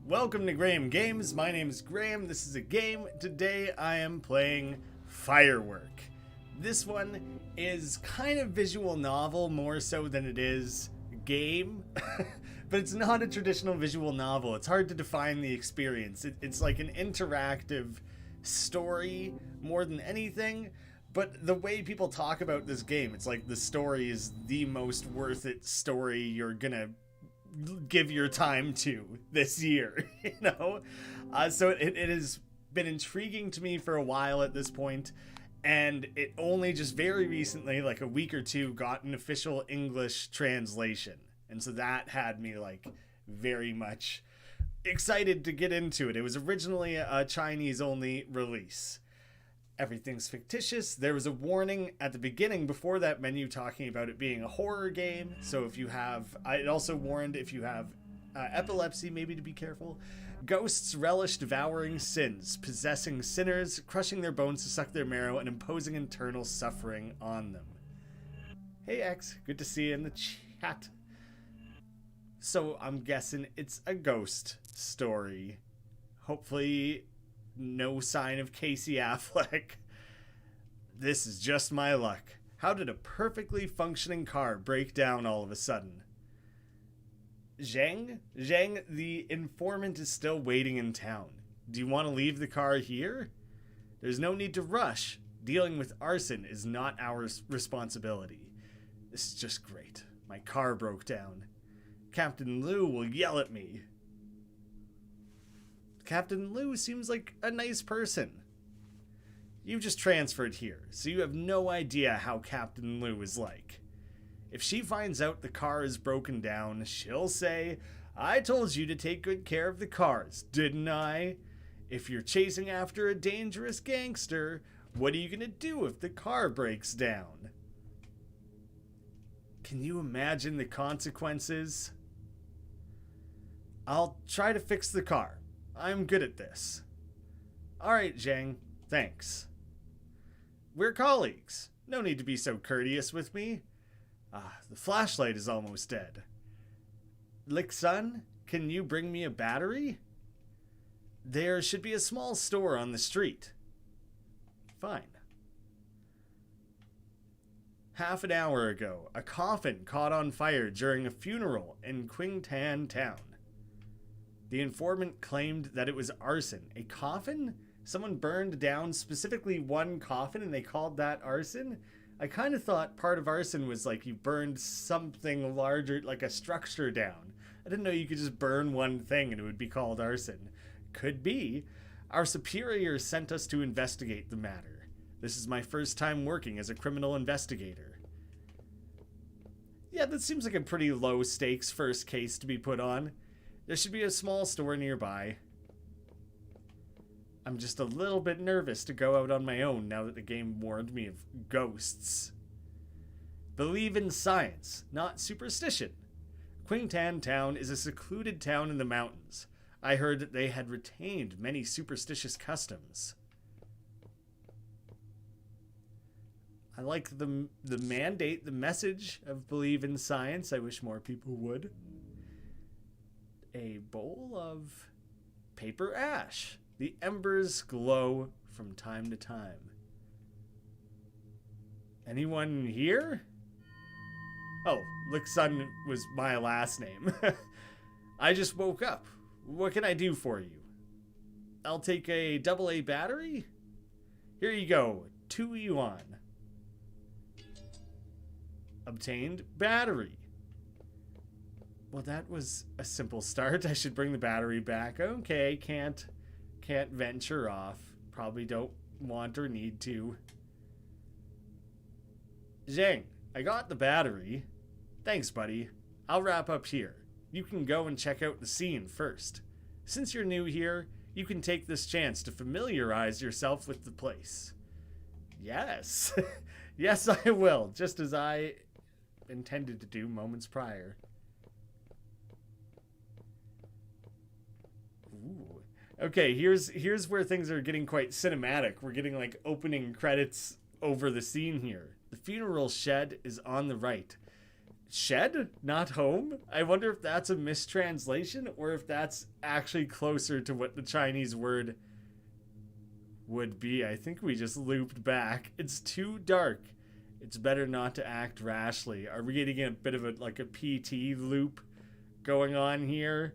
Welcome to Graeme Games. My name is Graeme. This is a game. Today I am playing Firework. This one is kind of visual novel more so than it is game, but it's not a traditional visual novel. It's hard to define the experience. It's like an interactive story more than anything, but the way people talk about this game, it's like the story is the most worth it story you're gonna give your time to this year, so it has been intriguing to me for a while at this point, and it only just very recently, like a week or two, got an official English translation, and so that had me like very much excited to get into it. It was originally a Chinese only release. Everything's fictitious. There was a warning at the beginning before that menu talking about it being a horror game. So if you have, it also warned if you have epilepsy, maybe to be careful. Ghosts relish devouring sins, possessing sinners, crushing their bones to suck their marrow, and imposing internal suffering on them. Hey X, good to see you in the chat. So I'm guessing it's a ghost story. Hopefully no sign of Casey Affleck. This is just my luck. How did a perfectly functioning car break down all of a sudden? Zhang, the informant is still waiting in town. Do you want to leave the car here? There's no need to rush. Dealing with arson is not our responsibility. This is just great. My car broke down. Captain Liu will yell at me. Captain Liu seems like a nice person. You've just transferred here, so you have no idea how Captain Liu is like. If she finds out the car is broken down, she'll say, I told you to take good care of the cars, didn't I? If you're chasing after a dangerous gangster, what are you gonna do if the car breaks down? Can you imagine the consequences? I'll try to fix the car. I'm good at this. Alright, Zhang. Thanks. We're colleagues. No need to be so courteous with me. The flashlight is almost dead. Lixun, can you bring me a battery? There should be a small store on the street. Fine. Half an hour ago, a coffin caught on fire during a funeral in Qingtan Town. The informant claimed that it was arson. A coffin? Someone burned down specifically one coffin and they called that arson? I kind of thought part of arson was like you burned something larger, like a structure down. I didn't know you could just burn one thing and it would be called arson. Could be. Our superior sent us to investigate the matter. This is my first time working as a criminal investigator. Yeah, that seems like a pretty low stakes first case to be put on. There should be a small store nearby. I'm just a little bit nervous to go out on my own now that the game warned me of ghosts. Believe in science, not superstition. Qingtan Town is a secluded town in the mountains. I heard that they had retained many superstitious customs. I like the mandate, the message of believe in science. I wish more people would. A bowl of paper ash. The embers glow from time to time. Anyone here? Oh, Lixun was my last name. I just woke up. What can I do for you? I'll take a AA battery. Here you go. 2 yuan. Obtained battery. Well, that was a simple start. I should bring the battery back. Okay, can't venture off. Probably don't want or need to. Zhang, I got the battery. Thanks, buddy. I'll wrap up here. You can go and check out the scene first. Since you're new here, you can take this chance to familiarize yourself with the place. Yes. Yes, I will. Just as I intended to do moments prior. Ooh. Okay, here's where things are getting quite cinematic. We're getting like opening credits over the scene here. The funeral shed is on the right. Shed, not home. I wonder if that's a mistranslation or if that's actually closer to what the Chinese word would be. I think we just looped back. It's too dark. It's better not to act rashly. Are we getting a bit of a PT loop going on here?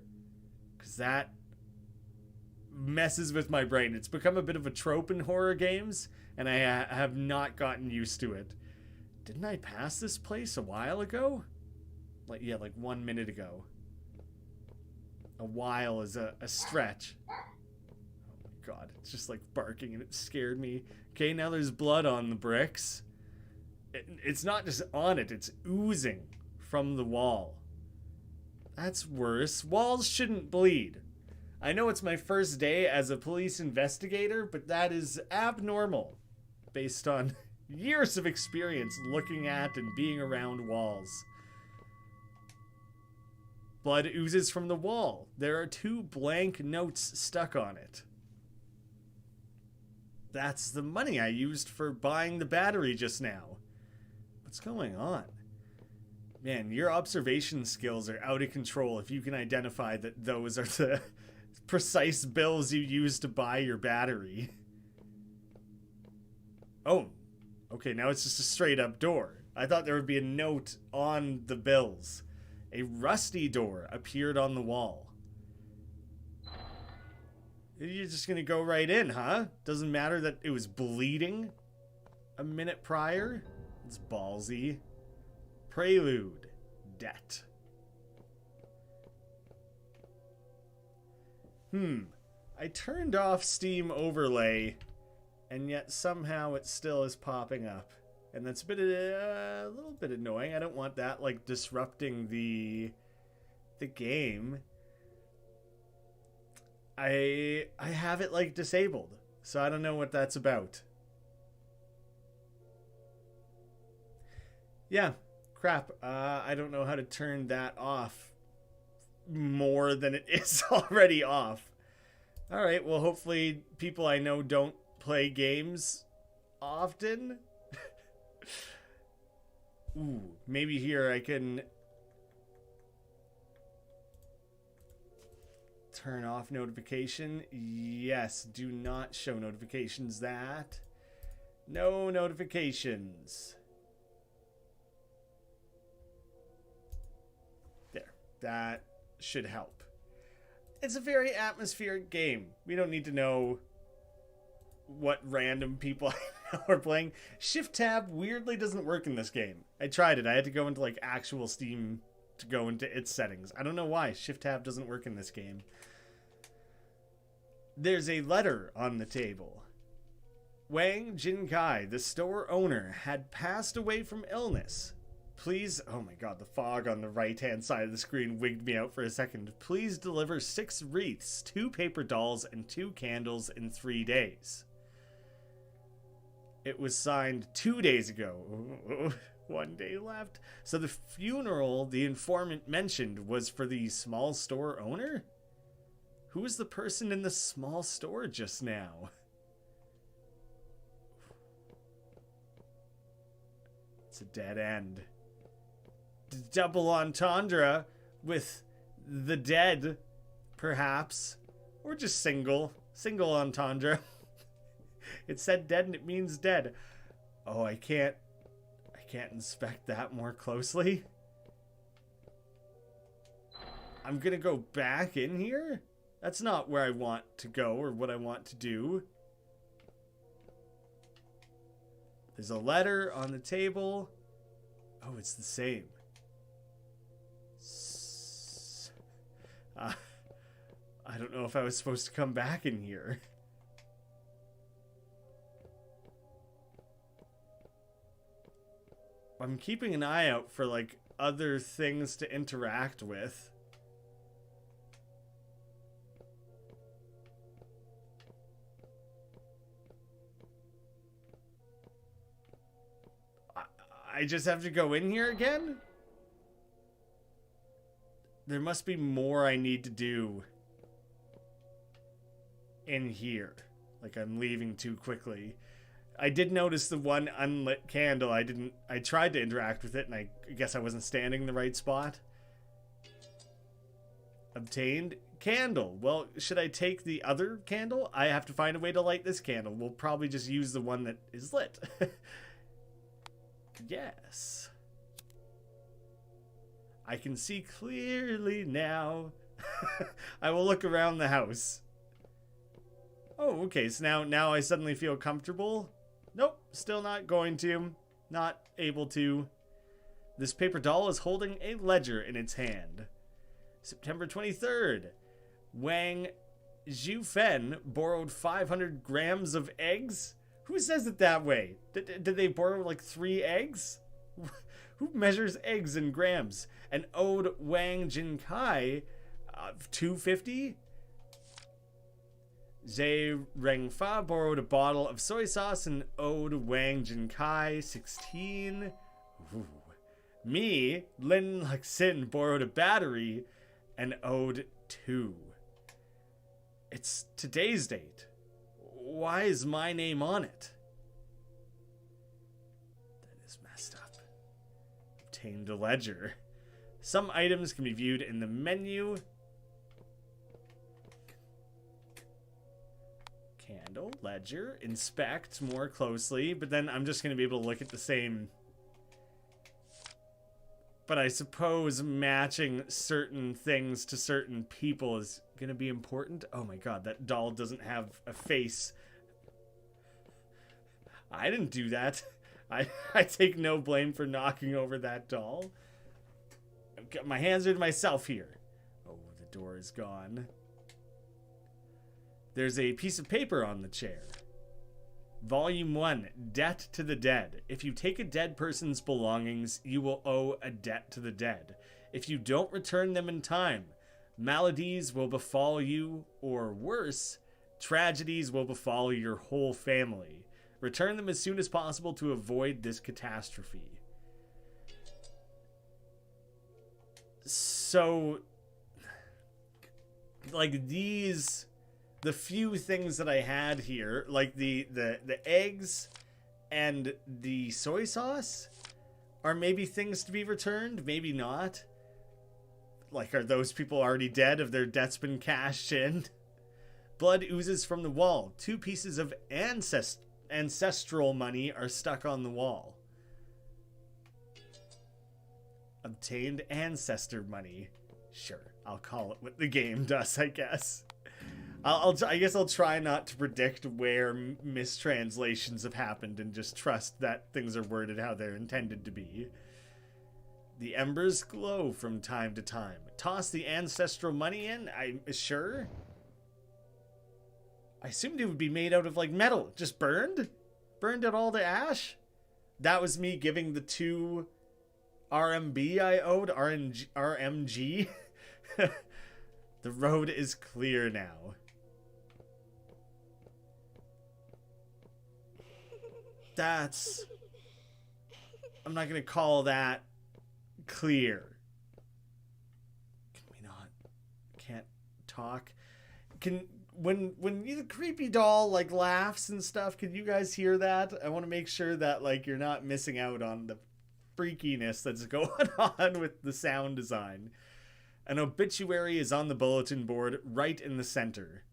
Because that messes with my brain. It's become a bit of a trope in horror games, and I have not gotten used to it. Didn't I pass this place a while ago? Like 1 minute ago. A while is a stretch. Oh my god, it's just like barking and it scared me. Okay, now there's blood on the bricks. It's not just on it, it's oozing from the wall. That's worse. Walls shouldn't bleed. I know it's my first day as a police investigator, but that is abnormal based on years of experience looking at and being around walls. Blood oozes from the wall. There are 2 blank notes stuck on it. That's the money I used for buying the battery just now. What's going on? Man, your observation skills are out of control if you can identify that those are the precise bills you used to buy your battery. Oh, okay, now it's just a straight up door. I thought there would be a note on the bills. A rusty door appeared on the wall. You're just gonna go right in, huh? Doesn't matter that it was bleeding a minute prior? It's ballsy. Prelude. Debt. I turned off Steam overlay, and yet somehow it still is popping up. And that's a little bit annoying. I don't want that, like, disrupting the game. I have it, like, disabled, so I don't know what that's about. Yeah, crap. I don't know how to turn that off more than it is already off. Alright, well, hopefully people I know don't play games often. Ooh, maybe here I can turn off notification. Yes, do not show notifications. That. No notifications. There. That should help. It's a very atmospheric game. We don't need to know what random people are playing. Shift tab weirdly doesn't work in this game. I tried it. I had to go into like actual Steam to go into its settings. I don't know why Shift tab doesn't work in this game. There's a letter on the table. Wang Jinkai, the store owner, had passed away from illness. Please, oh my god, the fog on the right-hand side of the screen wigged me out for a second. Please deliver 6 wreaths, 2 paper dolls, and 2 candles in 3 days. It was signed 2 days ago. 1 day left. So the funeral the informant mentioned was for the small store owner? Who was the person in the small store just now? It's a dead end. Double entendre with the dead, perhaps. Or just single. Single entendre. It said dead and it means dead. Oh, I can't inspect that more closely. I'm gonna go back in here? That's not where I want to go or what I want to do. There's a letter on the table. Oh, it's the same. I don't know if I was supposed to come back in here. I'm keeping an eye out for, like, other things to interact with. I just have to go in here again? There must be more I need to do in here. Like I'm leaving too quickly. I did notice the one unlit candle. I tried to interact with it, and I guess I wasn't standing in the right spot. Obtained candle. Well, should I take the other candle? I have to find a way to light this candle. We'll probably just use the one that is lit. Yes. I can see clearly now. I will look around the house. Oh, okay. So now I suddenly feel comfortable. Nope, still not going to. Not able to. This paper doll is holding a ledger in its hand. September 23rd. Wang Zhufen borrowed 500 grams of eggs? Who says it that way? Did they borrow like 3 eggs? Who measures eggs in grams? And owed Wang Jinkai 250? Zhe Rengfa borrowed a bottle of soy sauce and owed Wang Jinkai 16. Ooh. Me, Lin Lixun, borrowed a battery and owed 2. It's today's date. Why is my name on it? That is messed up. Obtained a ledger. Some items can be viewed in the menu. Candle, ledger, inspect more closely, but then I'm just going to be able to look at the same. But I suppose matching certain things to certain people is going to be important. Oh my god, that doll doesn't have a face. I didn't do that. I take no blame for knocking over that doll. I've got my hands are to myself here. Oh, the door is gone. There's a piece of paper on the chair. Volume 1, Debt to the Dead. If you take a dead person's belongings, you will owe a debt to the dead. If you don't return them in time, maladies will befall you, or worse, tragedies will befall your whole family. Return them as soon as possible to avoid this catastrophe. So, like these... The few things that I had here, like the eggs and the soy sauce, are maybe things to be returned, maybe not. Like, are those people already dead? Have their debts been cashed in? Blood oozes from the wall. 2 pieces of ancestral money are stuck on the wall. Obtained ancestor money. Sure, I'll call it what the game does, I guess. I guess I'll try not to predict where mistranslations have happened and just trust that things are worded how they're intended to be. The embers glow from time to time. Toss the ancestral money in? I'm sure. I assumed it would be made out of like metal. Just burned? Burned it all to ash? That was me giving the 2 RMB I owed. RMG. The road is clear now. That's... I'm not going to call that clear. Can we not? Can't talk? When the creepy doll like laughs and stuff, can you guys hear that? I want to make sure that like you're not missing out on the freakiness that's going on with the sound design. An obituary is on the bulletin board right in the center.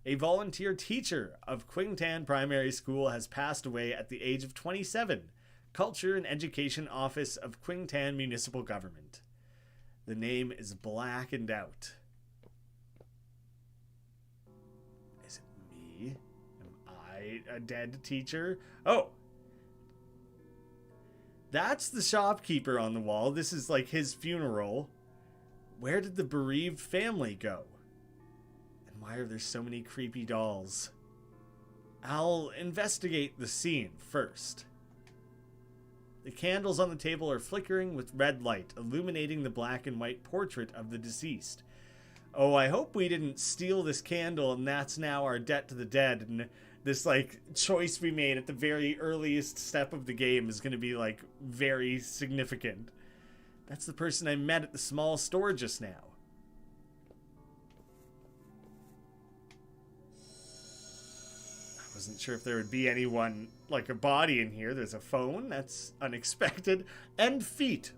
A volunteer teacher of Qingtan Primary School has passed away at the age of 27. Culture and Education Office of Qingtan Municipal Government. The name is blackened out. Is it me? Am I a dead teacher? Oh! That's the shopkeeper on the wall. This is like his funeral. Where did the bereaved family go? And why are there so many creepy dolls? I'll investigate the scene first. The candles on the table are flickering with red light, illuminating the black and white portrait of the deceased. Oh, I hope we didn't steal this candle and that's now our debt to the dead, and this, like, choice we made at the very earliest step of the game is going to be, like, very significant. That's the person I met at the small store just now. Wasn't sure if there would be anyone, like a body in here. There's a phone. That's unexpected. And feet.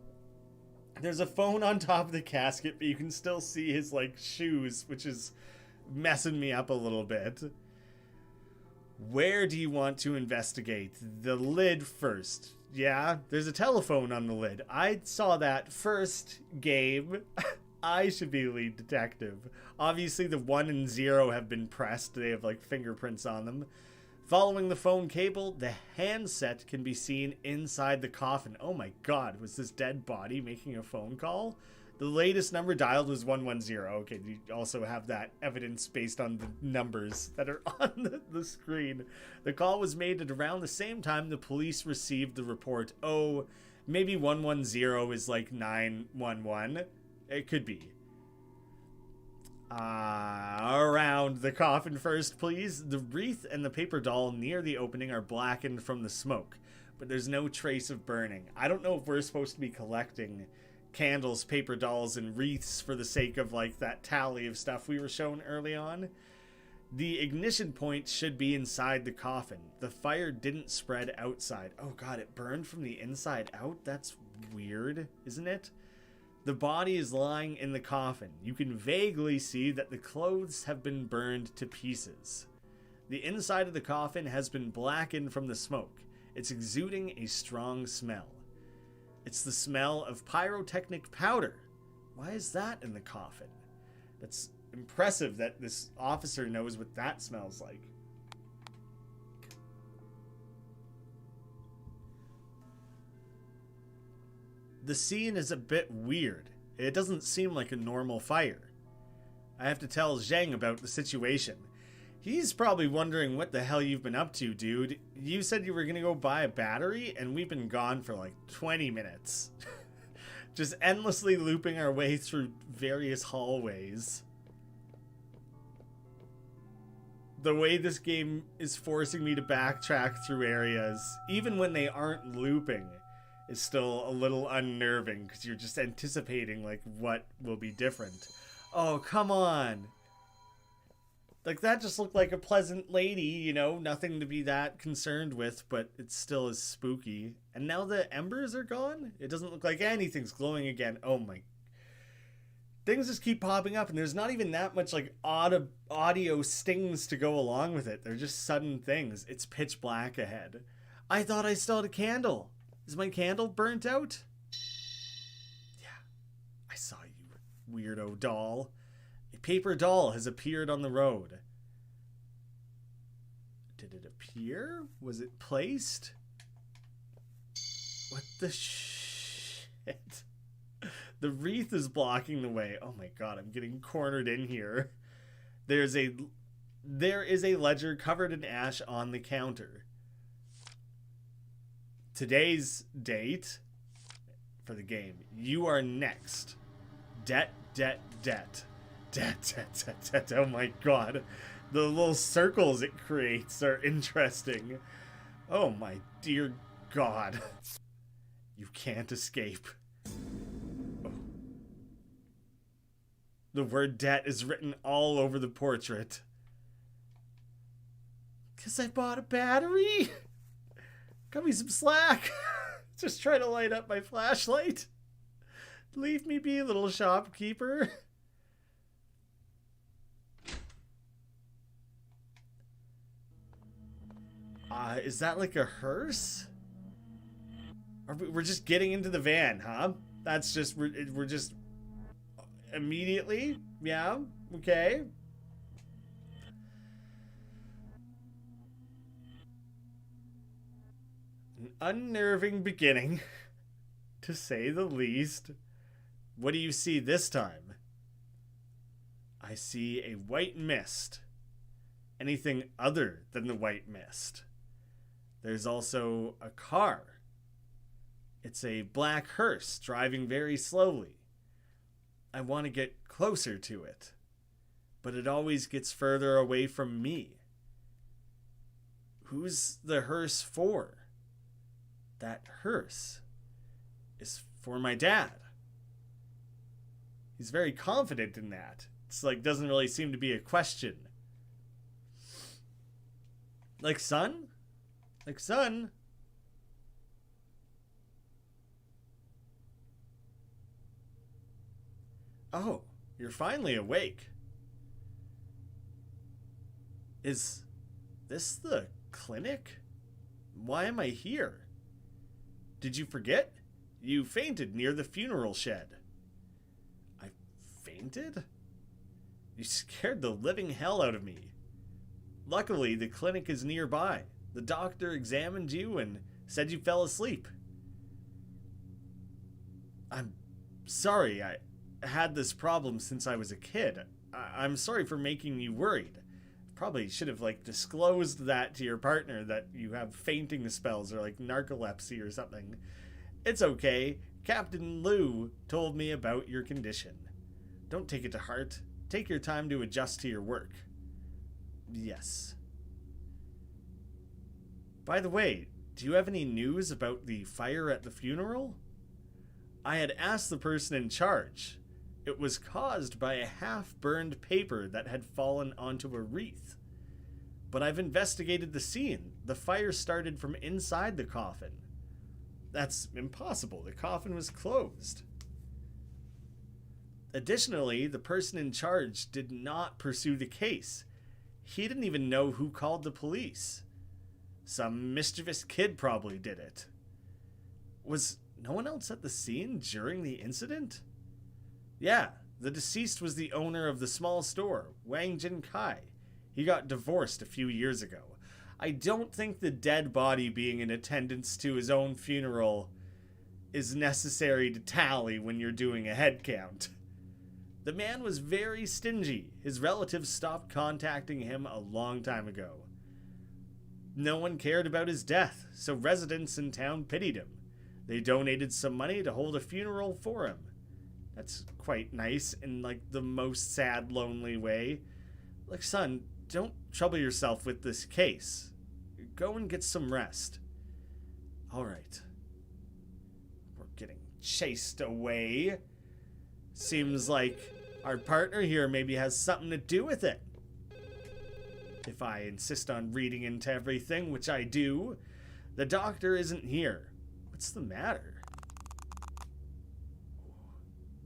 There's a phone on top of the casket, but you can still see his, like, shoes, which is messing me up a little bit. Where do you want to investigate? The lid first. Yeah, there's a telephone on the lid. I saw that first, Gabe. I should be lead detective. Obviously, the 1 and 0 have been pressed. They have, like, fingerprints on them. Following the phone cable, the handset can be seen inside the coffin. Oh my god, was this dead body making a phone call? The latest number dialed was 110. Okay, you also have that evidence based on the numbers that are on the screen. The call was made at around the same time the police received the report. Oh, maybe 110 is like 911. It could be. Around the coffin first, please. The wreath and the paper doll near the opening are blackened from the smoke, but there's no trace of burning. I don't know if we're supposed to be collecting candles, paper dolls, and wreaths for the sake of, like, that tally of stuff we were shown early on. The ignition point should be inside the coffin. The fire didn't spread outside. Oh god, it burned from the inside out? That's weird, isn't it? The body is lying in the coffin. You can vaguely see that the clothes have been burned to pieces. The inside of the coffin has been blackened from the smoke. It's exuding a strong smell. It's the smell of pyrotechnic powder. Why is that in the coffin? That's impressive that this officer knows what that smells like. The scene is a bit weird. It doesn't seem like a normal fire. I have to tell Zhang about the situation. He's probably wondering what the hell you've been up to, dude. You said you were gonna go buy a battery, and we've been gone for like 20 minutes. Just endlessly looping our way through various hallways. The way this game is forcing me to backtrack through areas, even when they aren't looping, is still a little unnerving, because you're just anticipating, like, what will be different. Oh, come on! Like, that just looked like a pleasant lady, you know, nothing to be that concerned with, but it still is spooky. And now the embers are gone? It doesn't look like anything's glowing again. Oh my... Things just keep popping up, and there's not even that much, like, audio stings to go along with it. They're just sudden things. It's pitch black ahead. I thought I still had a candle. Is my candle burnt out? Yeah, I saw you, weirdo doll. A paper doll has appeared on the road. Did it appear? Was it placed? What the shit? The wreath is blocking the way. Oh my god, I'm getting cornered in here. There is a ledger covered in ash on the counter. Today's date for the game. You are next. Debt, debt, debt. Debt, debt, debt, debt. Oh my god. The little circles it creates are interesting. Oh my dear god. You can't escape. Oh. The word debt is written all over the portrait. 'Cause I bought a battery? Cut me some slack. Just try to light up my flashlight. Leave me be, little shopkeeper. Is that like a hearse? We're just getting into the van, huh? That's just, we're just immediately? Yeah, okay. An unnerving beginning, to say the least. What do you see this time? I see a white mist. Anything other than the white mist. There's also a car. It's a black hearse driving very slowly. I want to get closer to it, but it always gets further away from me. Who's the hearse for? That hearse is for my dad. He's very confident in that. It's like, doesn't really seem to be a question. Lixun? Lixun? Oh, you're finally awake. Is this the clinic? Why am I here? Did you forget? You fainted near the funeral shed. I fainted? You scared the living hell out of me. Luckily, the clinic is nearby. The doctor examined you and said you fell asleep. I'm sorry, I had this problem since I was a kid. I'm sorry for making you worried. Probably should have disclosed that to your partner, that you have fainting spells or narcolepsy or something. It's okay. Captain Lou told me about your condition. Don't take it to heart. Take your time to adjust to your work. Yes. By the way, do you have any news about the fire at the funeral? I had asked the person in charge. It was caused by a half-burned paper that had fallen onto a wreath. But I've investigated the scene. The fire started from inside the coffin. That's impossible. The coffin was closed. Additionally, the person in charge did not pursue the case. He didn't even know who called the police. Some mischievous kid probably did it. Was no one else at the scene during the incident? Yeah, the deceased was the owner of the small store, Wang Jin Kai. He got divorced a few years ago. I don't think the dead body being in attendance to his own funeral is necessary to tally when you're doing a head count. The man was very stingy. His relatives stopped contacting him a long time ago. No one cared about his death, so residents in town pitied him. They donated some money to hold a funeral for him. That's quite nice in the most sad, lonely way. Son, don't trouble yourself with this case. Go and get some rest. All right. We're getting chased away. Seems like our partner here maybe has something to do with it. If I insist on reading into everything, which I do, the doctor isn't here. What's the matter?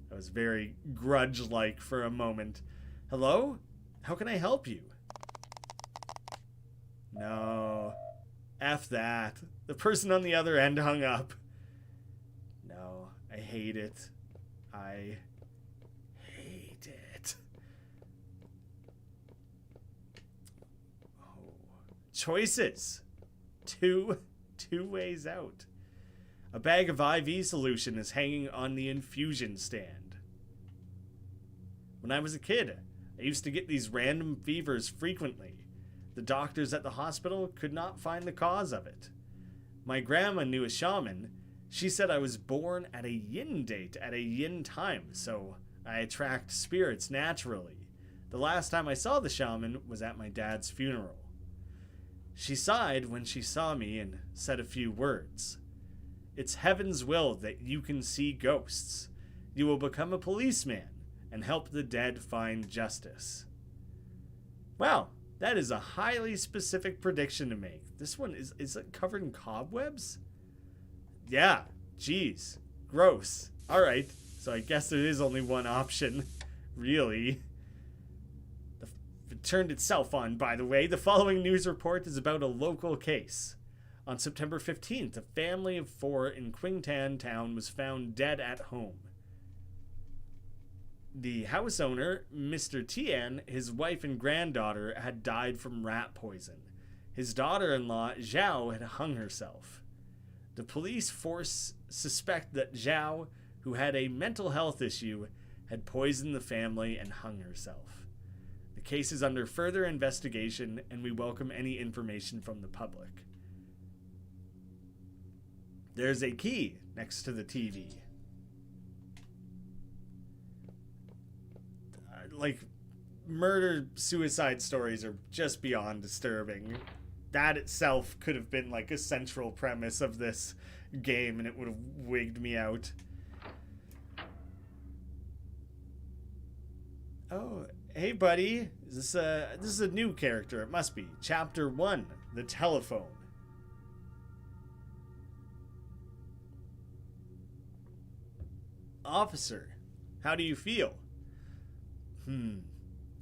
That was very grudge-like for a moment. Hello? How can I help you? No. F that. The person on the other end hung up. No, I hate it. I hate it. Oh. Choices. Two ways out. A bag of IV solution is hanging on the infusion stand. When I was a kid, I used to get these random fevers frequently. The doctors at the hospital could not find the cause of it. My grandma knew a shaman. She said I was born at a yin date, at a yin time, so I attract spirits naturally. The last time I saw the shaman was at my dad's funeral. She sighed when she saw me and said a few words. It's heaven's will that you can see ghosts. You will become a policeman and help the dead find justice. Wow, that is a highly specific prediction to make. This one is it covered in cobwebs? Yeah, geez, gross. Alright, so I guess there is only one option, really. It turned itself on, by the way. The following news report is about a local case. On September 15th, a family of 4 in Qingtan town was found dead at home. The house owner, Mr. Tian, his wife and granddaughter had died from rat poison. His daughter-in-law, Zhao, had hung herself. The police force suspect that Zhao, who had a mental health issue, had poisoned the family and hung herself. The case is under further investigation, and we welcome any information from the public. There's a key next to the TV. Murder-suicide stories are just beyond disturbing. That itself could have been a central premise of this game, and it would have wigged me out. Oh, hey buddy. This is a new character. It must be. Chapter 1, the telephone. Officer, how do you feel?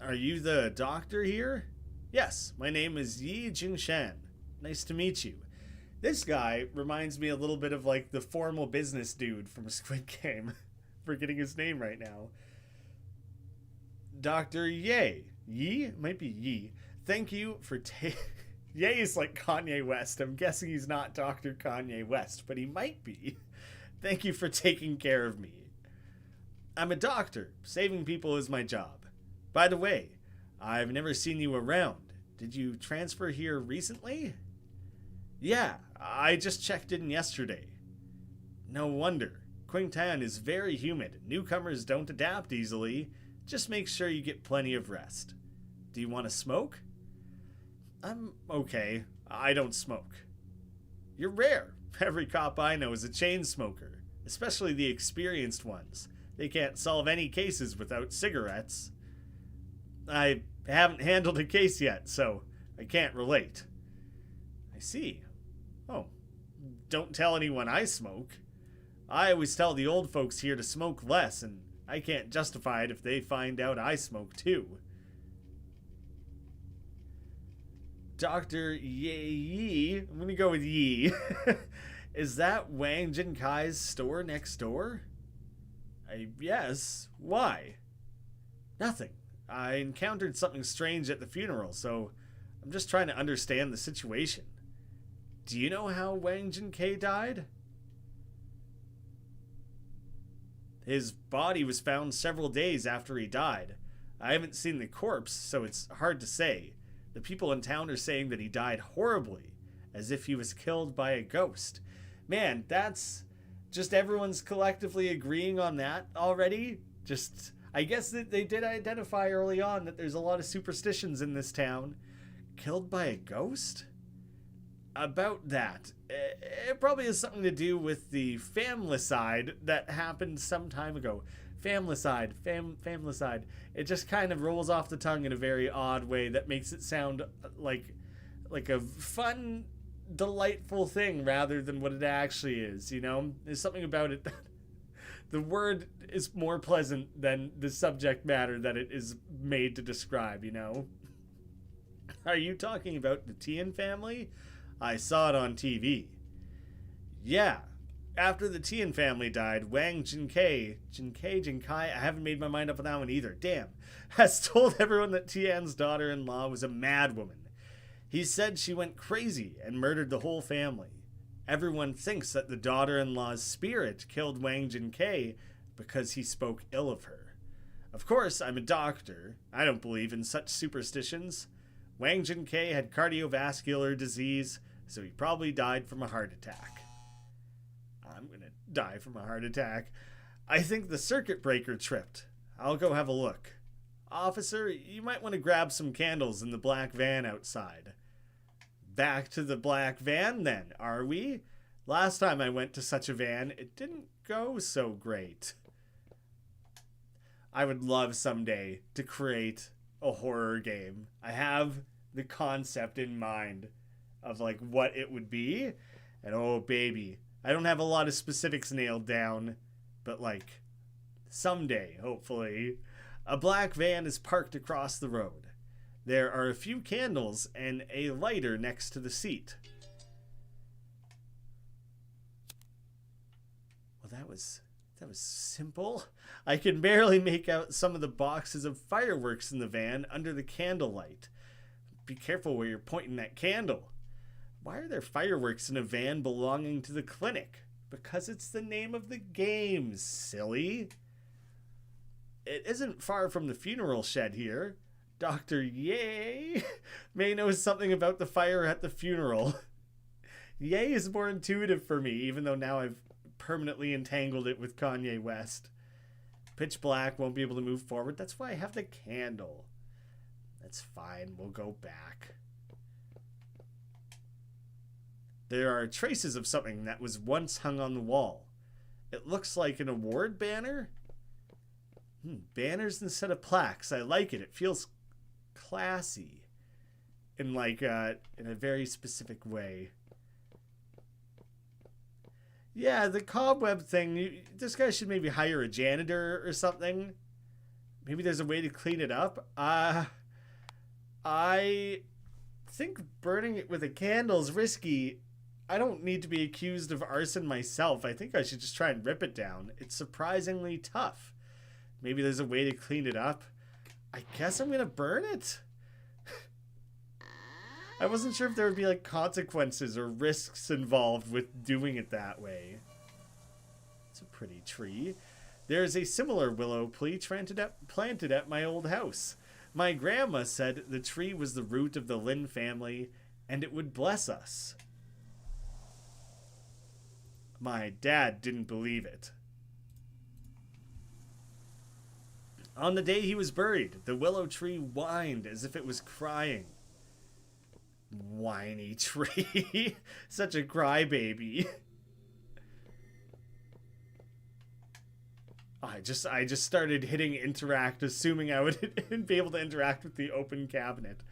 Are you the doctor here? Yes, my name is Yi Jingshan. Nice to meet you. This guy reminds me a little bit of like the formal business dude from Squid Game. Forgetting his name right now. Dr. Ye. Yi? Might be Yi. Thank you for Ye is like Kanye West. I'm guessing he's not Dr. Kanye West, but he might be. Thank you for taking care of me. I'm a doctor. Saving people is my job. By the way, I've never seen you around. Did you transfer here recently? Yeah, I just checked in yesterday. No wonder. Qingtan is very humid. Newcomers don't adapt easily. Just make sure you get plenty of rest. Do you want to smoke? I'm okay. I don't smoke. You're rare. Every cop I know is a chain smoker, especially the experienced ones. They can't solve any cases without cigarettes. I haven't handled a case yet, so I can't relate. I see. Oh, don't tell anyone I smoke. I always tell the old folks here to smoke less, and I can't justify it if they find out I smoke too. Dr. Yi, I'm gonna go with Yi. Is that Wang Jinkai's store next door? Yes. Why? Nothing. I encountered something strange at the funeral, so I'm just trying to understand the situation. Do you know how Wang Jinkai died? His body was found several days after he died. I haven't seen the corpse, so it's hard to say. The people in town are saying that he died horribly, as if he was killed by a ghost. Man, that's just everyone's collectively agreeing on that already. I guess that they did identify early on that there's a lot of superstitions in this town. Killed by a ghost? About that, it probably has something to do with the familicide that happened some time ago. Familicide. It just kind of rolls off the tongue in a very odd way that makes it sound like a fun, delightful thing rather than what it actually is, you know? There's something about it that the word is more pleasant than the subject matter that it is made to describe, you know? Are you talking about the Tian family? I saw it on TV. Yeah. After the Tian family died, Wang Jinkai, I haven't made my mind up on that one either, damn, has told everyone that Tian's daughter-in-law was a mad woman. He said she went crazy and murdered the whole family. Everyone thinks that the daughter-in-law's spirit killed Wang Jinkai because he spoke ill of her. Of course, I'm a doctor. I don't believe in such superstitions. Wang Jinkai had cardiovascular disease, so he probably died from a heart attack. I'm gonna die from a heart attack. I think the circuit breaker tripped. I'll go have a look. Officer, you might want to grab some candles in the black van outside. Back to the black van then, are we? Last time I went to such a van, it didn't go so great. I would love someday to create a horror game. I have the concept in mind of like what it would be, and oh baby, I don't have a lot of specifics nailed down, but like someday, hopefully. A black van is parked across the road. There are a few candles and a lighter next to the seat. Well, that was simple. I can barely make out some of the boxes of fireworks in the van under the candlelight. Be careful where you're pointing that candle. Why are there fireworks in a van belonging to the clinic? Because it's the name of the game, silly. It isn't far from the funeral shed here. Dr. Ye may know something about the fire at the funeral. Ye is more intuitive for me, even though now I've permanently entangled it with Kanye West. Pitch black, won't be able to move forward. That's why I have the candle. That's fine, we'll go back. There are traces of something that was once hung on the wall. It looks like an award banner. Banners instead of plaques. I like it. It feels classy in like in a very specific way. Yeah, the cobweb thing. This guy should maybe hire a janitor or something. Maybe there's a way to clean it up. I think burning it with a candle is risky. I don't need to be accused of arson myself. I think I should just try and rip it down. It's surprisingly tough. Maybe there's a way to clean it up. I guess I'm gonna burn it. I wasn't sure if there would be like consequences or risks involved with doing it that way. It's a pretty tree. There's a similar willow planted at my old house. My grandma said the tree was the root of the Lin family and it would bless us. My dad didn't believe it. On the day he was buried, the willow tree whined as if it was crying. Whiny tree. Such a crybaby. I just started hitting interact, assuming I would be able to interact with the open cabinet.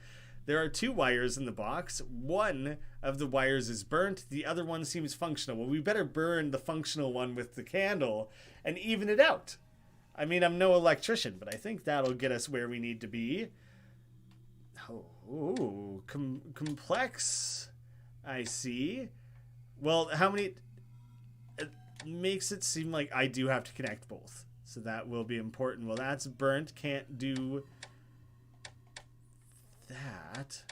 There are 2 wires in the box. One of the wires is burnt. The other one seems functional. Well, we better burn the functional one with the candle and even it out. I mean, I'm no electrician, but I think that'll get us where we need to be. Oh, complex. I see. Well, how many... It makes it seem like I do have to connect both. So that will be important. Well, that's burnt. Can't do that.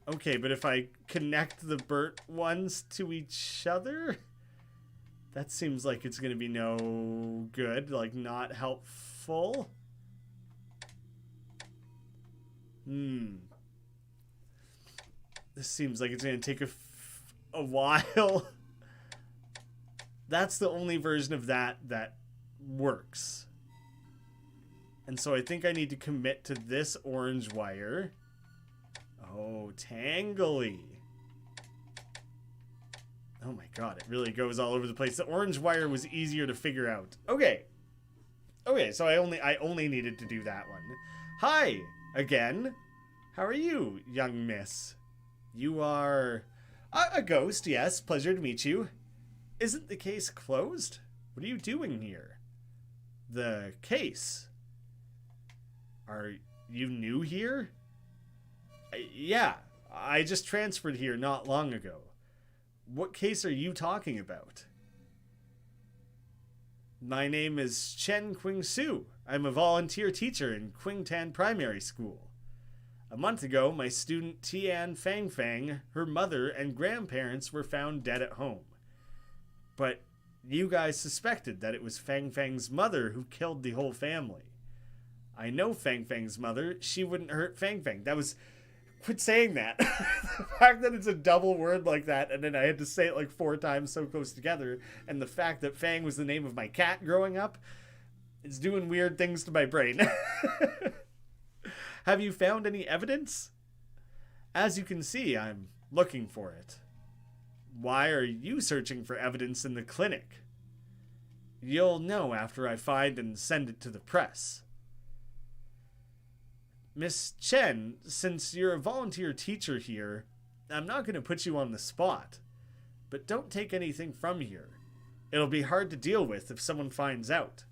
Okay, but if I connect the burnt ones to each other... That seems like it's going to be no good. Like, not helpful. This seems like it's going to take a while. That's the only version of that works. And so I think I need to commit to this orange wire. Oh, tangly. Oh my god, it really goes all over the place. The orange wire was easier to figure out. Okay. Okay, so I only needed to do that one. Hi, again. How are you, young miss? You are a ghost, yes. Pleasure to meet you. Isn't the case closed? What are you doing here? The case? Are you new here? Yeah, I just transferred here not long ago. What case are you talking about? My name is Chen Qing-su. I'm a volunteer teacher in Qingtan Primary School. A month ago, my student Tian Fangfang, her mother, and grandparents were found dead at home. But you guys suspected that it was Fangfang's mother who killed the whole family. I know Fangfang's mother. She wouldn't hurt Fangfang. That was... Quit saying that. The fact that it's a double word like that, and then I had to say it like 4 times so close together, and the fact that Fang was the name of my cat growing up, it's doing weird things to my brain. Have you found any evidence? As you can see, I'm looking for it. Why are you searching for evidence in the clinic? You'll know after I find and send it to the press. Miss Chen, since you're a volunteer teacher here, I'm not going to put you on the spot. But don't take anything from here. It'll be hard to deal with if someone finds out.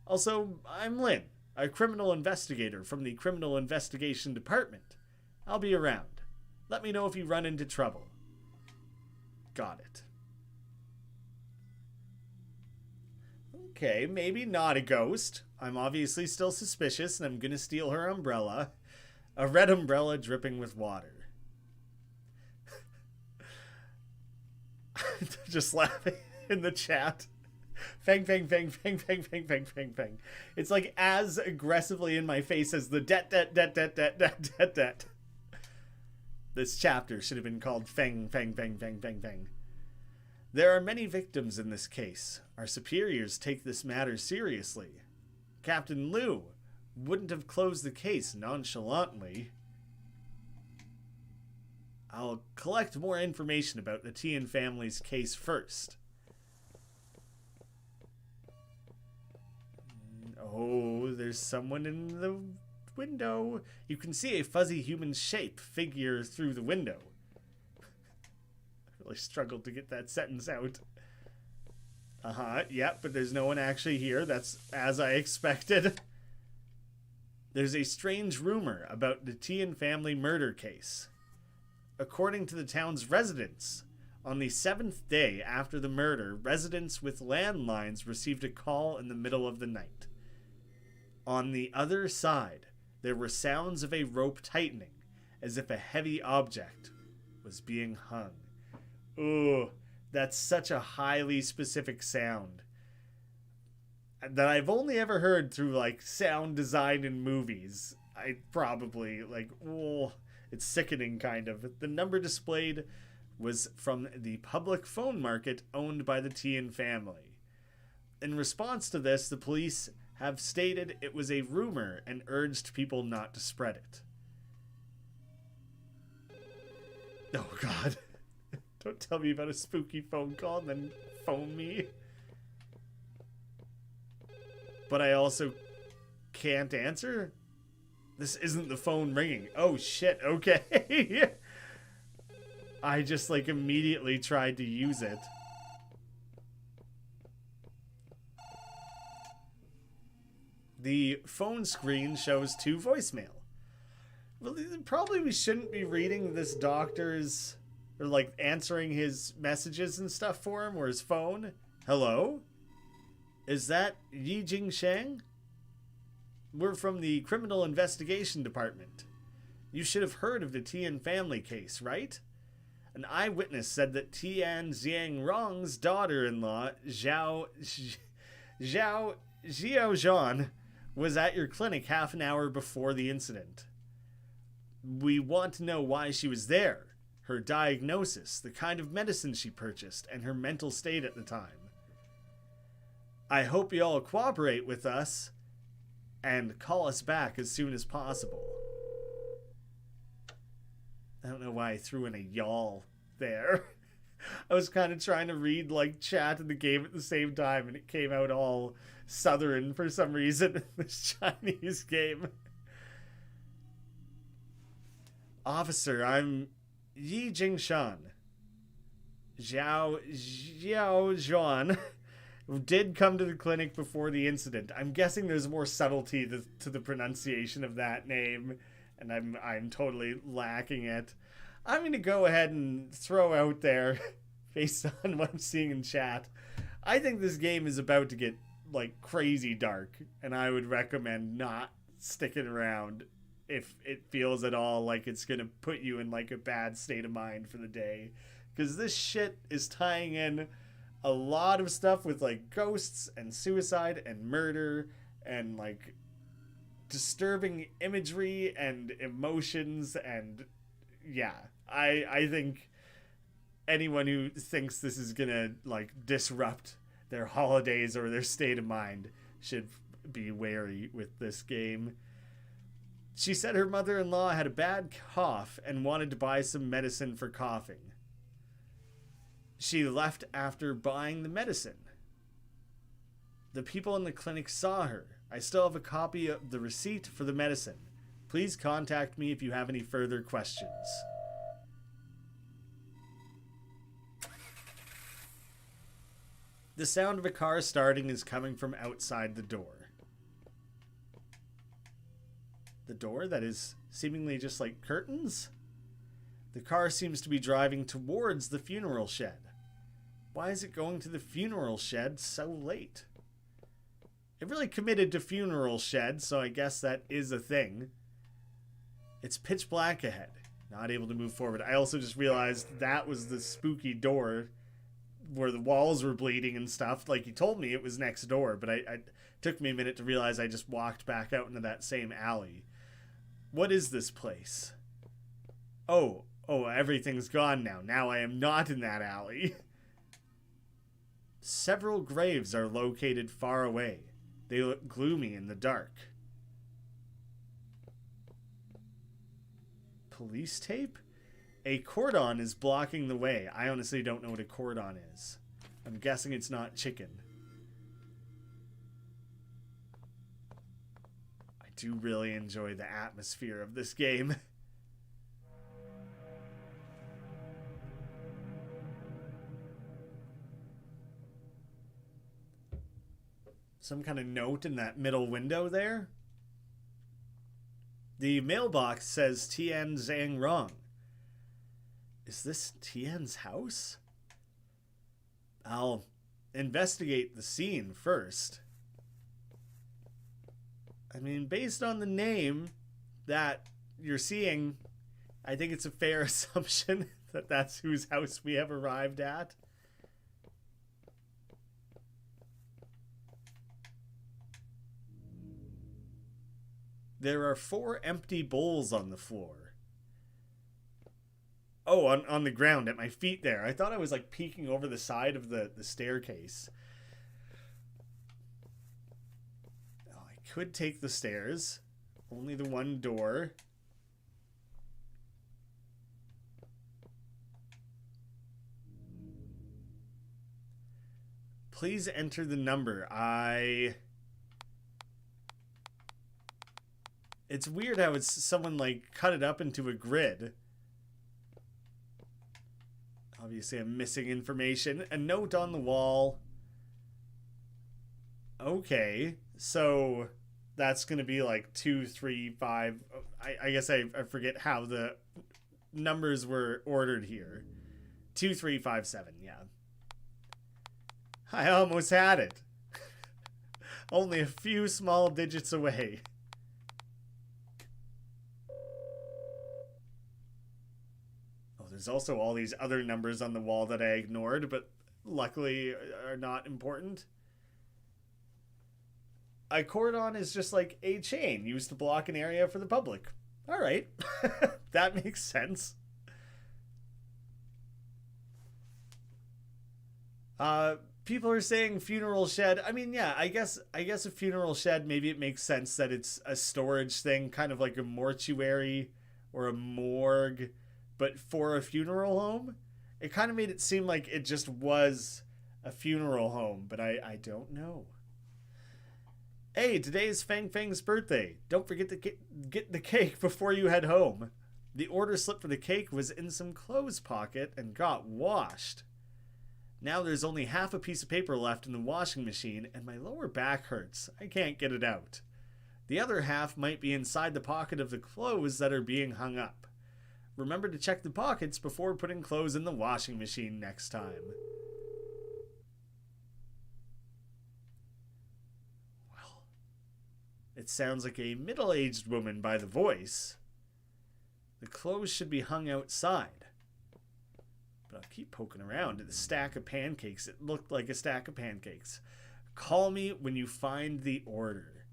Also, I'm Lin, a criminal investigator from the Criminal Investigation Department. I'll be around. Let me know if you run into trouble. Got it. Okay, maybe not a ghost. I'm obviously still suspicious, and I'm gonna steal her umbrella. A red umbrella dripping with water. Just laughing in the chat. Fang, fang, fang, fang, fang, fang, fang, fang, fang. It's like as aggressively in my face as the det. This chapter should have been called Fang, Fang, Fang, Fang, Fang, Fang. There are many victims in this case. Our superiors take this matter seriously. Captain Liu wouldn't have closed the case nonchalantly. I'll collect more information about the Tian family's case first. Oh, there's someone in the window. You can see a fuzzy human shape figure through the window. I really struggled to get that sentence out. Yeah, but there's no one actually here. That's as I expected. There's a strange rumor about the Tian family murder case. According to the town's residents, on the 7th day after the murder, residents with landlines received a call in the middle of the night. On the other side, there were sounds of a rope tightening, as if a heavy object was being hung. Ooh, that's such a highly specific sound that I've only ever heard through, like, sound design in movies. I probably, like, oh, it's sickening, kind of. The number displayed was from the public phone market owned by the Tian family. In response to this, the police have stated it was a rumor and urged people not to spread it. Oh, God. Don't tell me about a spooky phone call and then phone me. But I also can't answer? This isn't the phone ringing. Oh, shit. Okay. I just, like, immediately tried to use it. The phone screen shows 2 voicemail. Well, probably we shouldn't be reading this doctor's, or, like, answering his messages and stuff for him, or his phone. Hello? Is that Yi Jing Shang? We're from the Criminal Investigation Department. You should have heard of the Tian family case, right? An eyewitness said that Tian Xiangrong's daughter-in-law, Xiao Zhan, was at your clinic half an hour before the incident. We want to know why she was there, her diagnosis, the kind of medicine she purchased, and her mental state at the time. I hope you all cooperate with us and call us back as soon as possible. I don't know why I threw in a y'all there. I was kind of trying to read, like, chat in the game at the same time, and it came out all southern for some reason in this Chinese game. Officer, I'm Yi Jingshan. Xiao Zhuan did come to the clinic before the incident. I'm guessing there's more subtlety to the pronunciation of that name, and I'm totally lacking it. I'm going to go ahead and throw out there, based on what I'm seeing in chat, I think this game is about to get, like, crazy dark, and I would recommend not sticking around if it feels at all like it's going to put you in, like, a bad state of mind for the day. Because this shit is tying in a lot of stuff with, like, ghosts and suicide and murder and, like, disturbing imagery and emotions, and yeah, I think anyone who thinks this is gonna, like, disrupt their holidays or their state of mind should be wary with this game. She said her mother-in-law had a bad cough and wanted to buy some medicine for coughing. She left after buying the medicine. The people in the clinic saw her. I still have a copy of the receipt for the medicine. Please contact me if you have any further questions. The sound of a car starting is coming from outside the door. The door that is seemingly just like curtains? The car seems to be driving towards the funeral shed. Why is it going to the funeral shed so late? It really committed to funeral shed, so I guess that is a thing. It's pitch black ahead. Not able to move forward. I also just realized that was the spooky door where the walls were bleeding and stuff. Like, he told me it was next door, but it took me a minute to realize I just walked back out into that same alley. What is this place? Oh, everything's gone now. Now I am not in that alley. Several graves are located far away. They look gloomy in the dark. Police tape? A cordon is blocking the way. I honestly don't know what a cordon is. I'm guessing it's not chicken. do really enjoy the atmosphere of this game. Some kind of note in that middle window there. The mailbox says Tian Zhang Rong. Is this Tian's house? I'll investigate the scene first. I mean, based on the name that you're seeing, I think it's a fair assumption that that's whose house we have arrived at. There are 4 empty bowls on the floor. Oh, on the ground at my feet there. I thought I was like peeking over the side of the staircase. Oh, I could take the stairs. Only the one door. Please enter the number. It's weird how someone like cut it up into a grid. Obviously I'm missing information. A note on the wall. Okay, so that's gonna be like 2, 3, 5. I guess I forget how the numbers were ordered here. 2, 3, 5, 7, yeah. I almost had it. Only a few small digits away. There's also all these other numbers on the wall that I ignored, but luckily are not important. A cordon is just like a chain used to block an area for the public. All right. That makes sense. People are saying funeral shed. I mean, yeah, I guess a funeral shed, maybe it makes sense that it's a storage thing, kind of like a mortuary or a morgue. But for a funeral home, it kind of made it seem like it just was a funeral home, but I don't know. Hey, today is Fang Fang's birthday. Don't forget to get the cake before you head home. The order slip for the cake was in some clothes pocket and got washed. Now there's only half a piece of paper left in the washing machine and my lower back hurts. I can't get it out. The other half might be inside the pocket of the clothes that are being hung up. Remember to check the pockets before putting clothes in the washing machine next time. Well, it sounds like a middle-aged woman by the voice. The clothes should be hung outside. But I'll keep poking around at the stack of pancakes. It looked like a stack of pancakes. Call me when you find the order.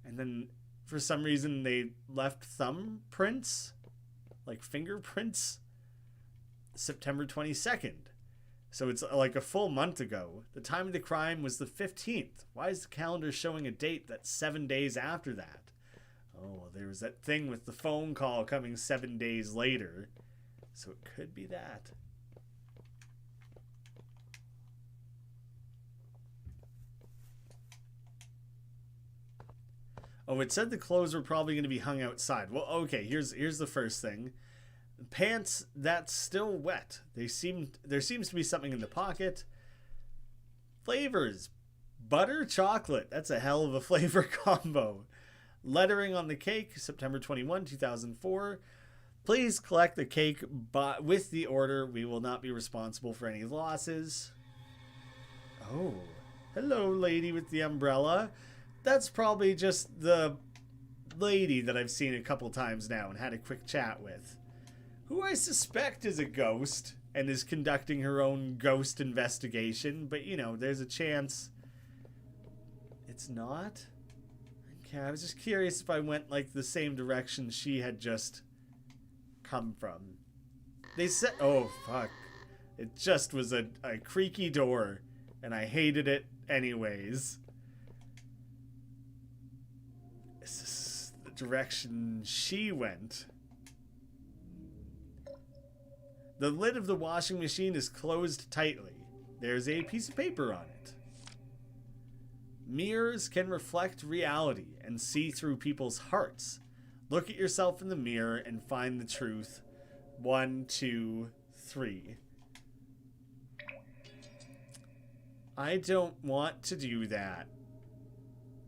And then, for some reason, they left thumbprints? Like fingerprints. September 22nd. So it's like a full month ago. The time of the crime was the 15th. Why is the calendar showing a date that's 7 days after that? Oh, well, there was that thing with the phone call coming 7 days later. So it could be that. Oh, it said the clothes were probably going to be hung outside. Well, okay, here's the first thing. Pants that's still wet. There seems to be something in the pocket. Flavors. Butter, chocolate. That's a hell of a flavor combo. Lettering on the cake, September 21, 2004. Please collect the cake with the order. We will not be responsible for any losses. Oh, hello, lady with the umbrella. That's probably just the lady that I've seen a couple times now and had a quick chat with, who I suspect is a ghost and is conducting her own ghost investigation, but you know, there's a chance it's not. Okay, I was just curious if I went like the same direction she had just come from. They said, oh fuck, it just was a creaky door and I hated it anyways. Is this the direction she went? The lid of the washing machine is closed tightly. There's a piece of paper on it. Mirrors can reflect reality and see through people's hearts. Look at yourself in the mirror and find the truth. 1, 2, 3. I don't want to do that.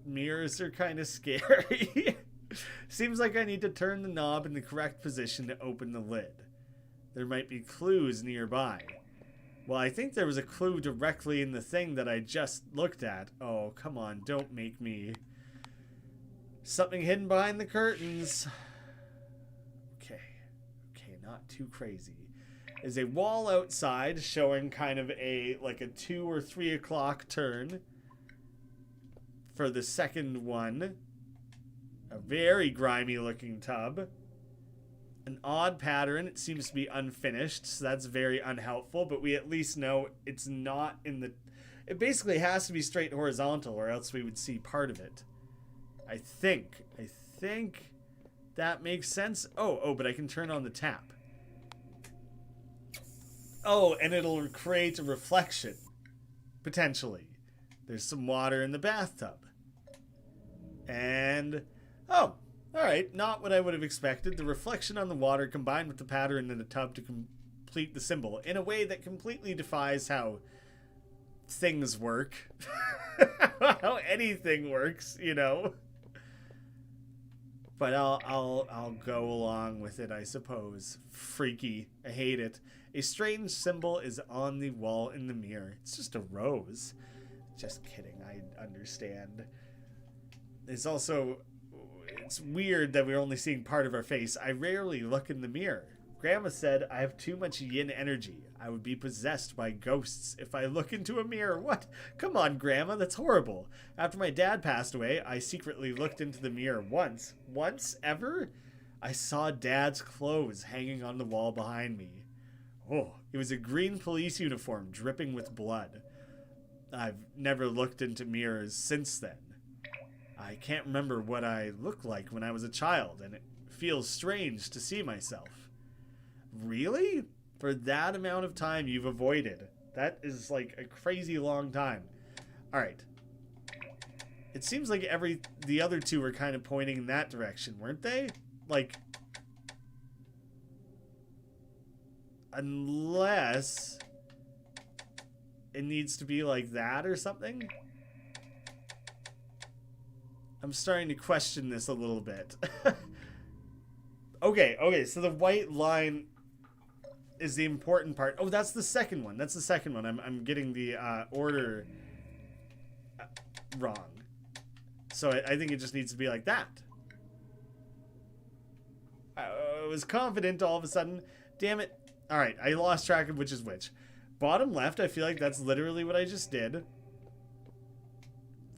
Mirrors are kind of scary. Seems like I need to turn the knob in the correct position to open the lid. There might be clues nearby. Well, I think there was a clue directly in the thing that I just looked at. Oh, come on, don't make me. Something hidden behind the curtains. Okay, not too crazy. There's a wall outside showing kind of like a 2 or 3 o'clock turn for the second one. A very grimy looking tub. An odd pattern. It seems to be unfinished, so that's very unhelpful, but we at least know it's not in the... It basically has to be straight horizontal or else we would see part of it. I think that makes sense. Oh, but I can turn on the tap. Oh, and it'll create a reflection. Potentially. There's some water in the bathtub. And... oh, alright. Not what I would have expected. The reflection on the water combined with the pattern in the tub to complete the symbol. In a way that completely defies how things work. How anything works, you know. But I'll go along with it, I suppose. Freaky. I hate it. A strange symbol is on the wall in the mirror. It's just a rose. Just kidding. I understand. It's also... it's weird that we're only seeing part of our face. I rarely look in the mirror. Grandma said I have too much yin energy. I would be possessed by ghosts if I look into a mirror. What? Come on, Grandma, that's horrible. After my dad passed away, I secretly looked into the mirror once. Once? Ever? I saw Dad's clothes hanging on the wall behind me. Oh, it was a green police uniform dripping with blood. I've never looked into mirrors since then. I can't remember what I looked like when I was a child, and it feels strange to see myself. Really? For that amount of time you've avoided. That is like a crazy long time. Alright. It seems like the other two were kind of pointing in that direction, weren't they? Like... unless... it needs to be like that or something? I'm starting to question this a little bit. Okay, so the white line is the important part. Oh, that's the second one. That's the second one. I'm getting the order wrong. So I think it just needs to be like that. I was confident all of a sudden. Damn it. Alright, I lost track of which is which. Bottom left, I feel like that's literally what I just did.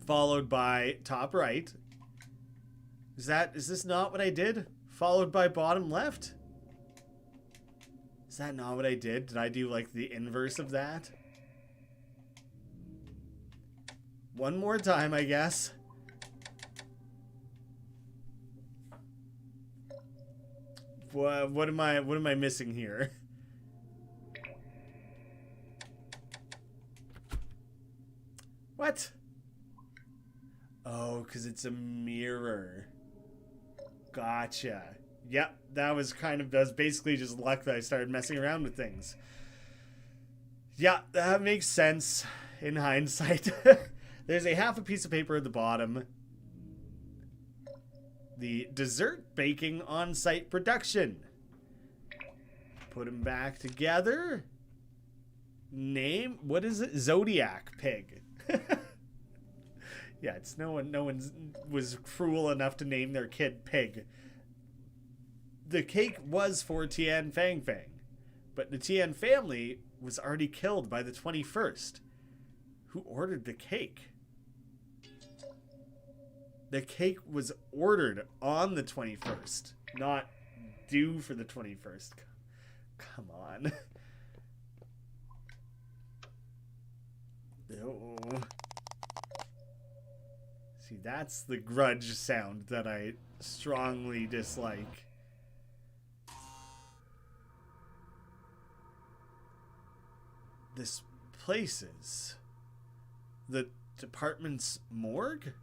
Followed by top right. Is this not what I did? Followed by bottom left? Is that not what I did? Did I do like the inverse of that? One more time, I guess. What am I missing here? What? Oh, because it's a mirror. Gotcha. Yep, that was basically just luck that I started messing around with things. Yeah, that makes sense in hindsight. There's half a piece of paper at the bottom. The dessert baking on-site production. Put them back together. Name, what is it? Zodiac Pig. Yeah, it's no one was cruel enough to name their kid Pig. The cake was for Tian Fang Fang, but the Tian family was already killed by the 21st. Who ordered the cake? The cake was ordered on the 21st, not due for the 21st. Come on. Oh. See, that's the grudge sound that I strongly dislike. This places. department's morgue?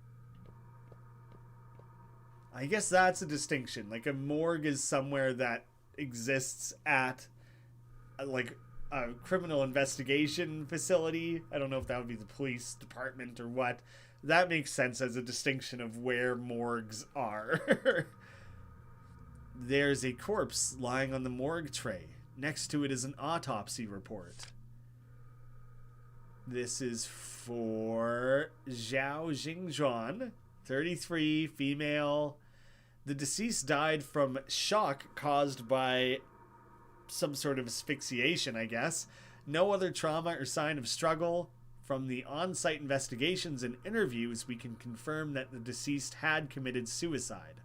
I guess that's a distinction. Like, a morgue is somewhere that exists at, like, a criminal investigation facility. I don't know if that would be the police department or what. That makes sense as a distinction of where morgues are. There's a corpse lying on the morgue tray. Next to it is an autopsy report. This is for Zhao Jingjuan, 33, female. The deceased died from shock caused by some sort of asphyxiation, I guess. No other trauma or sign of struggle. From the on-site investigations and interviews, we can confirm that the deceased had committed suicide.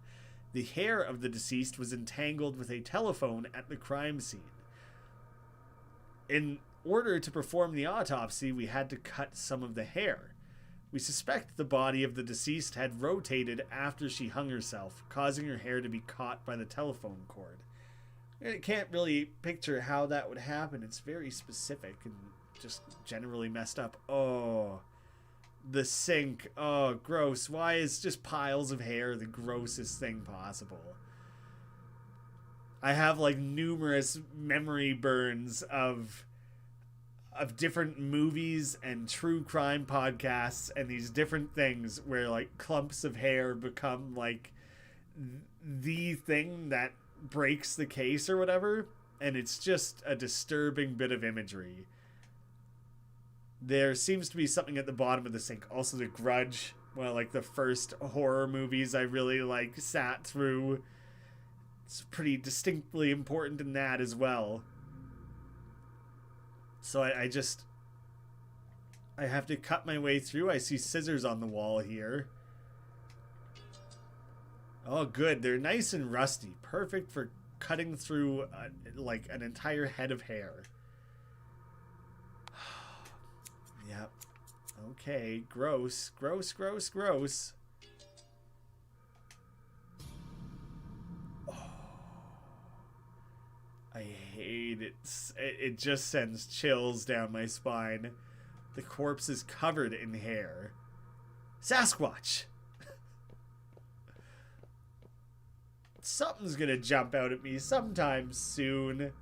The hair of the deceased was entangled with a telephone at the crime scene. In order to perform the autopsy, we had to cut some of the hair. We suspect the body of the deceased had rotated after she hung herself, causing her hair to be caught by the telephone cord. I can't really picture how that would happen. It's very specific and just generally messed up. Oh, the sink. Oh, gross. Why is just piles of hair the grossest thing possible? I have like numerous memory burns of different movies and true crime podcasts and these different things where like clumps of hair become like the thing that breaks the case or whatever, and it's just a disturbing bit of imagery. There seems to be something at the bottom of the sink. Also, The Grudge, one of like the first horror movies I really like sat through. It's pretty distinctly important in that as well. So I have to cut my way through. I see scissors on the wall here. Oh, good. They're nice and rusty. Perfect for cutting through like an entire head of hair. Yep. Okay. Gross. Gross, gross, gross. Oh. I hate it. It just sends chills down my spine. The corpse is covered in hair. Sasquatch! Something's gonna jump out at me sometime soon.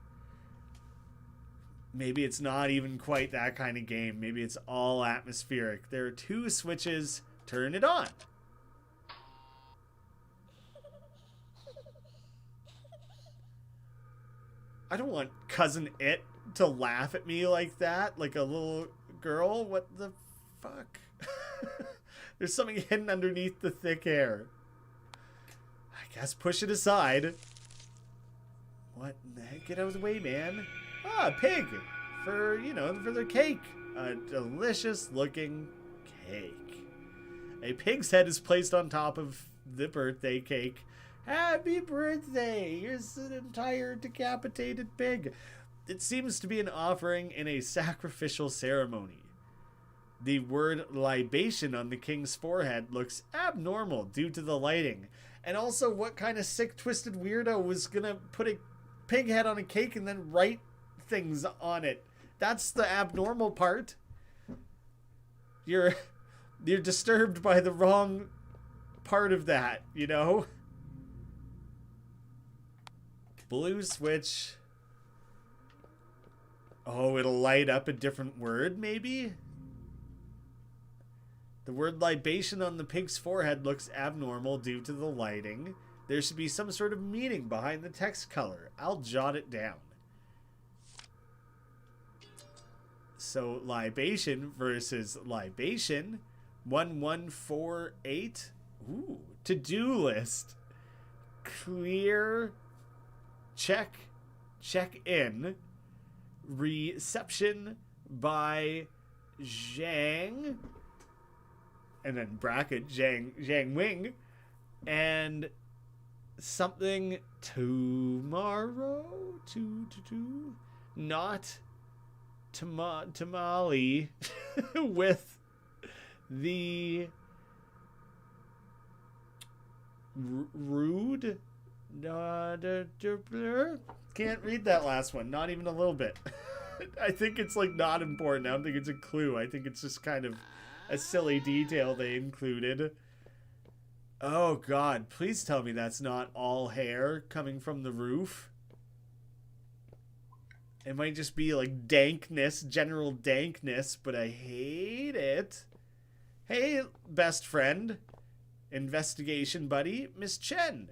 Maybe it's not even quite that kind of game. Maybe it's all atmospheric. There are 2 switches. Turn it on. I don't want Cousin It to laugh at me like that, like a little girl. What the fuck? There's something hidden underneath the thick hair. I guess push it aside. What in the heck? Get out of the way, man. Ah, a pig. For, you know, for their cake. A delicious looking cake. A pig's head is placed on top of the birthday cake. Happy birthday! Here's an entire decapitated pig. It seems to be an offering in a sacrificial ceremony. The word libation on the king's forehead looks abnormal due to the lighting. And also, what kind of sick, twisted weirdo was gonna put a pig head on a cake and then write things on it? That's the abnormal part. You're disturbed by the wrong part of that, you know? Blue switch. Oh, it'll light up a different word, maybe? The word libation on the pig's forehead looks abnormal due to the lighting. There should be some sort of meaning behind the text color. I'll jot it down. So, libation versus libation. 1148. Ooh, to-do list. Clear. Check in. Reception by Zhang. And then bracket Zhang Wing. And something tomorrow. Not tamale with the rude. Can't read that last one, not even a little bit. I think it's like not important. I don't think it's a clue. I think it's just kind of a silly detail they included. Oh god, please tell me that's not all hair coming from the roof. It might just be like dankness, general dankness, but I hate it. Hey, best friend, investigation buddy, Miss Chen,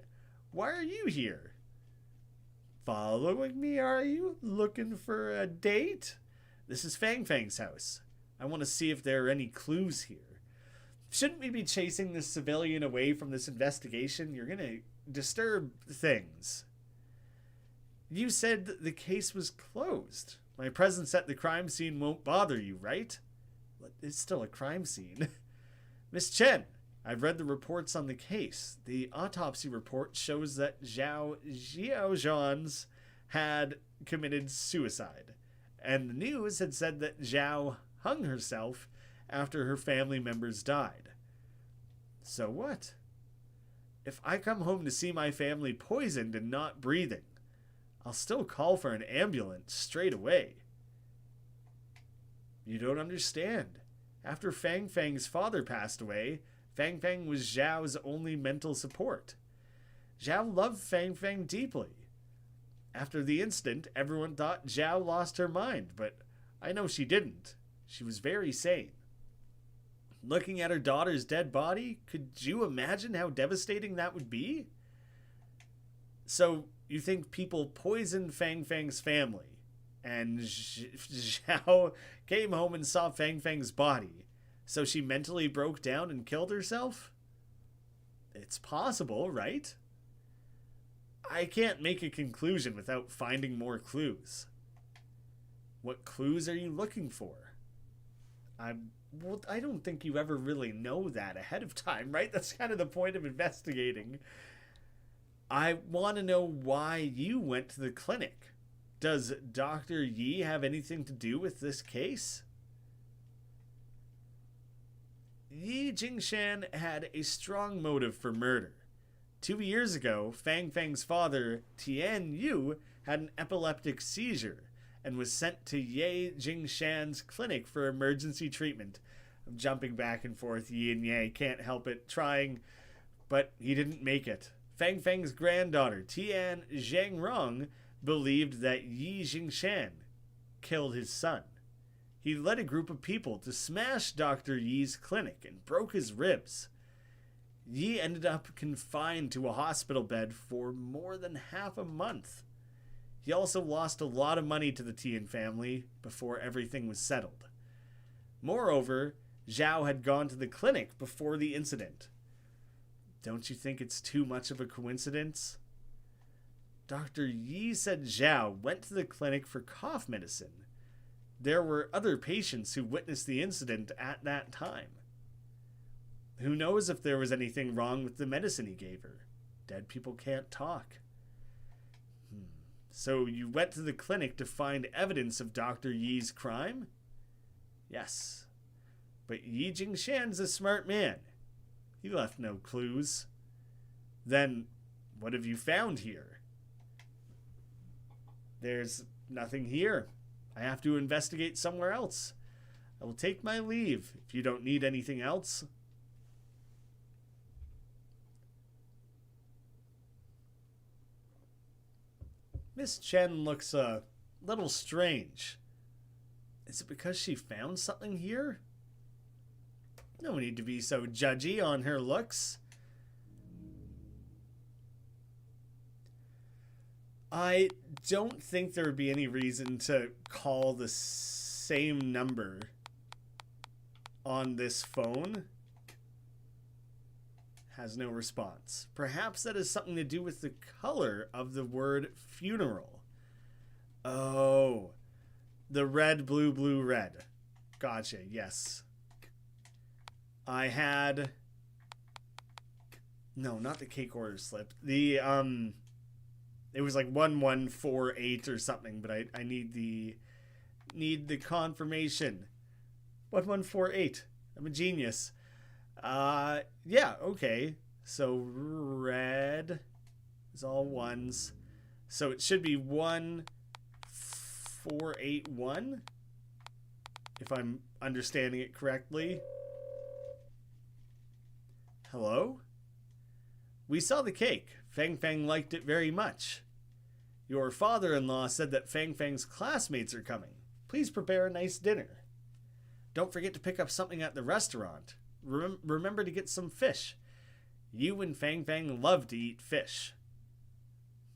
why are you here? Following me, are you? Looking for a date? This is Fang Fang's house. I want to see if there are any clues here. Shouldn't we be chasing this civilian away from this investigation? You're gonna disturb things. You said that the case was closed. My presence at the crime scene won't bother you, right? But it's still a crime scene. Miss Chen, I've read the reports on the case. The autopsy report shows that Zhao Xiaozhans had committed suicide. And the news had said that Zhao hung herself after her family members died. So what? If I come home to see my family poisoned and not breathing, I'll still call for an ambulance straight away. You don't understand. After Fang Fang's father passed away, Fang Fang was Zhao's only mental support. Zhao loved Fang Fang deeply. After the incident, everyone thought Zhao lost her mind, but I know she didn't. She was very sane. Looking at her daughter's dead body, could you imagine how devastating that would be? So, you think people poisoned Fang Fang's family, and Zhao came home and saw Fang Fang's body, so she mentally broke down and killed herself? It's possible, right? I can't make a conclusion without finding more clues. What clues are you looking for? I don't think you ever really know that ahead of time, right? That's kind of the point of investigating. I want to know why you went to the clinic. Does Dr. Yi have anything to do with this case? Yi Jingshan had a strong motive for murder. 2 years ago, Fang Fang's father, Tian Yu, had an epileptic seizure and was sent to Ye Jingshan's clinic for emergency treatment. I'm jumping back and forth, Yi and Ye, can't help it, trying, but he didn't make it. Fang Fang's granddaughter, Tian Zhangrong, believed that Yi Jingshan killed his son. He led a group of people to smash Dr. Yi's clinic and broke his ribs. Yi ended up confined to a hospital bed for more than half a month. He also lost a lot of money to the Tian family before everything was settled. Moreover, Zhao had gone to the clinic before the incident. Don't you think it's too much of a coincidence? Dr. Yi said Zhao went to the clinic for cough medicine. There were other patients who witnessed the incident at that time. Who knows if there was anything wrong with the medicine he gave her? Dead people can't talk. So you went to the clinic to find evidence of Dr. Yi's crime? Yes. But Yi Jingshan's a smart man. He left no clues. Then, what have you found here? There's nothing here. I have to investigate somewhere else. I will take my leave if you don't need anything else. Miss Chen looks a little strange. Is it because she found something here? No need to be so judgy on her looks. I don't think there would be any reason to call the same number on this phone. Has no response. Perhaps that has something to do with the color of the word funeral. Oh, the red, blue, blue, red. Gotcha, yes. I had... No, not the cake order slip. The, it was like 1148 or something, but I need the confirmation. 1148. I'm a genius. Yeah, okay. So red is all ones. So it should be 1481, if I'm understanding it correctly. Hello? We saw the cake. Fang Fang liked it very much. Your father-in-law said that Fang Fang's classmates are coming. Please prepare a nice dinner. Don't forget to pick up something at the restaurant. Remember to get some fish. You and Fang Fang love to eat fish.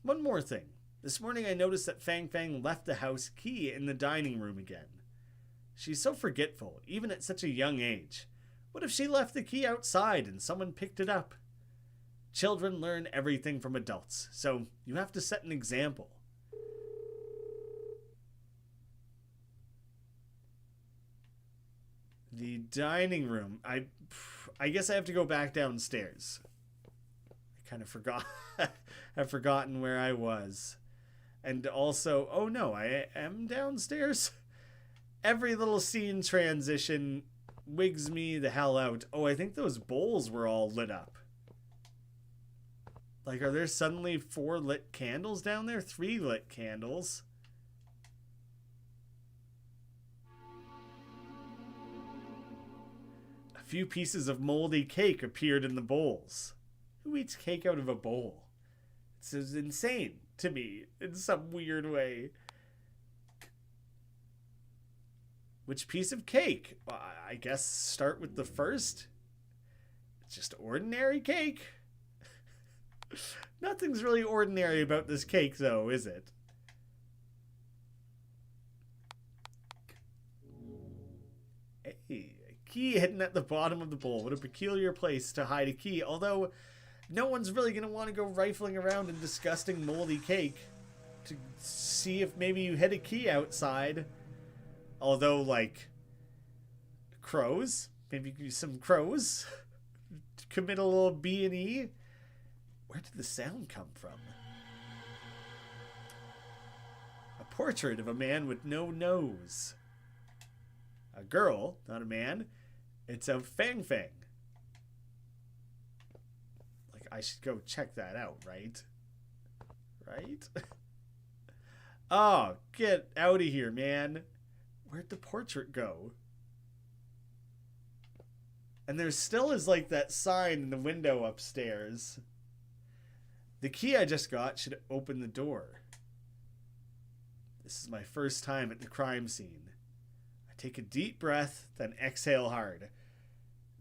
One more thing. This morning I noticed that Fang Fang left the house key in the dining room again. She's so forgetful, even at such a young age. What if she left the key outside and someone picked it up? Children learn everything from adults, so you have to set an example. The dining room. I guess I have to go back downstairs. I kind of forgot. I've forgotten where I was. And also, oh no, I am downstairs. Every little scene transition wigs me the hell out. Oh, I think those bowls were all lit up. Like, are there suddenly 4 lit candles down there? 3 lit candles. A few pieces of moldy cake appeared in the bowls. Who eats cake out of a bowl? This is insane to me in some weird way. Which piece of cake? I guess start with the first. It's just ordinary cake. Nothing's really ordinary about this cake, though, is it? Hey, a key hidden at the bottom of the bowl. What a peculiar place to hide a key. Although, no one's really going to want to go rifling around in disgusting moldy cake to see if maybe you hid a key outside. Although, like, crows. Maybe some crows. Commit a little B&E. Where did the sound come from? A portrait of a man with no nose. A girl, not a man. It's of Fang Fang. Like, I should go check that out, right? Right? Oh, get out of here, man. Where'd the portrait go? And there still is, like, that sign in the window upstairs. The key I just got should open the door. This is my first time at the crime scene. I take a deep breath, then exhale hard.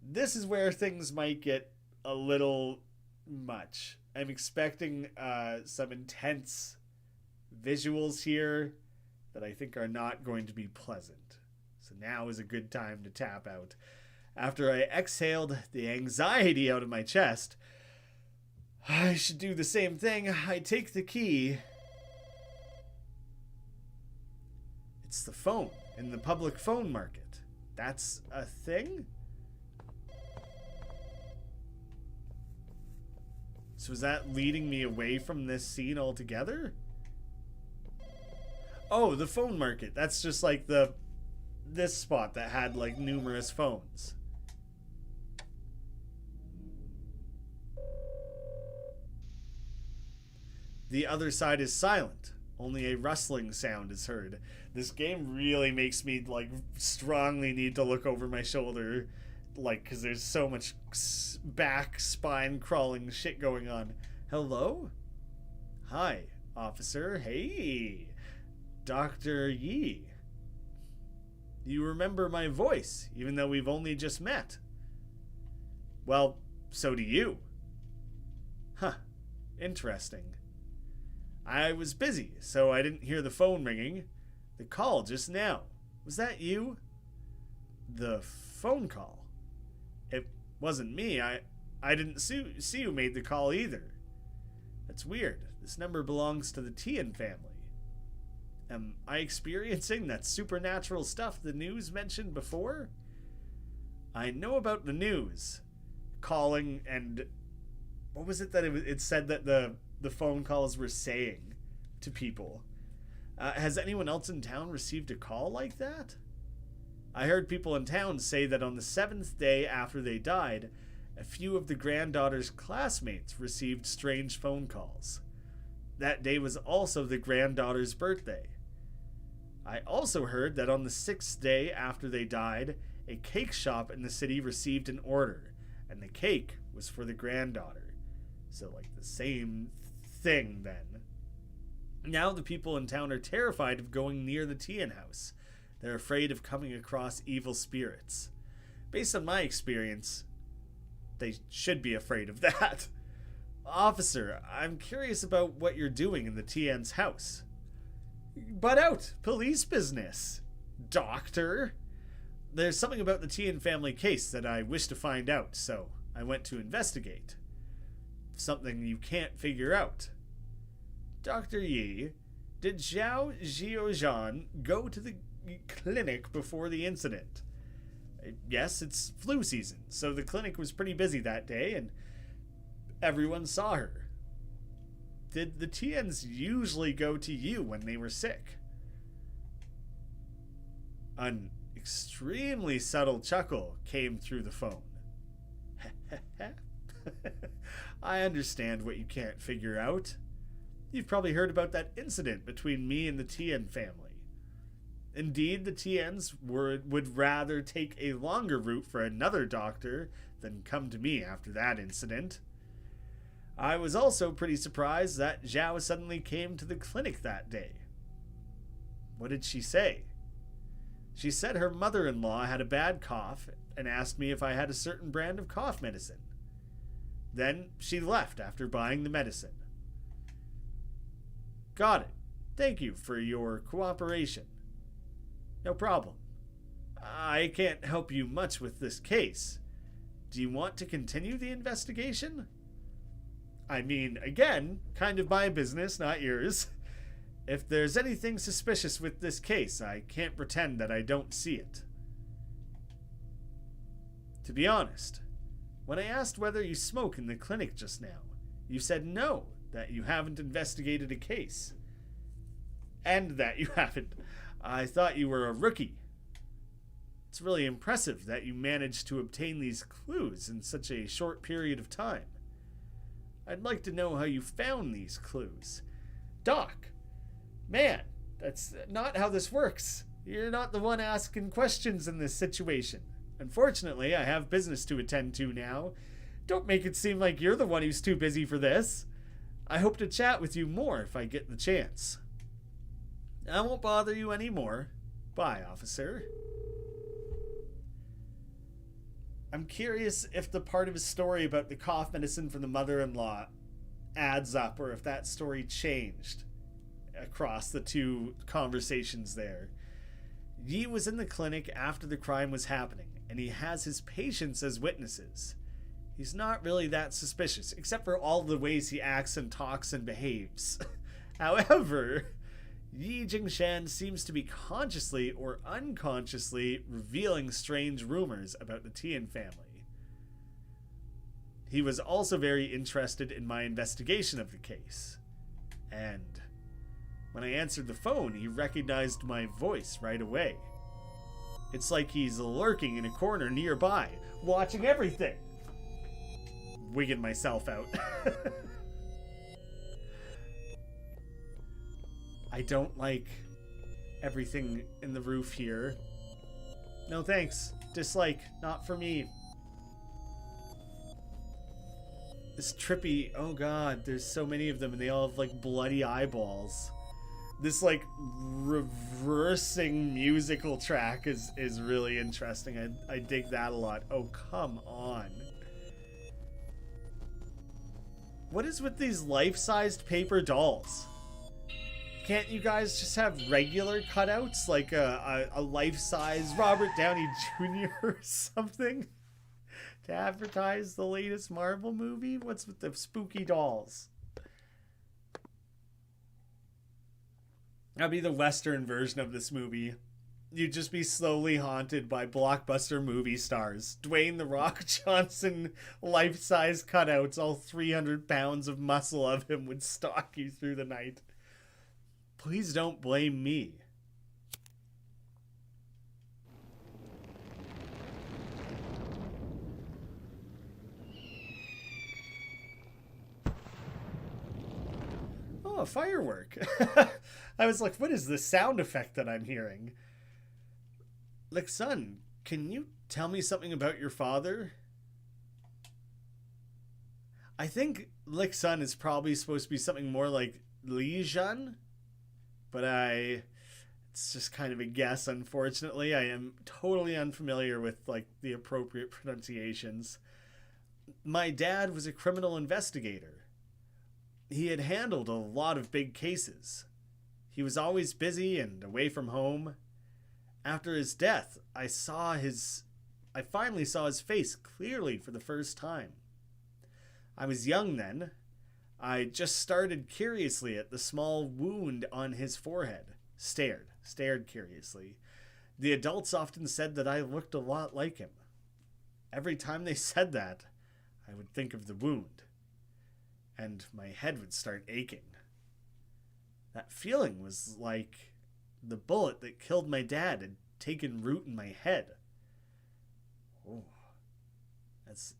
This is where things might get a little much. I'm expecting some intense visuals here that I think are not going to be pleasant. So now is a good time to tap out. After I exhaled the anxiety out of my chest, I should do the same thing. I take the key. It's the phone in the public phone market. That's a thing? So is that leading me away from this scene altogether? Oh, the phone market. That's just like this spot that had like numerous phones. The other side is silent. Only a rustling sound is heard. This game really makes me, like, strongly need to look over my shoulder. Like, because there's so much back, spine-crawling shit going on. Hello? Hi, officer. Hey, Dr. Yi. You remember my voice, even though we've only just met. Well, so do you. Huh. Interesting. I was busy, so I didn't hear the phone ringing. The call just now. Was that you? The phone call? It wasn't me. I didn't see who made the call either. That's weird. This number belongs to the Tian family. Am I experiencing that supernatural stuff the news mentioned before? I know about the news. Calling and... What was it that it said that the phone calls were saying to people? Has anyone else in town received a call like that? I heard people in town say that on the 7th day after they died, a few of the granddaughter's classmates received strange phone calls. That day was also the granddaughter's birthday. I also heard that on the 6th day after they died, a cake shop in the city received an order, and the cake was for the granddaughter. So, like, the same thing then. Now the people in town are terrified of going near the Tien house. They're afraid of coming across evil spirits. Based on my experience, they should be afraid of that. Officer, I'm curious about what you're doing in the Tien's house. Butt out! Police business! Doctor! There's something about the Tien family case that I wish to find out, so I went to investigate. Something you can't figure out. Dr. Yi, did Zhao Zhiozhan go to the clinic before the incident? Yes, it's flu season, so the clinic was pretty busy that day, and everyone saw her. Did the Tiens usually go to you when they were sick? An extremely subtle chuckle came through the phone. I understand what you can't figure out. You've probably heard about that incident between me and the Tien family. Indeed, the Tiens would rather take a longer route for another doctor than come to me after that incident. I was also pretty surprised that Zhao suddenly came to the clinic that day. What did she say? She said her mother-in-law had a bad cough and asked me if I had a certain brand of cough medicine. Then she left after buying the medicine. Got it. Thank you for your cooperation. No problem. I can't help you much with this case. Do you want to continue the investigation? I mean, again, kind of my business, not yours. If there's anything suspicious with this case, I can't pretend that I don't see it. To be honest, when I asked whether you smoke in the clinic just now, you said no, that you haven't investigated a case. And that you haven't. I thought you were a rookie. It's really impressive that you managed to obtain these clues in such a short period of time. I'd like to know how you found these clues. Doc, man, that's not how this works. You're not the one asking questions in this situation. Unfortunately, I have business to attend to now. Don't make it seem like you're the one who's too busy for this. I hope to chat with you more if I get the chance. I won't bother you anymore. Bye, officer. I'm curious if the part of his story about the cough medicine from the mother-in-law adds up, or if that story changed across the two conversations there. Yi was in the clinic after the crime was happening, and he has his patients as witnesses. He's not really that suspicious, except for all the ways he acts and talks and behaves. However, Yi Jingshan seems to be consciously or unconsciously revealing strange rumors about the Tien family. He was also very interested in my investigation of the case. And when I answered the phone, he recognized my voice right away. It's like he's lurking in a corner nearby, watching everything. Wigging myself out. I don't like everything in the roof here. No thanks. Dislike. Not for me. This trippy... Oh god, there's so many of them and they all have like bloody eyeballs. This like reversing musical track is really interesting. I dig that a lot. Oh, come on. What is with these life-sized paper dolls? Can't you guys just have regular cutouts, like a life-size Robert Downey Jr. or something, to advertise the latest Marvel movie? What's with the spooky dolls? That'd be the Western version of this movie. You'd just be slowly haunted by blockbuster movie stars. Dwayne "The Rock" Johnson life-size cutouts, all 300 pounds of muscle of him would stalk you through the night. Please don't blame me. Oh, a firework. I was like, what is the sound effect that I'm hearing? Lixun, can you tell me something about your father? I think Lixun is probably supposed to be something more like Lixun, but it's just kind of a guess, unfortunately. I am totally unfamiliar with like the appropriate pronunciations. My dad was a criminal investigator. He had handled a lot of big cases. He was always busy and away from home. After his death, I finally saw his face clearly for the first time. I was young then. I just started curiously at the small wound on his forehead. Stared curiously. The adults often said that I looked a lot like him. Every time they said that, I would think of the wound, and my head would start aching. That feeling was like the bullet that killed my dad had taken root in my head. Oh, that's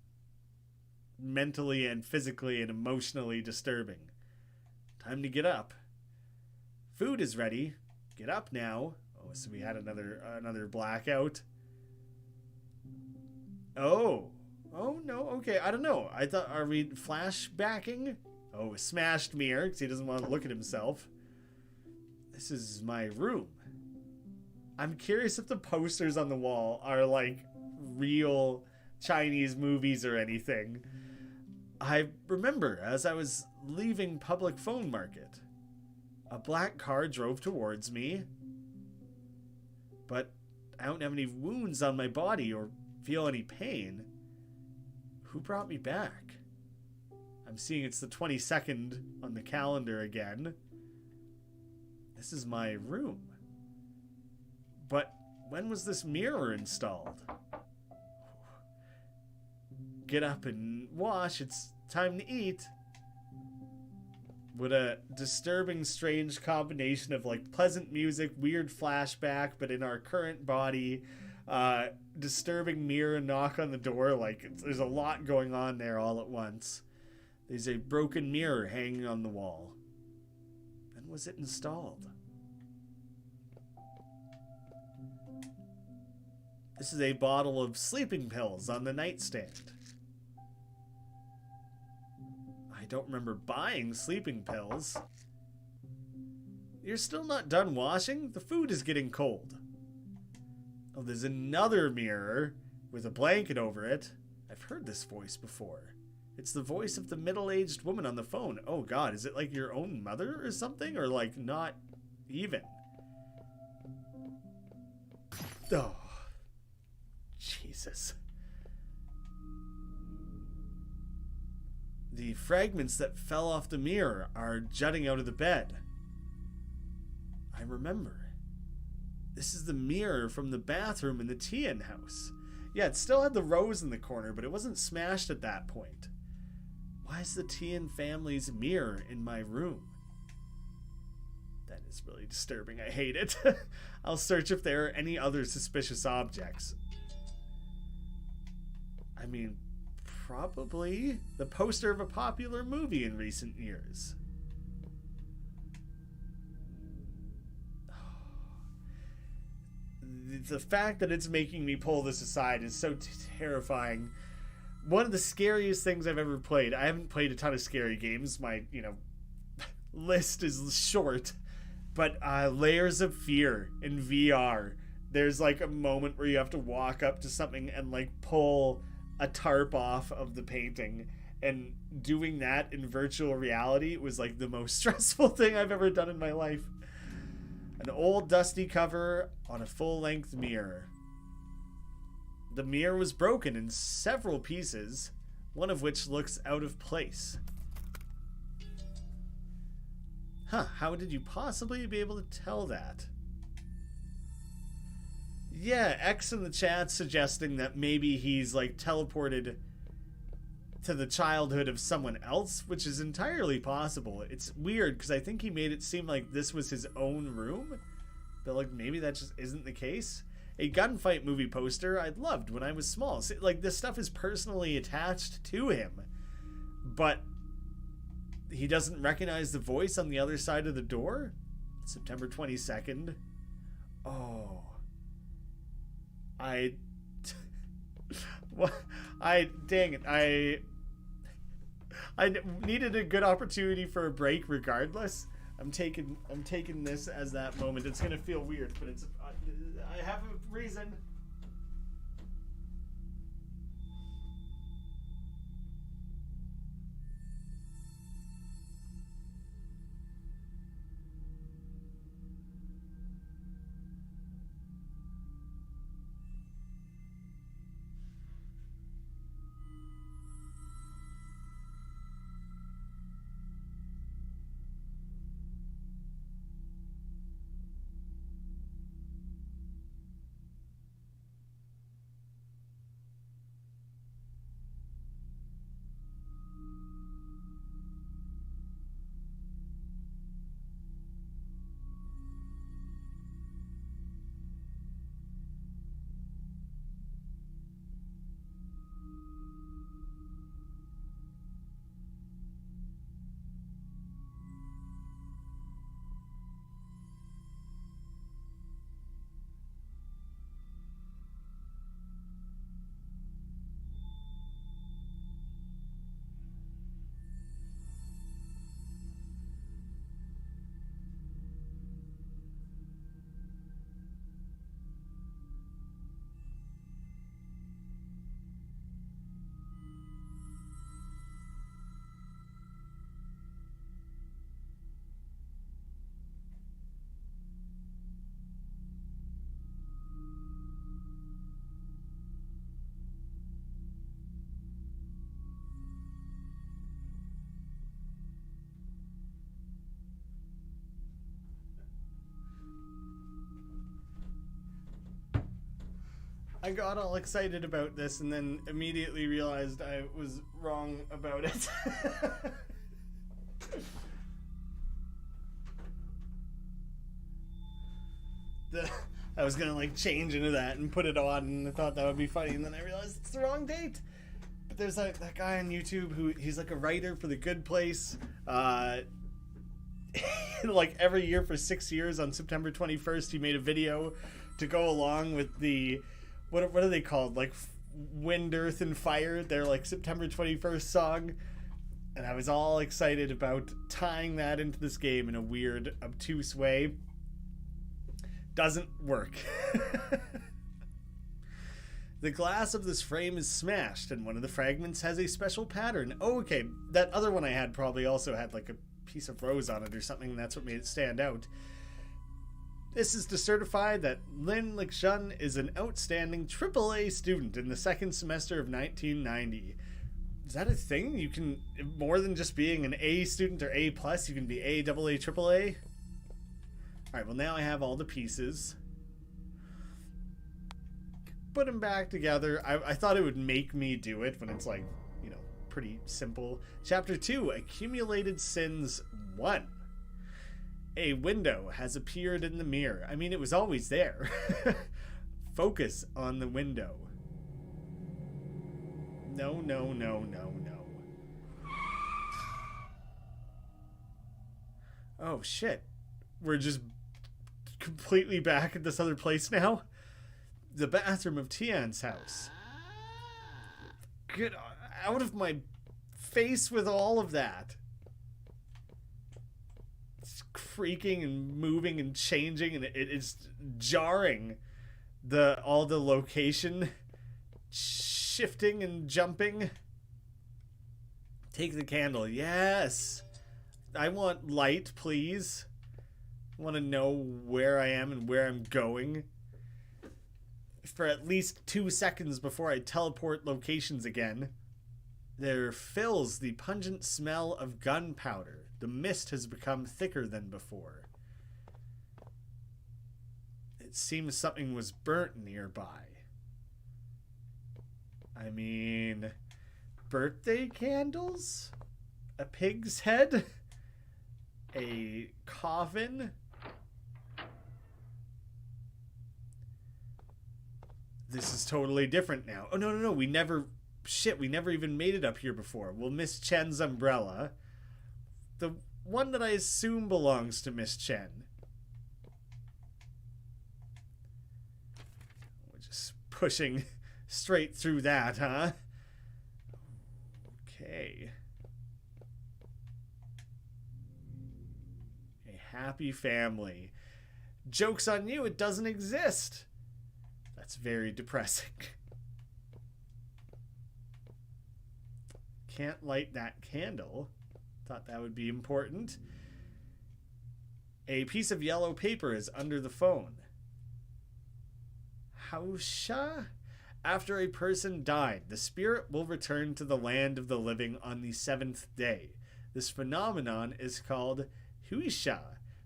mentally and physically and emotionally disturbing. Time to get up. Food is ready. Get up now. Oh, so we had another blackout. Oh no. Okay, I don't know. I thought, are we flashbacking? Oh, a smashed mirror because he doesn't want to look at himself. This is my room. I'm curious if the posters on the wall are like real Chinese movies or anything. I remember as I was leaving Public Phone Market, a black car drove towards me, but I don't have any wounds on my body or feel any pain. Who brought me back? I'm seeing it's the 22nd on the calendar again. This is my room. But when was this mirror installed? Get up and wash. It's time to eat. What a disturbing, strange combination of like pleasant music, weird flashback, but in our current body, disturbing mirror knock on the door. Like there's a lot going on there all at once. There's a broken mirror hanging on the wall. When was it installed? This is a bottle of sleeping pills on the nightstand. I don't remember buying sleeping pills. You're still not done washing? The food is getting cold. Oh, there's another mirror with a blanket over it. I've heard this voice before. It's the voice of the middle-aged woman on the phone. Oh god, is it like your own mother or something? Or like not even? Oh. Jesus. The fragments that fell off the mirror are jutting out of the bed. I remember. This is the mirror from the bathroom in the Tian house. Yeah, it still had the rose in the corner, but it wasn't smashed at that point. Why is the Tian family's mirror in my room? That is really disturbing. I hate it. I'll search if there are any other suspicious objects. I mean, probably the poster of a popular movie in recent years. The fact that it's making me pull this aside is so terrifying. One of the scariest things I've ever played. I haven't played a ton of scary games. My, list is short. But Layers of Fear in VR. There's like a moment where you have to walk up to something and like pull a tarp off of the painting, and doing that in virtual reality was like the most stressful thing I've ever done in my life. An old dusty cover on a full-length mirror. The mirror was broken in several pieces, one of which looks out of place. How did you possibly be able to tell that? Yeah, X in the chat suggesting that maybe he's like teleported to the childhood of someone else, which is entirely possible. It's weird because I think he made it seem like this was his own room, but like maybe that just isn't the case. A gunfight movie poster I loved when I was small. See, like this stuff is personally attached to him, but he doesn't recognize the voice on the other side of the door. September 22nd. Oh. Dang it, I needed a good opportunity for a break regardless. I'm taking this as that moment. It's gonna feel weird, but it's I have a reason. I got all excited about this and then immediately realized I was wrong about it. I was gonna like change into that and put it on, and I thought that would be funny, and then I realized it's the wrong date. But there's that guy on YouTube who he's like a writer for The Good Place. Like every year for 6 years on September 21st, he made a video to go along with the what are they called? Like Wind, Earth, and Fire. They're like September 21st song. And I was all excited about tying that into this game in a weird, obtuse way. Doesn't work. The glass of this frame is smashed, and one of the fragments has a special pattern. Oh, okay. That other one I had probably also had like a piece of rose on it or something, and that's what made it stand out. This is to certify that Lin Lixun is an outstanding AAA student in the second semester of 1990. Is that a thing? You can, more than just being an A student or A+, you can be A, AA, AAA? Alright, well now I have all the pieces. Put them back together. I thought it would make me do it when it's like, you know, pretty simple. Chapter 2, Accumulated Sins 1. A window has appeared in the mirror. I mean, it was always there. Focus on the window. No, no, no, no, no. Oh, shit. We're just completely back at this other place now? The bathroom of Tian's house. Get out of my face with all of that. It's creaking and moving and changing, and it's jarring. All the location shifting and jumping. Take the candle. Yes. I want light, please. I want to know where I am and where I'm going for at least 2 seconds before I teleport locations again. There fills the pungent smell of gunpowder. The mist has become thicker than before. It seems something was burnt nearby. I mean, birthday candles? A pig's head? A coffin? This is totally different now. Oh, no, we never even made it up here before. Well, Miss Chen's umbrella. The one that I assume belongs to Miss Chen. We're just pushing straight through that, huh? Okay. happy family. Joke's on you, it doesn't exist. That's very depressing. Can't light that candle. Thought that would be important. A piece of yellow paper is under the phone. Hausha? After a person died, the spirit will return to the land of the living on the 7th day. This phenomenon is called Huisha.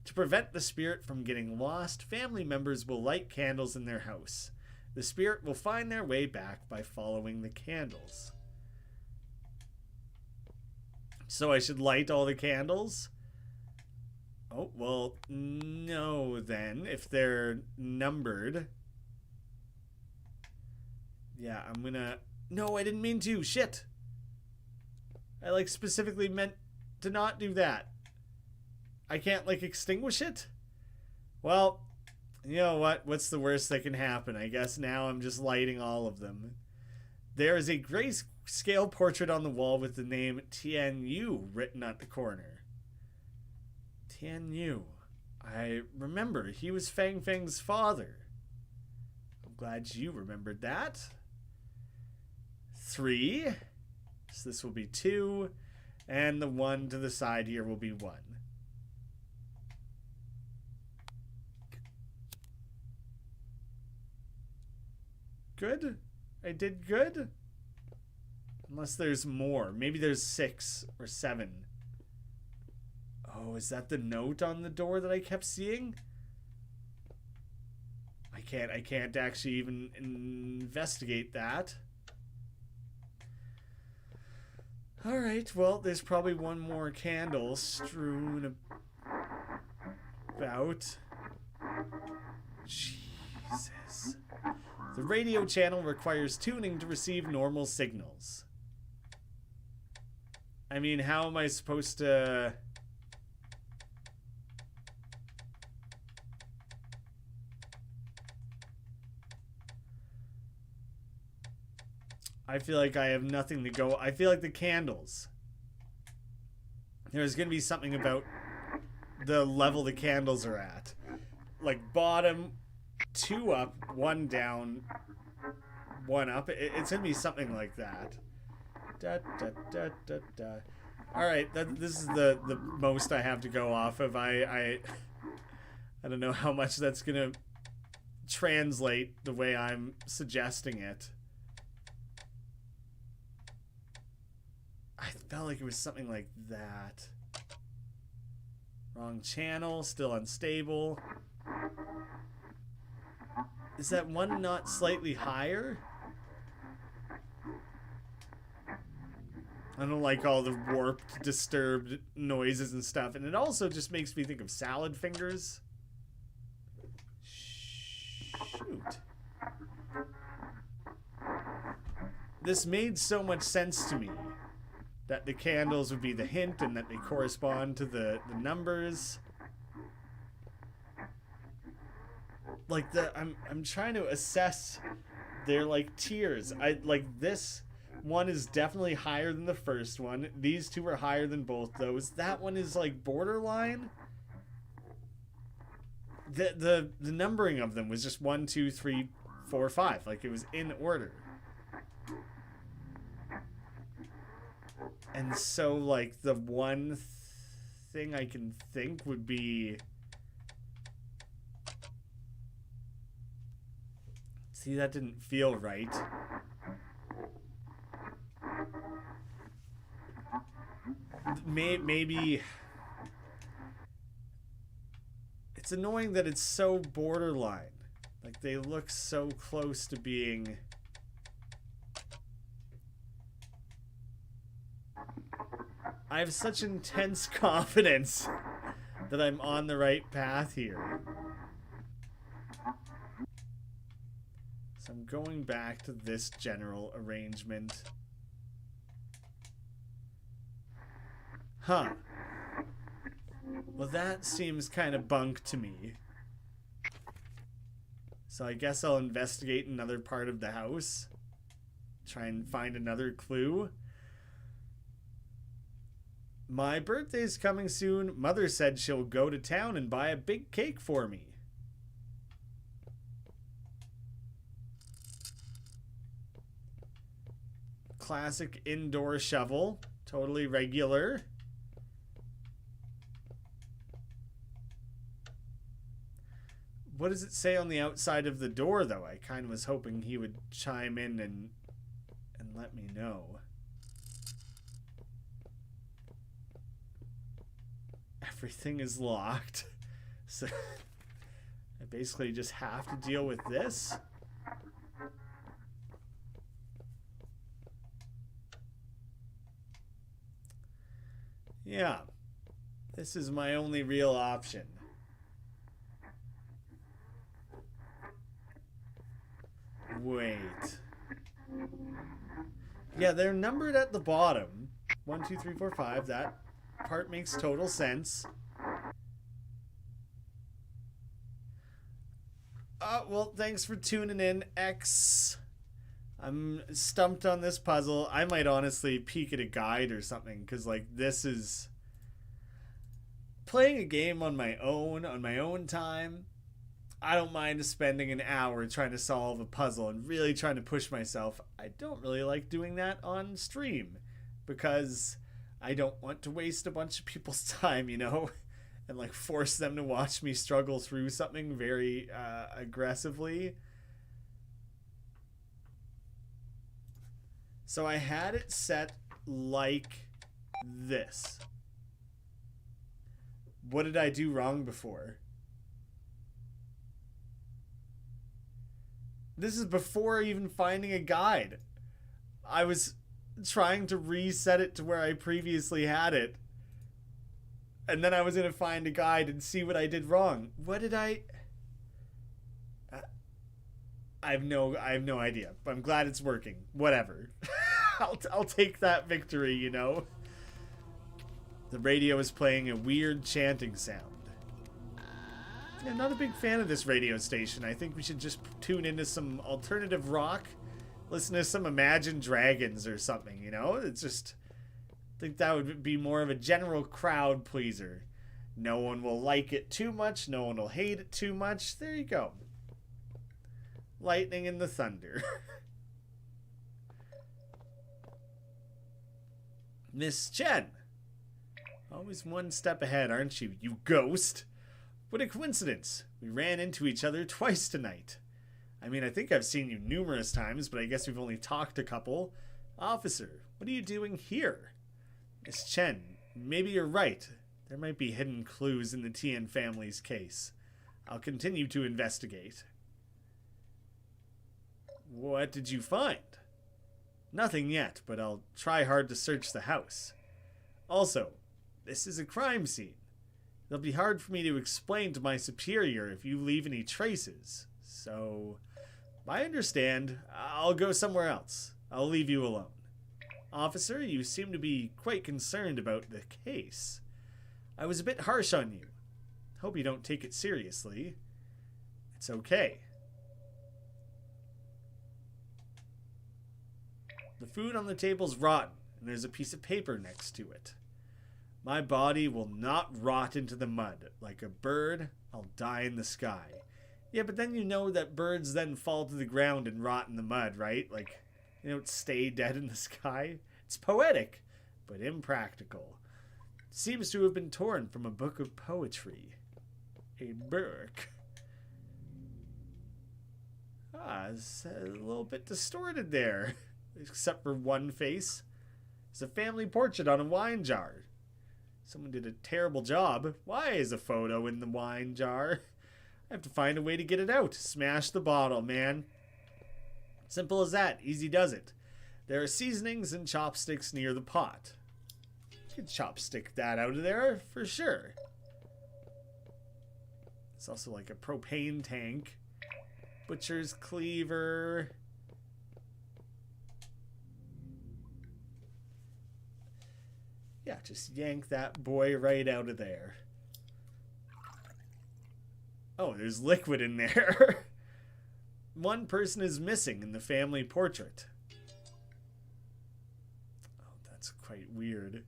To prevent the spirit from getting lost, family members will light candles in their house. The spirit will find their way back by following the candles. So I should light all the candles? Oh, well, no then, if they're numbered. Yeah, I'm gonna... No, I didn't mean to. Shit. I, like, specifically meant to not do that. I can't, like, extinguish it? Well, you know what? What's the worst that can happen? I guess now I'm just lighting all of them. There is a grayscale portrait on the wall with the name Tian Yu written at the corner. Tian Yu. I remember. He was Fang Fang's father. I'm glad you remembered that. 3. So this will be 2. And the 1 to the side here will be 1. Good? I did good? Unless there's more. Maybe there's 6 or 7. Oh, is that the note on the door that I kept seeing? I can't actually even investigate that. Alright, well, there's probably one more candle strewn about. Jesus. The radio channel requires tuning to receive normal signals. I mean, how am I supposed to... I feel like I have nothing to go... I feel like the candles. There's going to be something about the level the candles are at. Like, bottom, 2 up, 1 down, 1 up. It's going to be something like that. Da, da, da, da, da. Alright, this is the most I have to go off of. I don't know how much that's going to translate the way I'm suggesting it. I felt like it was something like that. Wrong channel, still unstable. Is that one not slightly higher? I don't like all the warped, disturbed noises and stuff. And it also just makes me think of salad fingers. Shoot. This made so much sense to me. That the candles would be the hint and that they correspond to the numbers. Like I'm trying to assess their like tiers. This one is definitely higher than the first one. These 2 are higher than both those. That one is like borderline. The numbering of them was just 1, 2, 3, 4, 5. Like it was in order. And so, like, the one thing I can think would be... See, that didn't feel right. Maybe... It's annoying that it's so borderline. Like, they look so close to being... I have such intense confidence that I'm on the right path here. So I'm going back to this general arrangement. Huh. Well, that seems kind of bunk to me. So I guess I'll investigate another part of the house. Try and find another clue. My birthday's coming soon. Mother said she'll go to town and buy a big cake for me. Classic indoor shovel. Totally regular. What does it say on the outside of the door, though? I kind of was hoping he would chime in and let me know. Everything is locked. So I basically just have to deal with this. Yeah. This is my only real option. Wait. Yeah, they're numbered at the bottom. 1, 2, 3, 4, 5. That part makes total sense. Well, thanks for tuning in, X. I'm stumped on this puzzle. I might honestly peek at a guide or something, because, like, this is... Playing a game on my own time, I don't mind spending an hour trying to solve a puzzle and really trying to push myself. I don't really like doing that on stream, because I don't want to waste a bunch of people's time, you know? And, like, force them to watch me struggle through something very aggressively. So I had it set like this. What did I do wrong before? This is before even finding a guide. I was trying to reset it to where I previously had it. And then I was going to find a guide and see what I did wrong. What did I have no idea. But I'm glad it's working. Whatever. I'll take that victory, you know. The radio is playing a weird chanting sound. Yeah, I'm not a big fan of this radio station. I think we should just tune into some alternative rock. Listen to some Imagine Dragons or something, you know? It's just... I think that would be more of a general crowd pleaser. No one will like it too much. No one will hate it too much. There you go. Lightning and the thunder. Miss Chen. Always one step ahead, aren't you, you ghost? What a coincidence. We ran into each other twice tonight. I mean, I think I've seen you numerous times, but I guess we've only talked a couple. Officer, what are you doing here? Miss Chen, maybe you're right. There might be hidden clues in the Tian family's case. I'll continue to investigate. What did you find? Nothing yet, but I'll try hard to search the house. Also, this is a crime scene. It'll be hard for me to explain to my superior if you leave any traces. So, I understand. I'll go somewhere else. I'll leave you alone. Officer, you seem to be quite concerned about the case. I was a bit harsh on you. Hope you don't take it seriously. It's okay. The food on the table's rotten, and there's a piece of paper next to it. My body will not rot into the mud. Like a bird, I'll die in the sky. Yeah, but then you know that birds then fall to the ground and rot in the mud, right? Like, they don't stay dead in the sky. It's poetic, but impractical. It seems to have been torn from a book of poetry. A book. It's a little bit distorted there. Except for one face. It's a family portrait on a wine jar. Someone did a terrible job. Why is a photo in the wine jar? I have to find a way to get it out. Smash the bottle, man. Simple as that. Easy does it. There are seasonings and chopsticks near the pot. You can chopstick that out of there for sure. It's also like a propane tank. Butcher's cleaver. Yeah, just yank that boy right out of there. Oh, there's liquid in there. One person is missing in the family portrait. Oh, that's quite weird.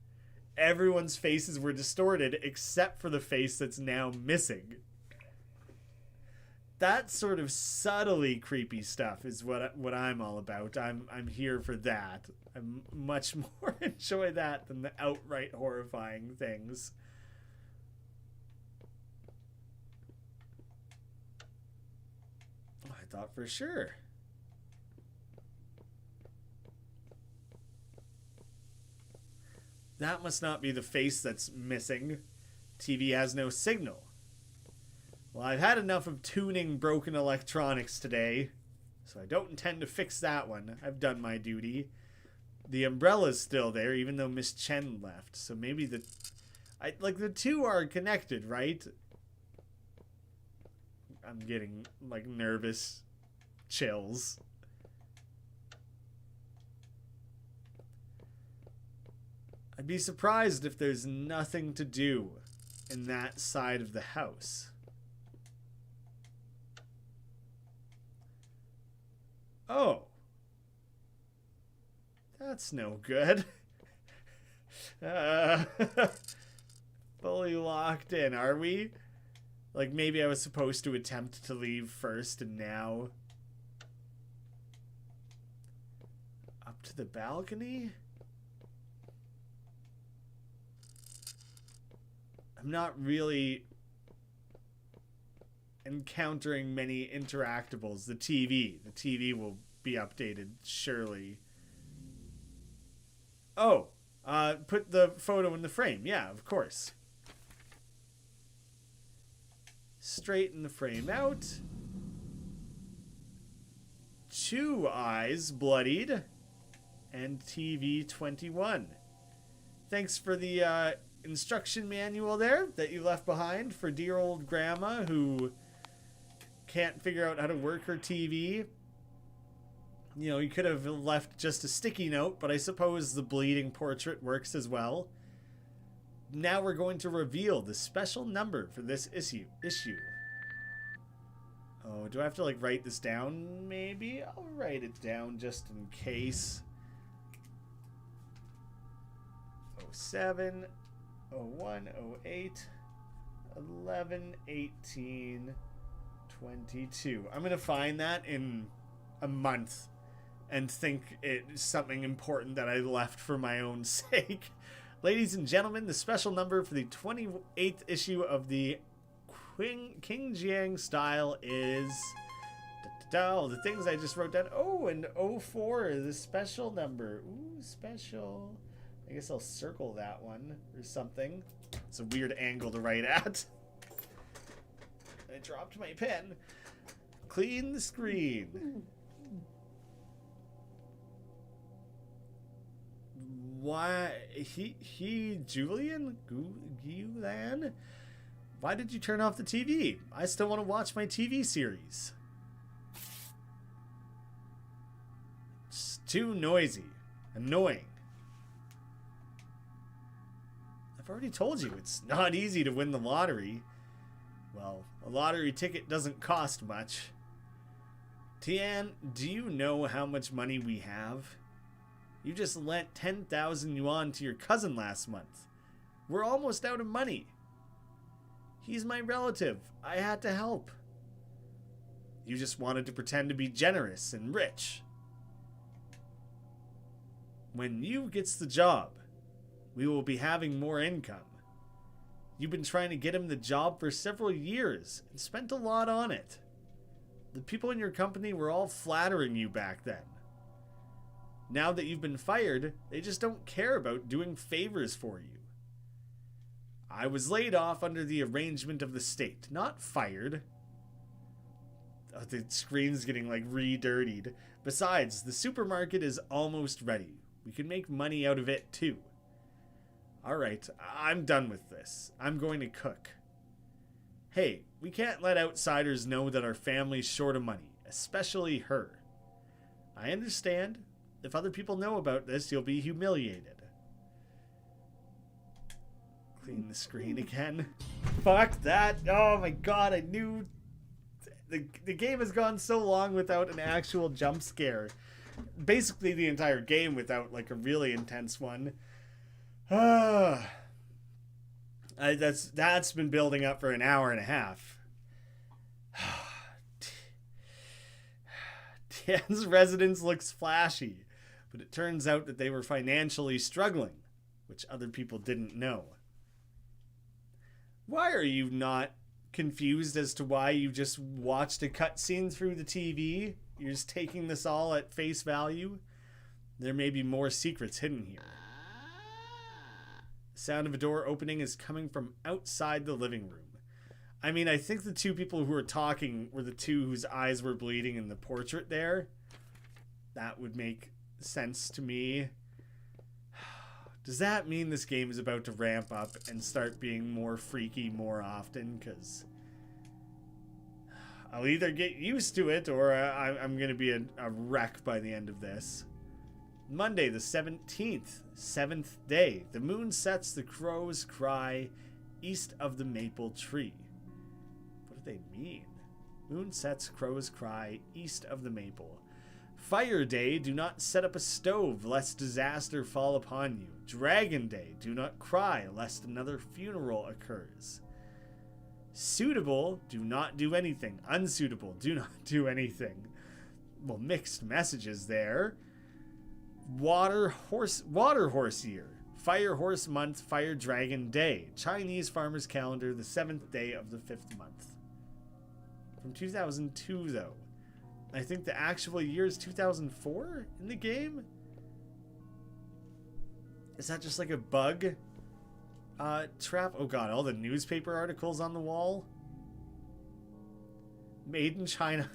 everyone's faces were distorted except for the face that's now missing. That sort of subtly creepy stuff is what I'm all about. I'm here for that. I much more enjoy that than the outright horrifying things. I thought for sure. That must not be the face that's missing. TV has no signal. Well, I've had enough of tuning broken electronics today, so I don't intend to fix that one. I've done my duty. The umbrella's still there, even though Miss Chen left. So maybe the two are connected, right? I'm getting, like, nervous chills. I'd be surprised if there's nothing to do in that side of the house. Oh. That's no good. Fully locked in, are we? Like, maybe I was supposed to attempt to leave first, and now... Up to the balcony? I'm not really encountering many interactables. The TV will be updated, surely. Oh, put the photo in the frame. Yeah, of course. Straighten the frame out. 2 eyes bloodied. And TV 21. Thanks for the instruction manual there that you left behind for dear old grandma who can't figure out how to work her TV. You know, you could have left just a sticky note, but I suppose the bleeding portrait works as well. Now we're going to reveal the special number for this issue. Oh, do I have to, like, write this down, maybe? I'll write it down just in case. 07, 01, 08, 11, 18, 22. I'm going to find that in a month and think it's something important that I left for my own sake. Ladies and gentlemen, the special number for the 28th issue of the King Jiang style is... the things I just wrote down. Oh, and 04 is a special number. Ooh, special. I guess I'll circle that one or something. It's a weird angle to write at. I dropped my pen. Clean the screen. Why Julian? Gulan? Why did you turn off the TV? I still want to watch my TV series. It's too noisy. Annoying. I've already told you, it's not easy to win the lottery. Well, a lottery ticket doesn't cost much. Tian, do you know how much money we have? You just lent 10,000 yuan to your cousin last month. We're almost out of money. He's my relative. I had to help. You just wanted to pretend to be generous and rich. When Yu gets the job, we will be having more income. You've been trying to get him the job for several years and spent a lot on it. The people in your company were all flattering you back then. Now that you've been fired, they just don't care about doing favors for you. I was laid off under the arrangement of the state, not fired. Oh, the screen's getting like re-dirtied. Besides, the supermarket is almost ready. We can make money out of it too. Alright, I'm done with this. I'm going to cook. Hey, we can't let outsiders know that our family's short of money, especially her. I understand. If other people know about this, you'll be humiliated. Clean the screen again. Fuck that. Oh my god, I knew... The game has gone so long without an actual jump scare. Basically the entire game without like a really intense one. That's been building up for an hour and a half. Tian's residence looks flashy, but it turns out that they were financially struggling, which other people didn't know. Why are you not confused as to why you just watched a cutscene through the TV? You're just taking this all at face value? There may be more secrets hidden here. The sound of a door opening is coming from outside the living room. I mean, I think the two people who were talking were the two whose eyes were bleeding in the portrait there. That would make sense to me. Does that mean this game is about to ramp up and start being more freaky more often? Because I'll either get used to it or I'm going to be a wreck by the end of this. Monday the 17th, 7th day. The moon sets, the crows cry east of the maple tree. What do they mean? Moon sets, crows cry east of the maple. Fire day, do not set up a stove lest disaster fall upon you. Dragon day, do not cry lest another funeral occurs. Suitable, do not do anything. Unsuitable, do not do anything. Well, mixed messages there. Water horse year. Fire horse month, fire dragon day. Chinese farmer's calendar, the 7th day of the 5th month. From 2002, though. I think the actual year is 2004 in the game? Is that just like a bug trap? Oh god, all the newspaper articles on the wall. Made in China.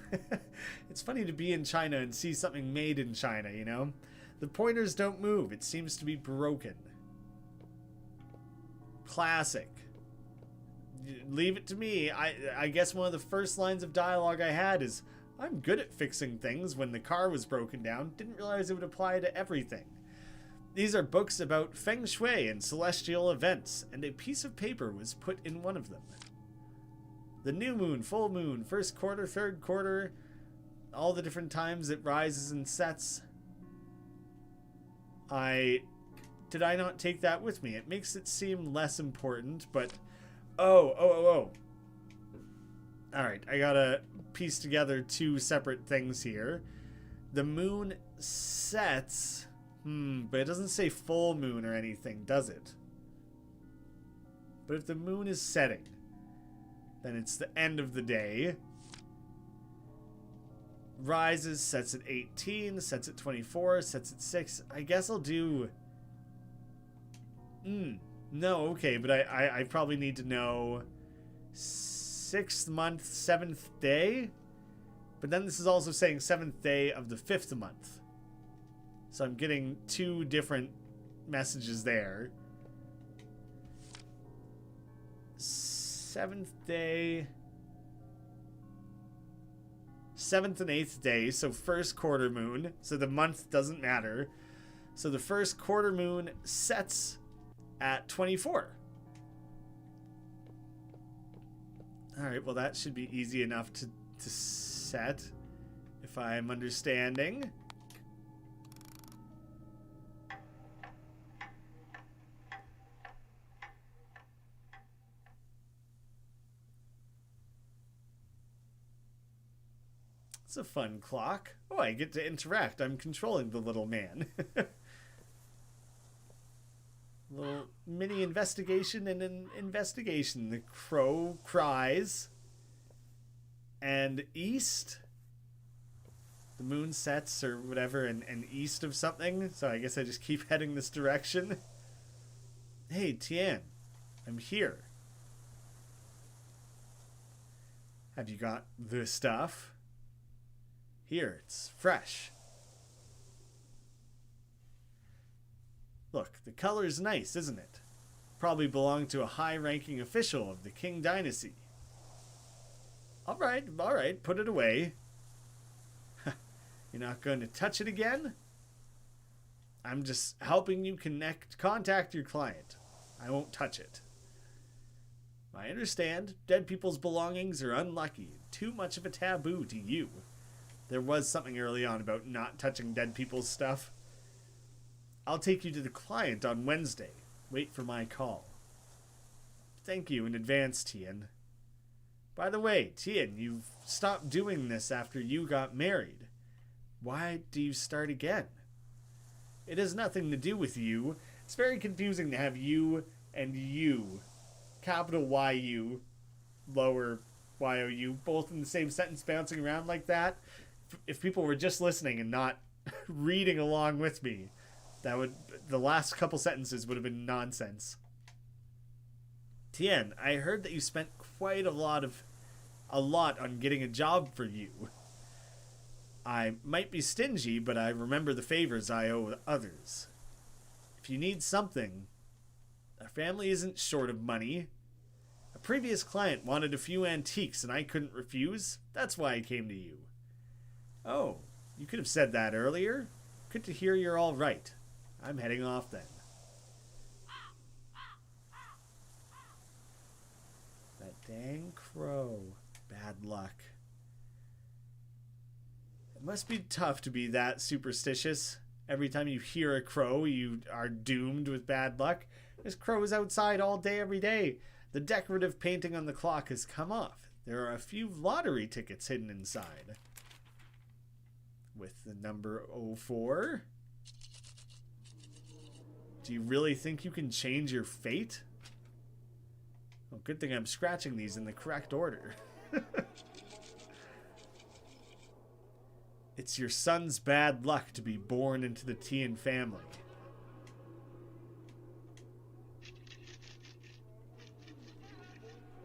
It's funny to be in China and see something made in China, you know? The pointers don't move. It seems to be broken. Classic. Leave it to me. I guess one of the first lines of dialogue I had is, I'm good at fixing things. When the car was broken down, didn't realize it would apply to everything. These are books about feng shui and celestial events, and a piece of paper was put in one of them. The new moon, full moon, first quarter, third quarter, all the different times it rises and sets. Did I not take that with me? It makes it seem less important, but... Oh. Alright, I gotta piece together two separate things here. The moon sets... but it doesn't say full moon or anything, does it? But if the moon is setting, then it's the end of the day. Rises, sets at 18, sets at 24, sets at 6. I guess I'll do... No, okay, but I probably need to know 6th month, 7th day. But then this is also saying 7th day of the 5th month. So I'm getting two different messages there. 7th day... 7th and 8th day, so first quarter moon, so the month doesn't matter. So the first quarter moon sets at 24. Alright, well that should be easy enough to set, if I'm understanding. It's a fun clock. Oh, I get to interact. I'm controlling the little man. Little mini investigation and an investigation. The crow cries. And east. The moon sets or whatever and east of something. So I guess I just keep heading this direction. Hey, Tian. I'm here. Have you got the stuff? Here, it's fresh. Look, the color's nice, isn't it? Probably belonged to a high-ranking official of the Qing dynasty. All right, put it away. You're not going to touch it again? I'm just helping you contact your client. I won't touch it. I understand. Dead people's belongings are unlucky. Too much of a taboo to you. There was something early on about not touching dead people's stuff. I'll take you to the client on Wednesday. Wait for my call. Thank you in advance, Tian. By the way, Tian, you've stopped doing this after you got married. Why do you start again? It has nothing to do with you. It's very confusing to have you and you, capital YU, lower YOU, both in the same sentence bouncing around like that. If people were just listening and not reading along with me, the last couple sentences would have been nonsense. Tien, I heard that you spent quite a lot on getting a job for you. I might be stingy, but I remember the favors I owe others. If you need something, our family isn't short of money. A previous client wanted a few antiques and I couldn't refuse. That's why I came to you. Oh, you could have said that earlier. Good to hear you're all right. I'm heading off then. That dang crow. Bad luck. It must be tough to be that superstitious. Every time you hear a crow, you are doomed with bad luck. There's crows outside all day, every day. The decorative painting on the clock has come off. There are a few lottery tickets hidden inside. With the number 04. Do you really think you can change your fate? Well, good thing I'm scratching these in the correct order. It's your son's bad luck to be born into the Tian family.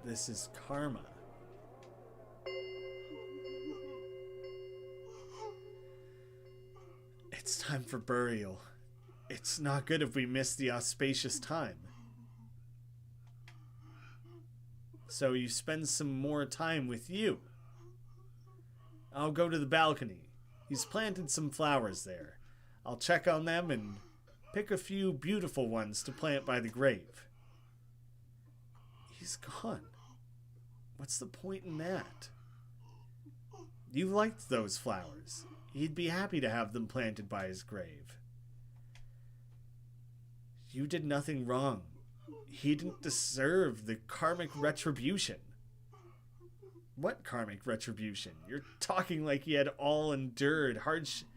This is karma. It's time for burial. It's not good if we miss the auspicious time. So you spend some more time with you. I'll go to the balcony. He's planted some flowers there. I'll check on them and pick a few beautiful ones to plant by the grave. He's gone. What's the point in that? You liked those flowers. He'd be happy to have them planted by his grave. You did nothing wrong. He didn't deserve the karmic retribution. What karmic retribution? You're talking like he had all endured hardship.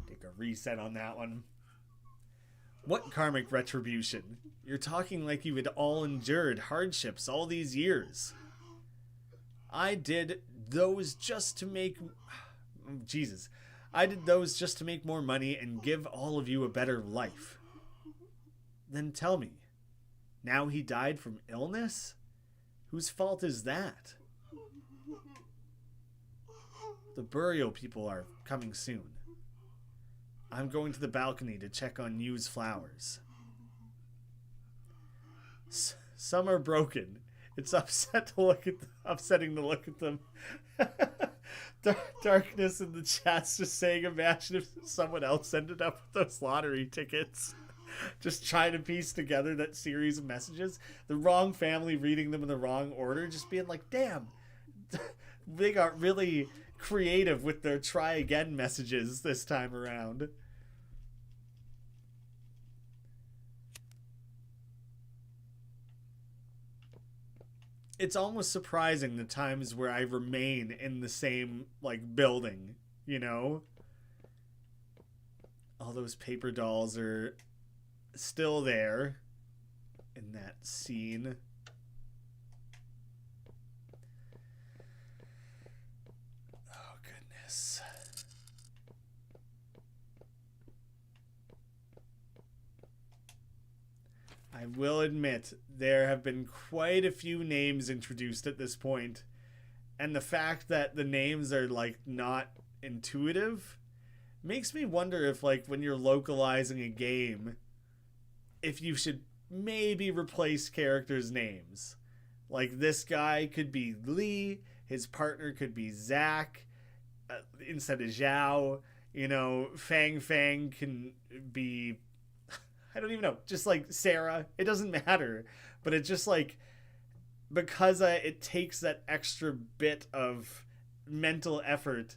Take a reset on that one. What karmic retribution? You're talking like you had all endured hardships all these years. I did those just to make... Jesus. I did those just to make more money and give all of you a better life. Then tell me, now he died from illness? Whose fault is that? The burial people are coming soon. I'm going to the balcony to check on Yu's flowers. Some are broken. It's upsetting to look at them. Darkness in the chat's just saying, imagine if someone else ended up with those lottery tickets. Just trying to piece together that series of messages. The wrong family reading them in the wrong order. Just being like, damn. They got really creative with their try again messages this time around. It's almost surprising the times where I remain in the same, like, building, you know? All those paper dolls are still there in that scene. Oh, goodness. I will admit, there have been quite a few names introduced at this point, and the fact that the names are, like, not intuitive makes me wonder if, like, when you're localizing a game, if you should maybe replace characters' names. Like, this guy could be Lee, his partner could be Zach, instead of Zhao, you know, Fang can be... I don't even know, just like Sarah. It doesn't matter, but it's just like, because it takes that extra bit of mental effort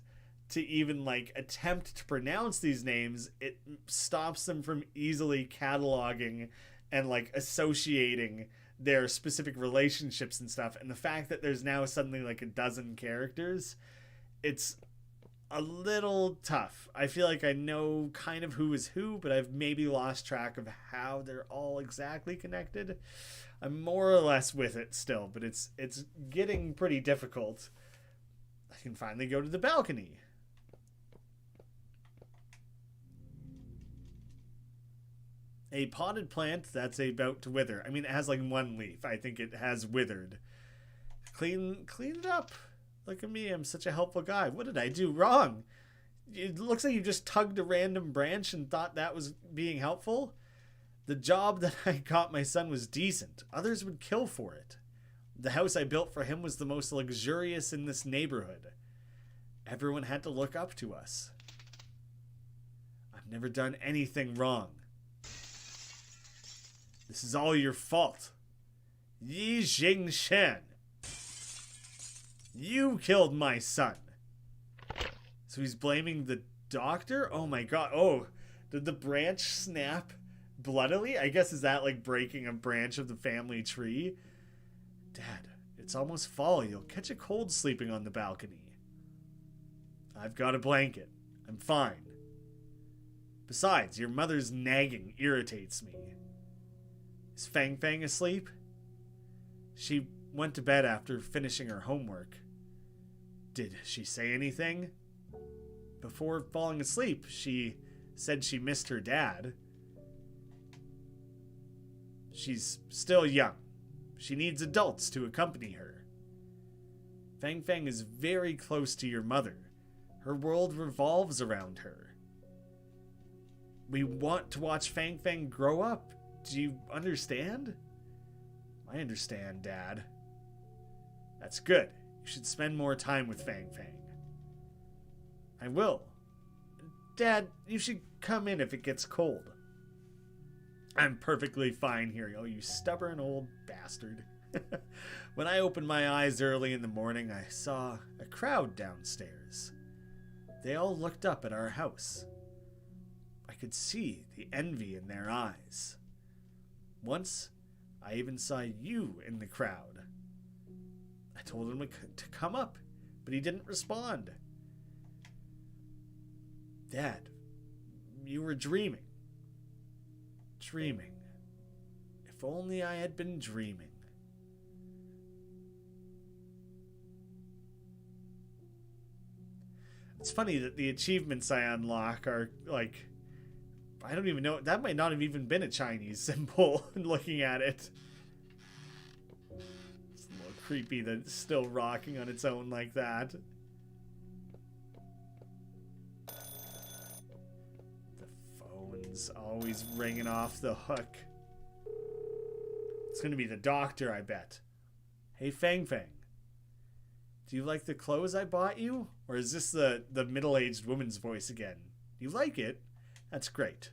to even like attempt to pronounce these names, it stops them from easily cataloging and like associating their specific relationships and stuff. And the fact that there's now suddenly like a dozen characters, it's a little tough. I feel like I know kind of who is who, but I've maybe lost track of how they're all exactly connected. I'm more or less with it still, but it's getting pretty difficult. I can finally go to the balcony. A potted plant that's about to wither. I mean, it has like one leaf. I think it has withered. Clean it up. Look at me. I'm such a helpful guy. What did I do wrong? It looks like you just tugged a random branch and thought that was being helpful. The job that I got my son was decent. Others would kill for it. The house I built for him was the most luxurious in this neighborhood. Everyone had to look up to us. I've never done anything wrong. This is all your fault. Yi Jingshan. You killed my son. So he's blaming the doctor? Oh my god. Oh, did the branch snap bloodily? I guess is that like breaking a branch of the family tree? Dad, it's almost fall. You'll catch a cold sleeping on the balcony. I've got a blanket. I'm fine. Besides, your mother's nagging irritates me. Is Fang Fang asleep? She went to bed after finishing her homework. Did she say anything? Before falling asleep, she said she missed her dad. She's still young. She needs adults to accompany her. Fang Fang is very close to your mother. Her world revolves around her. We want to watch Fang Fang grow up. Do you understand? I understand, Dad. That's good. You should spend more time with Fang Fang. I will. Dad, you should come in if it gets cold. I'm perfectly fine here. Oh, you stubborn old bastard. When I opened my eyes early in the morning, I saw a crowd downstairs. They all looked up at our house. I could see the envy in their eyes. Once, I even saw you in the crowd. I told him to come up, but he didn't respond. Dad, you were dreaming. Dreaming. If only I had been dreaming. It's funny that the achievements I unlock are like, I don't even know, that might not have even been a Chinese symbol looking at it. It's a little creepy that it's still rocking on its own like that. The phone's always ringing off the hook. It's gonna be the doctor, I bet. Hey, Fang Fang. Do you like the clothes I bought you? Or is this the middle-aged woman's voice again? You like it? That's great.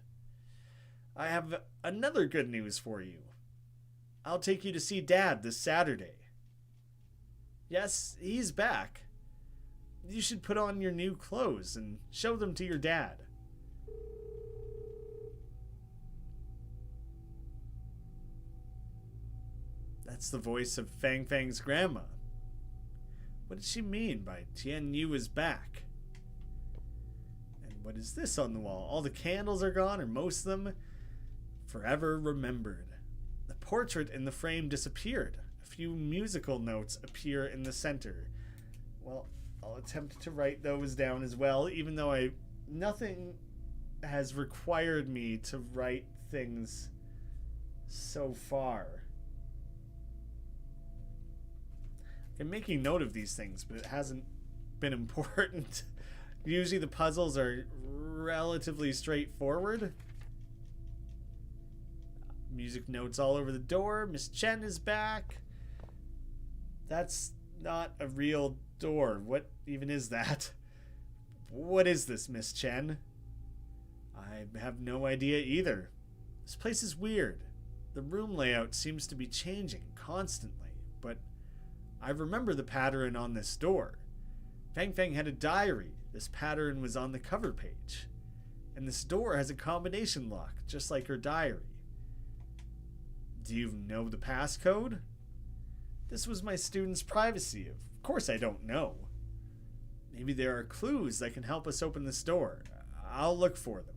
I have another good news for you. I'll take you to see Dad this Saturday. Yes, he's back. You should put on your new clothes and show them to your dad. That's the voice of Fang Fang's grandma. What did she mean by Tian Yu is back? And what is this on the wall? All the candles are gone, or most of them. Forever remembered. The portrait in the frame disappeared. A few musical notes appear in the center. Well, I'll attempt to write those down as well, even though nothing has required me to write things so far. I'm making note of these things, but it hasn't been important. Usually the puzzles are relatively straightforward. Music notes all over the door. Miss Chen is back. That's not a real door. What even is that? What is this, Miss Chen? I have no idea either. This place is weird. The room layout seems to be changing constantly, but I remember the pattern on this door. Fang Fang had a diary. This pattern was on the cover page. And this door has a combination lock, just like her diary. Do you know the passcode? This was my student's privacy. Of course I don't know. Maybe there are clues that can help us open this door. I'll look for them.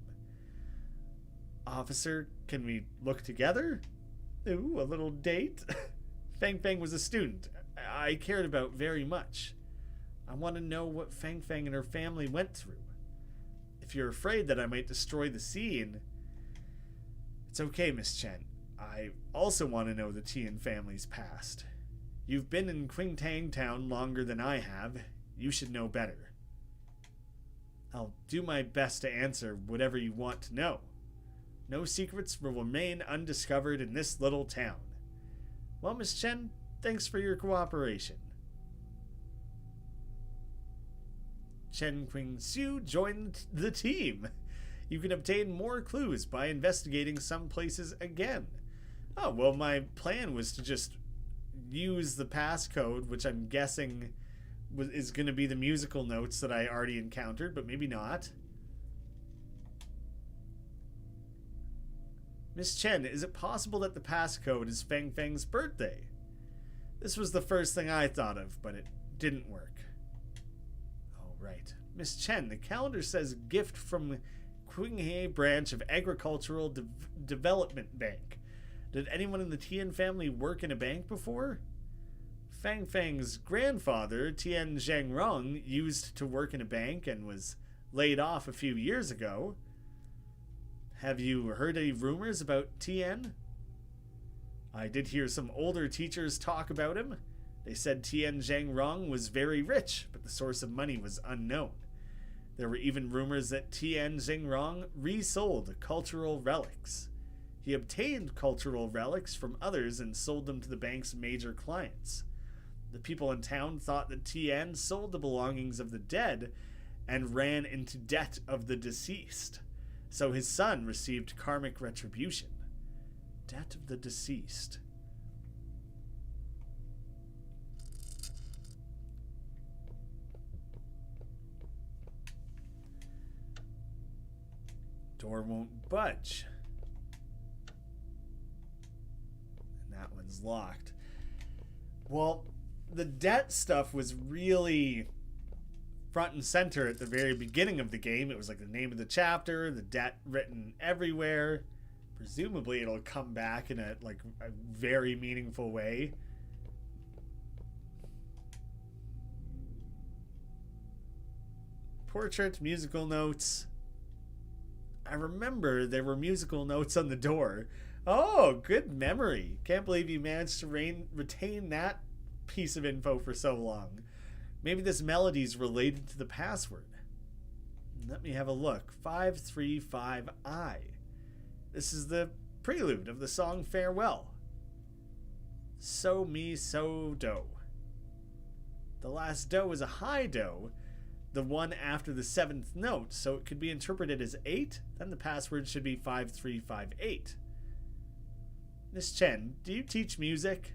Officer, can we look together? Ooh, a little date? Fang Fang was a student I cared about very much. I want to know what Fang Fang and her family went through. If you're afraid that I might destroy the scene, it's okay, Miss Chen. I also want to know the Tian family's past. You've been in Qingtang Town longer than I have. You should know better. I'll do my best to answer whatever you want to know. No secrets will remain undiscovered in this little town. Well, Miss Chen, thanks for your cooperation. Chen Qingxiu joined the team. You can obtain more clues by investigating some places again. Oh, well, my plan was to just use the passcode, which I'm guessing is going to be the musical notes that I already encountered, but maybe not. Miss Chen, is it possible that the passcode is Fang Fang's birthday? This was the first thing I thought of, but it didn't work. Oh, right. Miss Chen, the calendar says gift from Qinghe branch of Agricultural Development Bank. Did anyone in the Tian family work in a bank before? Fang Fang's grandfather, Tian Zhangrong, used to work in a bank and was laid off a few years ago. Have you heard any rumors about Tian? I did hear some older teachers talk about him. They said Tian Zhangrong was very rich, but the source of money was unknown. There were even rumors that Tian Zhangrong resold cultural relics. He obtained cultural relics from others and sold them to the bank's major clients. The people in town thought that Tian sold the belongings of the dead and ran into debt of the deceased. So his son received karmic retribution. Debt of the deceased. Door won't budge. And that one's locked. Well, the debt stuff was really front and center at the very beginning of the game. It was like the name of the chapter, the debt written everywhere. Presumably it'll come back in a very meaningful way. Portrait, musical notes. I remember there were musical notes on the door. Oh, good memory. Can't believe you managed to retain that piece of info for so long. Maybe this melody's related to the password. Let me have a look. 535I. This is the prelude of the song Farewell. So mi so do. The last do is a high do, the one after the seventh note, so it could be interpreted as 8. Then the password should be 5358. Miss Chen, do you teach music?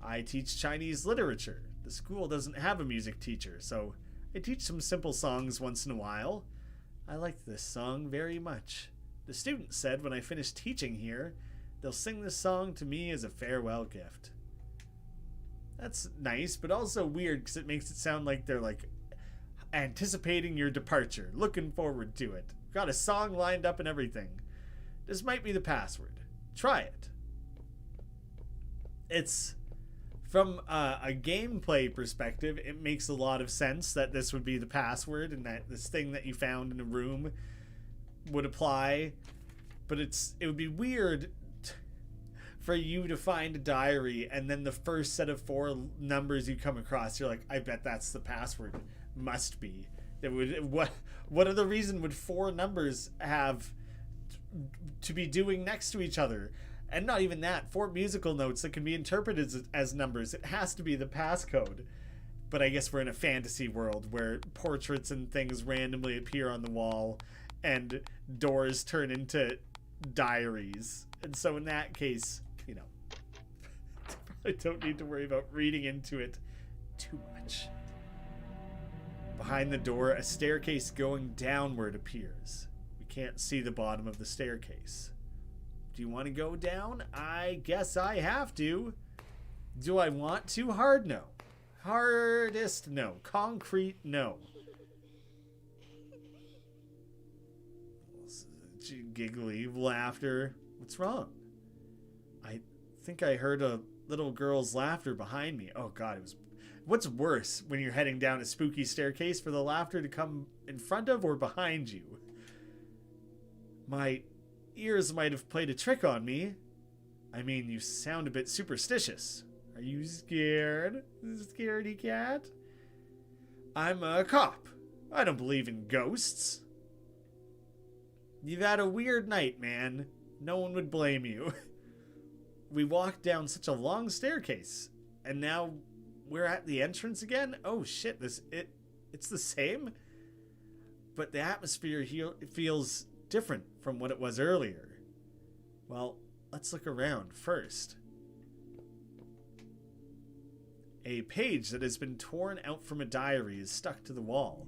I teach Chinese literature. The school doesn't have a music teacher, so I teach some simple songs once in a while. I like this song very much. The students said when I finish teaching here, they'll sing this song to me as a farewell gift. That's nice, but also weird because it makes it sound like they're anticipating your departure, looking forward to it. Got a song lined up and everything. This might be the password. Try it. It's from a gameplay perspective, it makes a lot of sense that this would be the password and that this thing that you found in a room would apply. But it would be weird for you to find a diary and then the first set of 4 numbers you come across, you're like, I bet that's the password. Must be. It would. What other reason would 4 numbers have to be doing next to each other? And not even that, 4 musical notes that can be interpreted as numbers. It has to be the passcode. But I guess we're in a fantasy world where portraits and things randomly appear on the wall and doors turn into diaries. And so in that case, I don't need to worry about reading into it too much. Behind the door, a staircase going downward appears. We can't see the bottom of the staircase. Do you want to go down? I guess I have to. Do I want to? Hard no. Hardest no. Concrete no. Giggly laughter. What's wrong? I think I heard a little girl's laughter behind me. Oh god, it was... What's worse when you're heading down a spooky staircase, for the laughter to come in front of or behind you? My ears might have played a trick on me. I mean, you sound a bit superstitious. Are you scared? Scaredy cat? I'm a cop. I don't believe in ghosts. You've had a weird night, man. No one would blame you. We walked down such a long staircase, and now we're at the entrance again? Oh shit, it's the same? But the atmosphere here feels different from what it was earlier. Well, let's look around first. A page that has been torn out from a diary is stuck to the wall.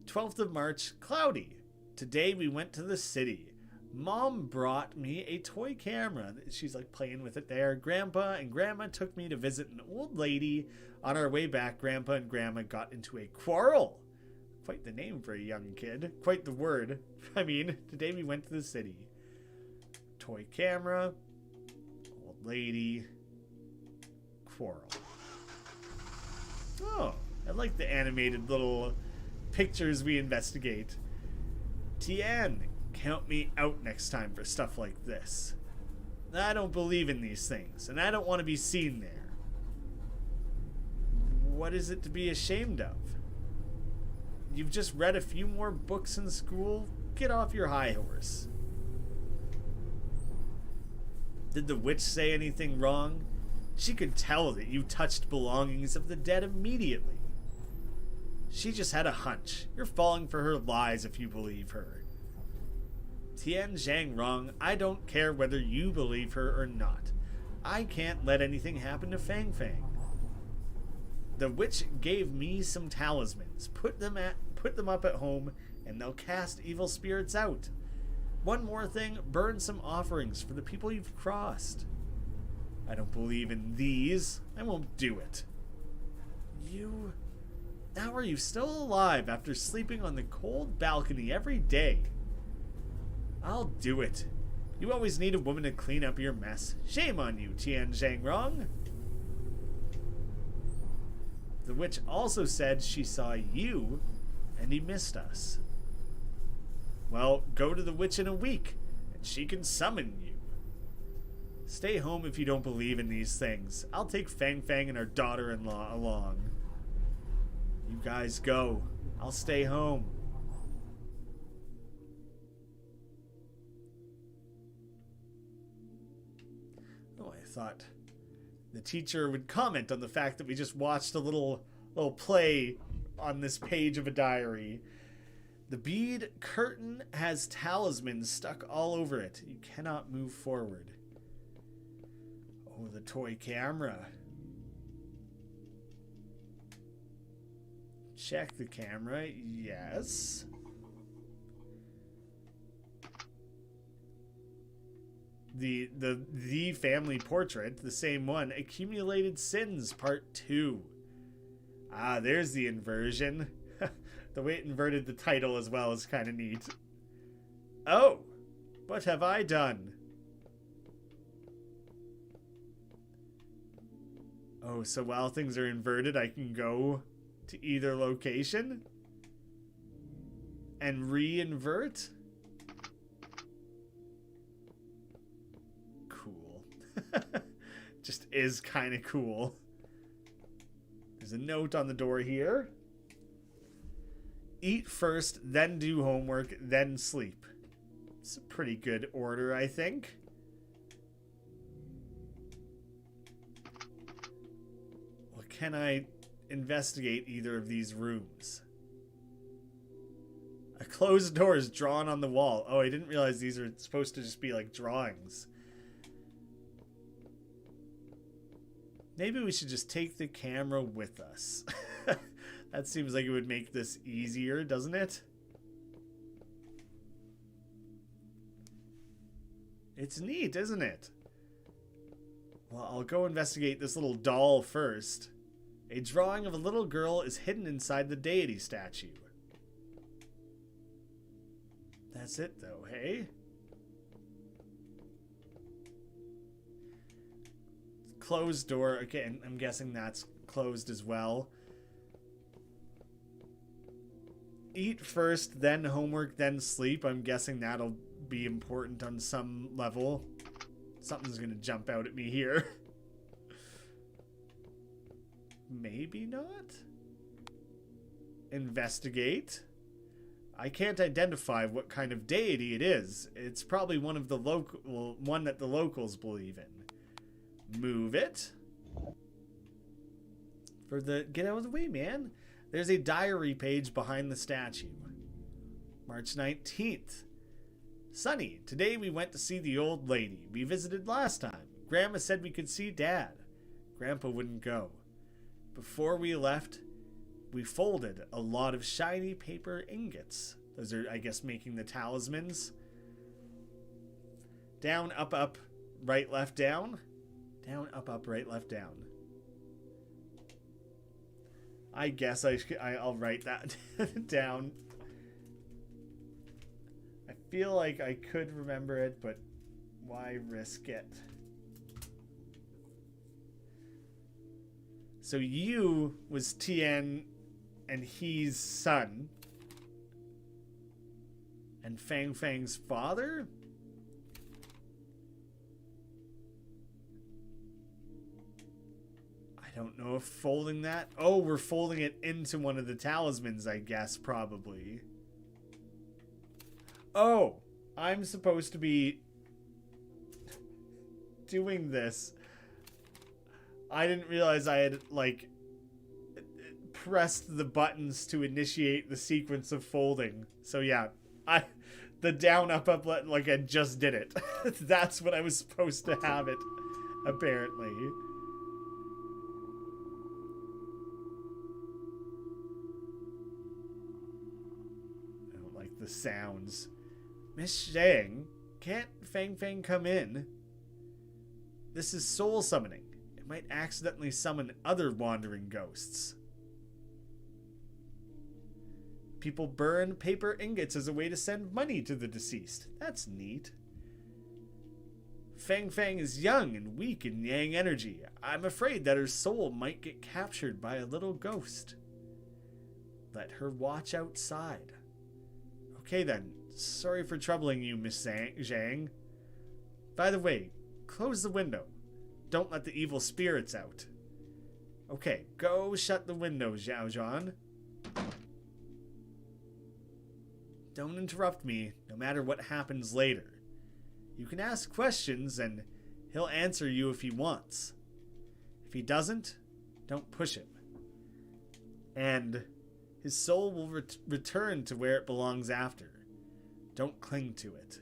12th of March, cloudy. Today we went to the city. Mom brought me a toy camera. She's like playing with it there. Grandpa and Grandma took me to visit an old lady. On our way back, Grandpa and Grandma got into a quarrel. Quite the name for a young kid. Quite the word. I mean, today we went to the city. Toy camera. Old lady. Quarrel. Oh, I like the animated little pictures we investigate. Tian, count me out next time for stuff like this. I don't believe in these things, and I don't want to be seen there. What is it to be ashamed of? You've just read a few more books in school? Get off your high horse. Did the witch say anything wrong? She could tell that you touched belongings of the dead immediately. She just had a hunch. You're falling for her lies if you believe her. Tian Zhang wrong. I don't care whether you believe her or not. I can't let anything happen to Fang Fang. The witch gave me some talismans. Put them up at home and they'll cast evil spirits out. One more thing, burn some offerings for the people you've crossed. I don't believe in these. I won't do it. You... How are you still alive after sleeping on the cold balcony every day? I'll do it. You always need a woman to clean up your mess. Shame on you, Tian Zhangrong. The witch also said she saw you and he missed us. Well, go to the witch in a week and she can summon you. Stay home if you don't believe in these things. I'll take Fang Fang and her daughter-in-law along. You guys go. I'll stay home. Oh, I thought the teacher would comment on the fact that we just watched a little play on this page of a diary. The bead curtain has talismans stuck all over it. You cannot move forward. Oh, the toy camera. Check the camera. Yes. The family portrait, the same one. Accumulated Sins, Part 2. Ah, there's the inversion. The way it inverted the title as well is kind of neat. Oh, what have I done? Oh, so while things are inverted, I can go to either location and re-invert? Cool. Just is kind of cool. There's a note on the door here. Eat first, then do homework, then sleep. It's a pretty good order, I think. Well, can I investigate either of these rooms? A closed door is drawn on the wall. Oh, I didn't realize these are supposed to just be like drawings. Maybe we should just take the camera with us. That seems like it would make this easier, doesn't it? It's neat, isn't it? Well, I'll go investigate this little doll first. A drawing of a little girl is hidden inside the deity statue. That's it, though, hey? Closed door. Okay, I'm guessing that's closed as well. Eat first, then homework, then sleep. I'm guessing that'll be important on some level. Something's gonna jump out at me here. Maybe not? Investigate. I can't identify what kind of deity it is. It's probably one of the one that the locals believe in. Move it. Get out of the way, man. There's a diary page behind the statue. March 19th. Sunny, today we went to see the old lady we visited last time. Grandma said we could see Dad. Grandpa wouldn't go. Before we left, we folded a lot of shiny paper ingots. Those are, I guess, making the talismans. Down, up, up, right, left, down. Down, up, up, right, left, down. I guess I'll write that down. I feel like I could remember it, but why risk it? So you was Tien and he's son. And Fang Fang's father? I don't know if folding that... Oh, we're folding it into one of the talismans, I guess, probably. Oh, I'm supposed to be doing this. I didn't realize I had, like, pressed the buttons to initiate the sequence of folding. So yeah, the down, up, up, like I just did it. That's what I was supposed to have it, apparently. I don't like the sounds. Miss Zhang, can't Fang Fang come in? This is soul summoning. It might accidentally summon other wandering ghosts. People burn paper ingots as a way to send money to the deceased. That's neat. Fang Fang is young and weak in yang energy. I'm afraid that her soul might get captured by a little ghost. Let her watch outside. Okay then. Sorry for troubling you, Miss Zhang. By the way, close the window. Don't let the evil spirits out. Okay, go shut the window, Xiao Zhan. Don't interrupt me, no matter what happens later. You can ask questions, and he'll answer you if he wants. If he doesn't, don't push him. And his soul will return to where it belongs after. Don't cling to it.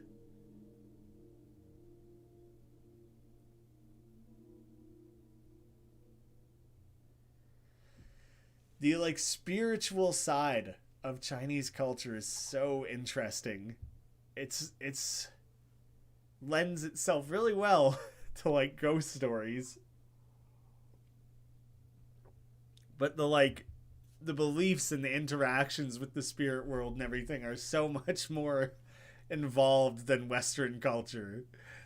The, like, spiritual side of Chinese culture is so interesting. It's lends itself really well to, like, ghost stories. But the beliefs and the interactions with the spirit world and everything are so much more involved than Western culture.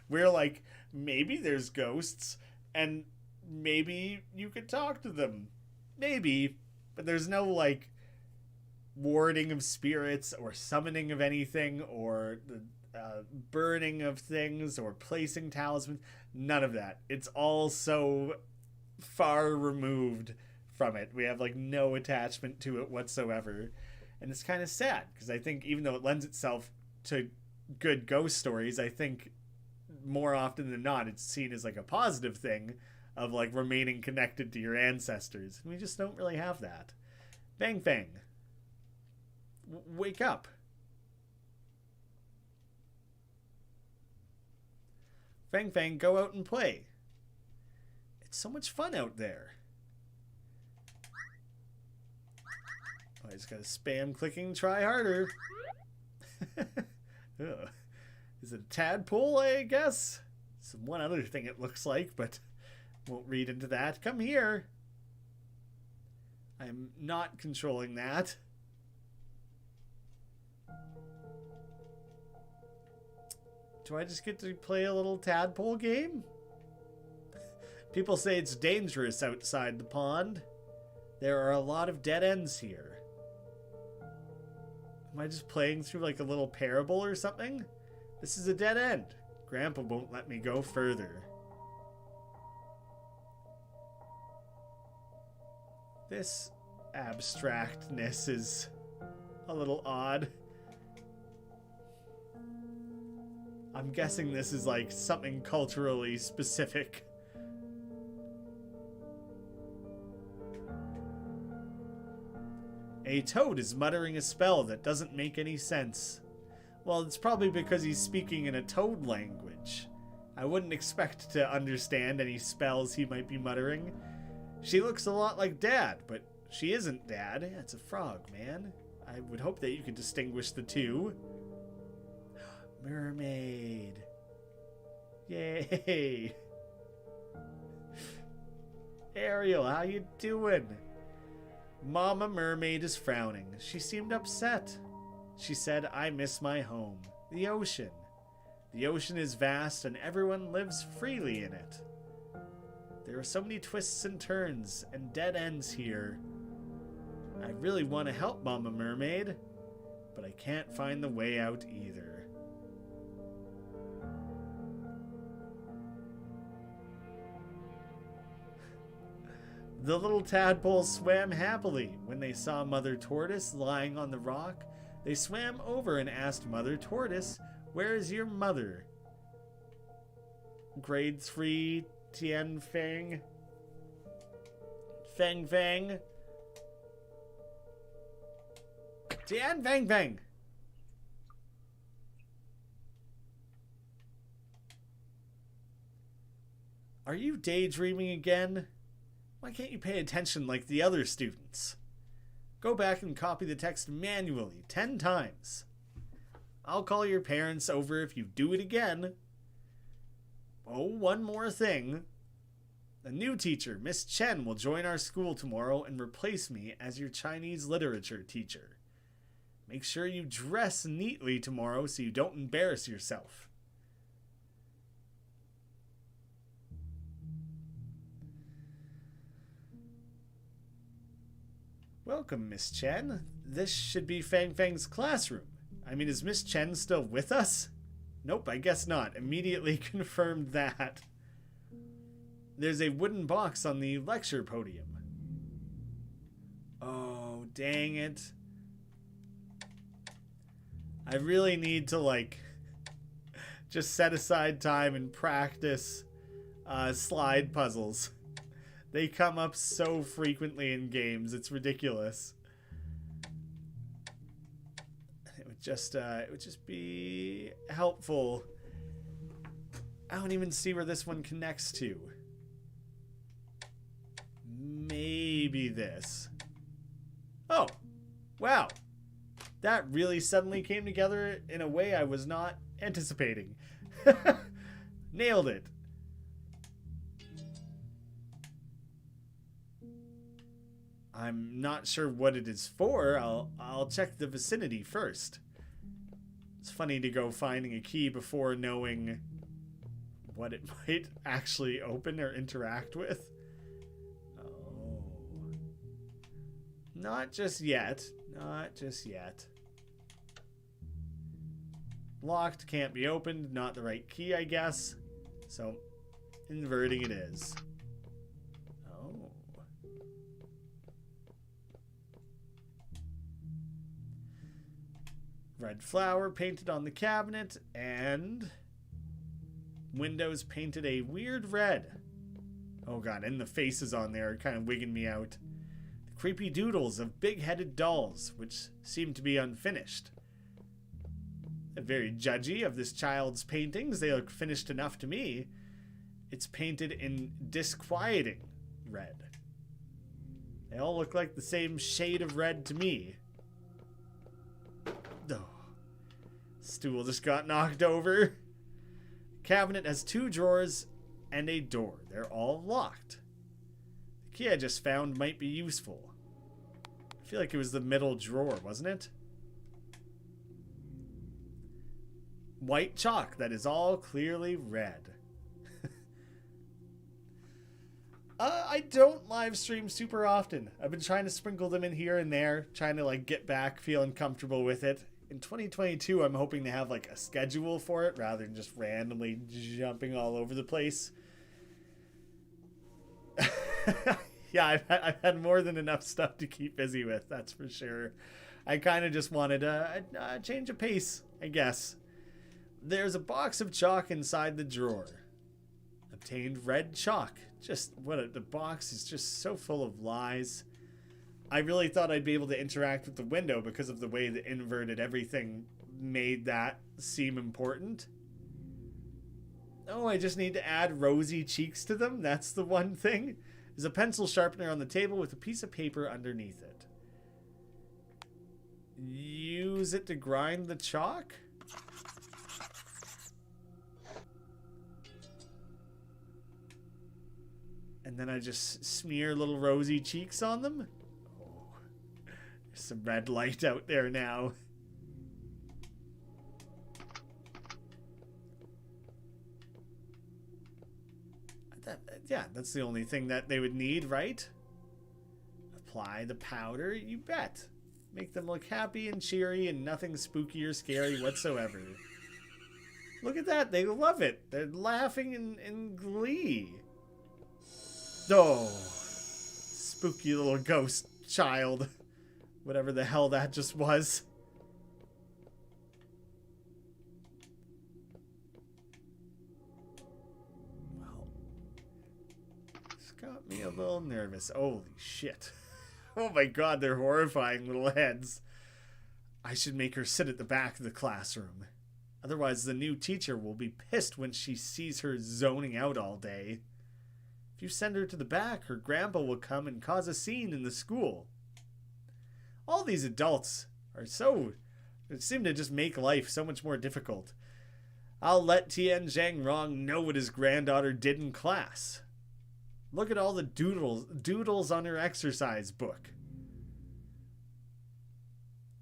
We're like, maybe there's ghosts and maybe you could talk to them. Maybe, but there's no, like, warding of spirits or summoning of anything or the burning of things or placing talismans. None of that. It's all so far removed from it. We have, like, no attachment to it whatsoever. And it's kind of sad because I think even though it lends itself to good ghost stories, I think more often than not it's seen as, like, a positive thing of, like, remaining connected to your ancestors. And we just don't really have that. Fang Fang. Wake up. Fang Fang, go out and play. It's so much fun out there. I just gotta spam clicking, try harder. Ugh. Is it a tadpole, I guess? It's one other thing it looks like, but won't read into that. Come here. I'm not controlling that. Do I just get to play a little tadpole game? People say it's dangerous outside the pond. There are a lot of dead ends here. Am I just playing through like a little parable or something? This is a dead end. Grandpa won't let me go further. This abstractness is a little odd. I'm guessing this is like something culturally specific. A toad is muttering a spell that doesn't make any sense. Well, it's probably because he's speaking in a toad language. I wouldn't expect to understand any spells he might be muttering. She looks a lot like Dad, but she isn't Dad. It's a frog, man. I would hope that you could distinguish the two. Mermaid. Yay. Ariel, how you doing? Mama Mermaid is frowning. She seemed upset. She said, I miss my home, the ocean. The ocean is vast and everyone lives freely in it. There are so many twists and turns and dead ends here. I really want to help Mama Mermaid, but I can't find the way out either. The little tadpoles swam happily. When they saw Mother Tortoise lying on the rock, they swam over and asked Mother Tortoise, where is your mother? Grade 3, Tian Feng. Feng Feng. Tian Feng Feng. Are you daydreaming again? Why can't you pay attention like the other students? Go back and copy the text manually 10 times. I'll call your parents over if you do it again. Oh, one more thing. A new teacher, Miss Chen, will join our school tomorrow and replace me as your Chinese literature teacher. Make sure you dress neatly tomorrow so you don't embarrass yourself. Welcome, Miss Chen. This should be Fang Fang's classroom. I mean, is Miss Chen still with us? Nope, I guess not. Immediately confirmed that. There's a wooden box on the lecture podium. Oh, dang it. I really need to, like, just set aside time and practice slide puzzles. They come up so frequently in games, it's ridiculous. It would just be helpful. I don't even see where this one connects to. Maybe this. Oh, wow. That really suddenly came together in a way I was not anticipating. Nailed it. I'm not sure what it is for. I'll check the vicinity first. It's funny to go finding a key before knowing what it might actually open or interact with. Oh. Not just yet. Not just yet. Locked, can't be opened. Not the right key, I guess. So, inverting it is. Oh. Red flower painted on the cabinet, and windows painted a weird red. Oh god, and the faces on there are kind of wigging me out. The creepy doodles of big-headed dolls, which seem to be unfinished. I'm very judgy of this child's paintings. They look finished enough to me. It's painted in disquieting red. They all look like the same shade of red to me. Oh. Stool just got knocked over. Cabinet has 2 drawers and a door. They're all locked. The key I just found might be useful. I feel like it was the middle drawer, wasn't it? White chalk that is all clearly red. I don't live stream super often. I've been trying to sprinkle them in here and there, trying to like get back, feeling comfortable with it. In 2022, I'm hoping to have like a schedule for it rather than just randomly jumping all over the place. Yeah, I've had more than enough stuff to keep busy with, that's for sure. I kind of just wanted a change of pace, I guess. There's a box of chalk inside the drawer. Obtained red chalk. Just the box is just so full of lies. I really thought I'd be able to interact with the window because of the way the inverted everything made that seem important. Oh, I just need to add rosy cheeks to them? That's the one thing? There's a pencil sharpener on the table with a piece of paper underneath it. Use it to grind the chalk? And then I just smear little rosy cheeks on them? Oh, there's some red light out there now. Yeah, that's the only thing that they would need, right? Apply the powder, you bet. Make them look happy and cheery and nothing spooky or scary whatsoever. Look at that, they love it. They're laughing in glee. Oh, spooky little ghost child. Whatever the hell that just was. Well, it's got me a little nervous. Holy shit. Oh my god, they're horrifying little heads. I should make her sit at the back of the classroom. Otherwise, the new teacher will be pissed when she sees her zoning out all day. If you send her to the back, her grandpa will come and cause a scene in the school. All these adults are they seem to just make life so much more difficult. I'll let Tian Zhang Rong know what his granddaughter did in class. Look at all the doodles on her exercise book.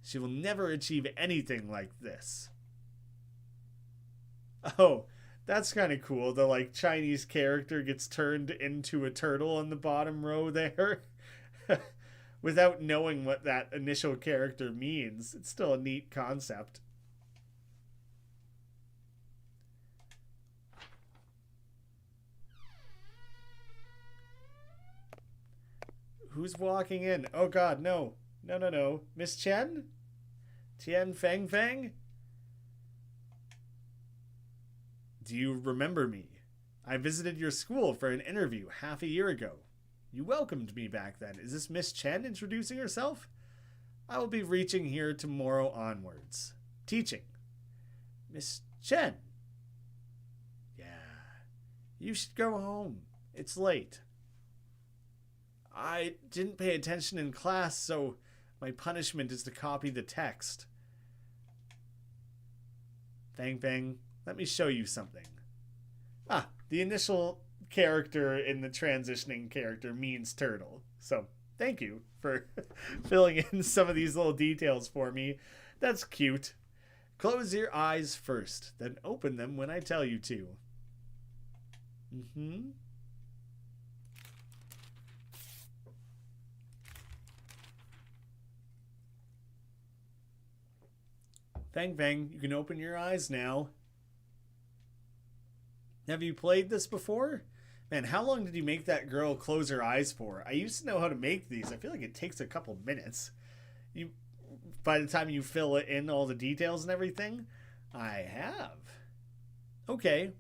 She will never achieve anything like this. Oh, that's kind of cool. The like Chinese character gets turned into a turtle on the bottom row there. Without knowing what that initial character means. It's still a neat concept. Who's walking in? Oh god, no. No. Miss Chen? Tian Feng Feng? Do you remember me? I visited your school for an interview half a year ago. You welcomed me back then. Is this Miss Chen introducing herself? I will be reaching here tomorrow onwards. Teaching. Miss Chen. Yeah. You should go home. It's late. I didn't pay attention in class, so my punishment is to copy the text. Fang Fang, let me show you something. Ah, the initial character in the transitioning character means turtle. So, thank you for filling in some of these little details for me. That's cute. Close your eyes first, then open them when I tell you to. Fang Fang, you can open your eyes now. Have you played this before? Man, how long did you make that girl close her eyes for? I used to know how to make these. I feel like it takes a couple minutes. By the time you fill in all the details and everything. I have. Okay.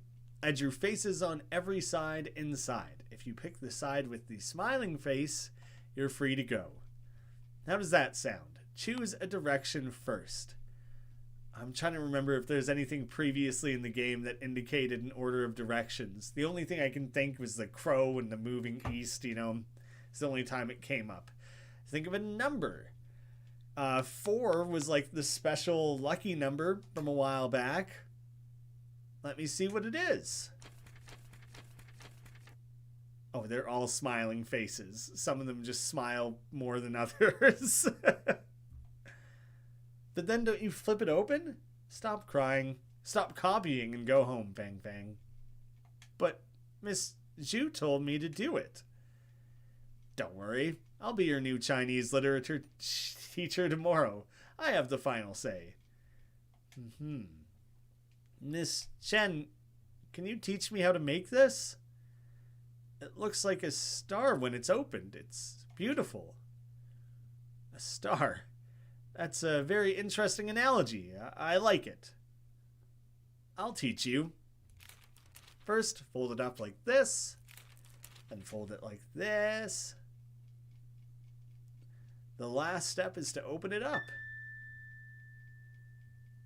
I drew faces on every side inside. If you pick the side with the smiling face, you're free to go. How does that sound? Choose a direction first. I'm trying to remember if there's anything previously in the game that indicated an order of directions. The only thing I can think was the crow and the moving east, It's the only time it came up. Think of a number. 4 was like the special lucky number from a while back. Let me see what it is. Oh, they're all smiling faces. Some of them just smile more than others. But then don't you flip it open? Stop crying. Stop copying and go home, Fang Fang. But Miss Zhu told me to do it. Don't worry. I'll be your new Chinese literature teacher tomorrow. I have the final say. Miss Chen, can you teach me how to make this? It looks like a star when it's opened. It's beautiful. A star. That's a very interesting analogy. I like it. I'll teach you. First, fold it up like this. Then fold it like this. The last step is to open it up.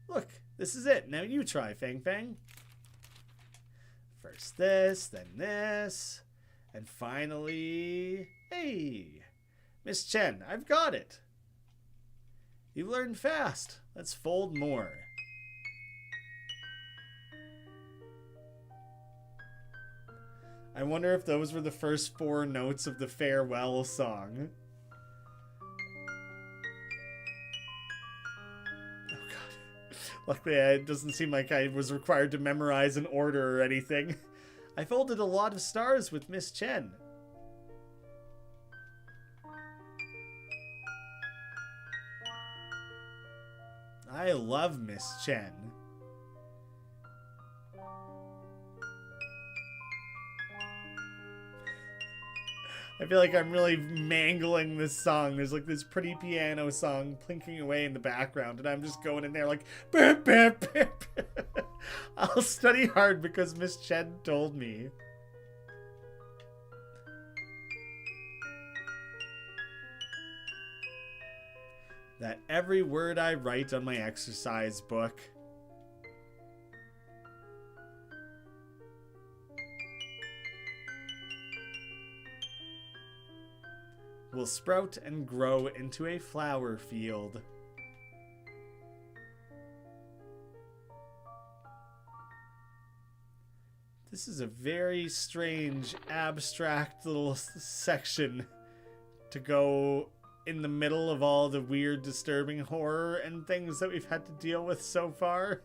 Look, this is it. Now you try, Fang Fang. First this, then this. And finally, hey, Miss Chen, I've got it. You learned fast. Let's fold more. I wonder if those were the first 4 notes of the farewell song. Oh god. Luckily, it doesn't seem like I was required to memorize an order or anything. I folded a lot of stars with Miss Chen. I love Miss Chen. I feel like I'm really mangling this song. There's like this pretty piano song plinking away in the background, and I'm just going in there like, bip, bip, bip. I'll study hard because Miss Chen told me. That every word I write on my exercise book will sprout and grow into a flower field. This is a very strange, abstract little section to go in the middle of all the weird, disturbing horror and things that we've had to deal with so far.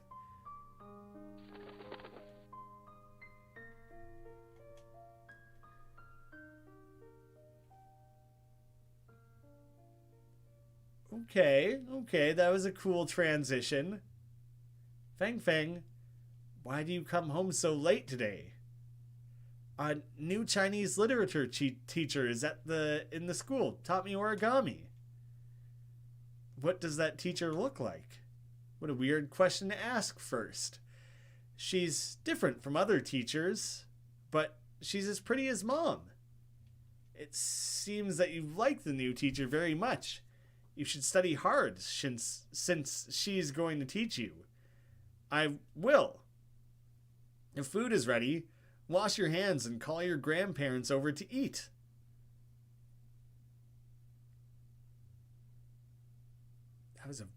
Okay, that was a cool transition. Fang Fang, why do you come home so late today? A new Chinese literature teacher is in the school, taught me origami. What does that teacher look like? What a weird question to ask first. She's different from other teachers, but she's as pretty as Mom. It seems that you like the new teacher very much. You should study hard since she's going to teach you. I will. If food is ready, wash your hands and call your grandparents over to eat. That was a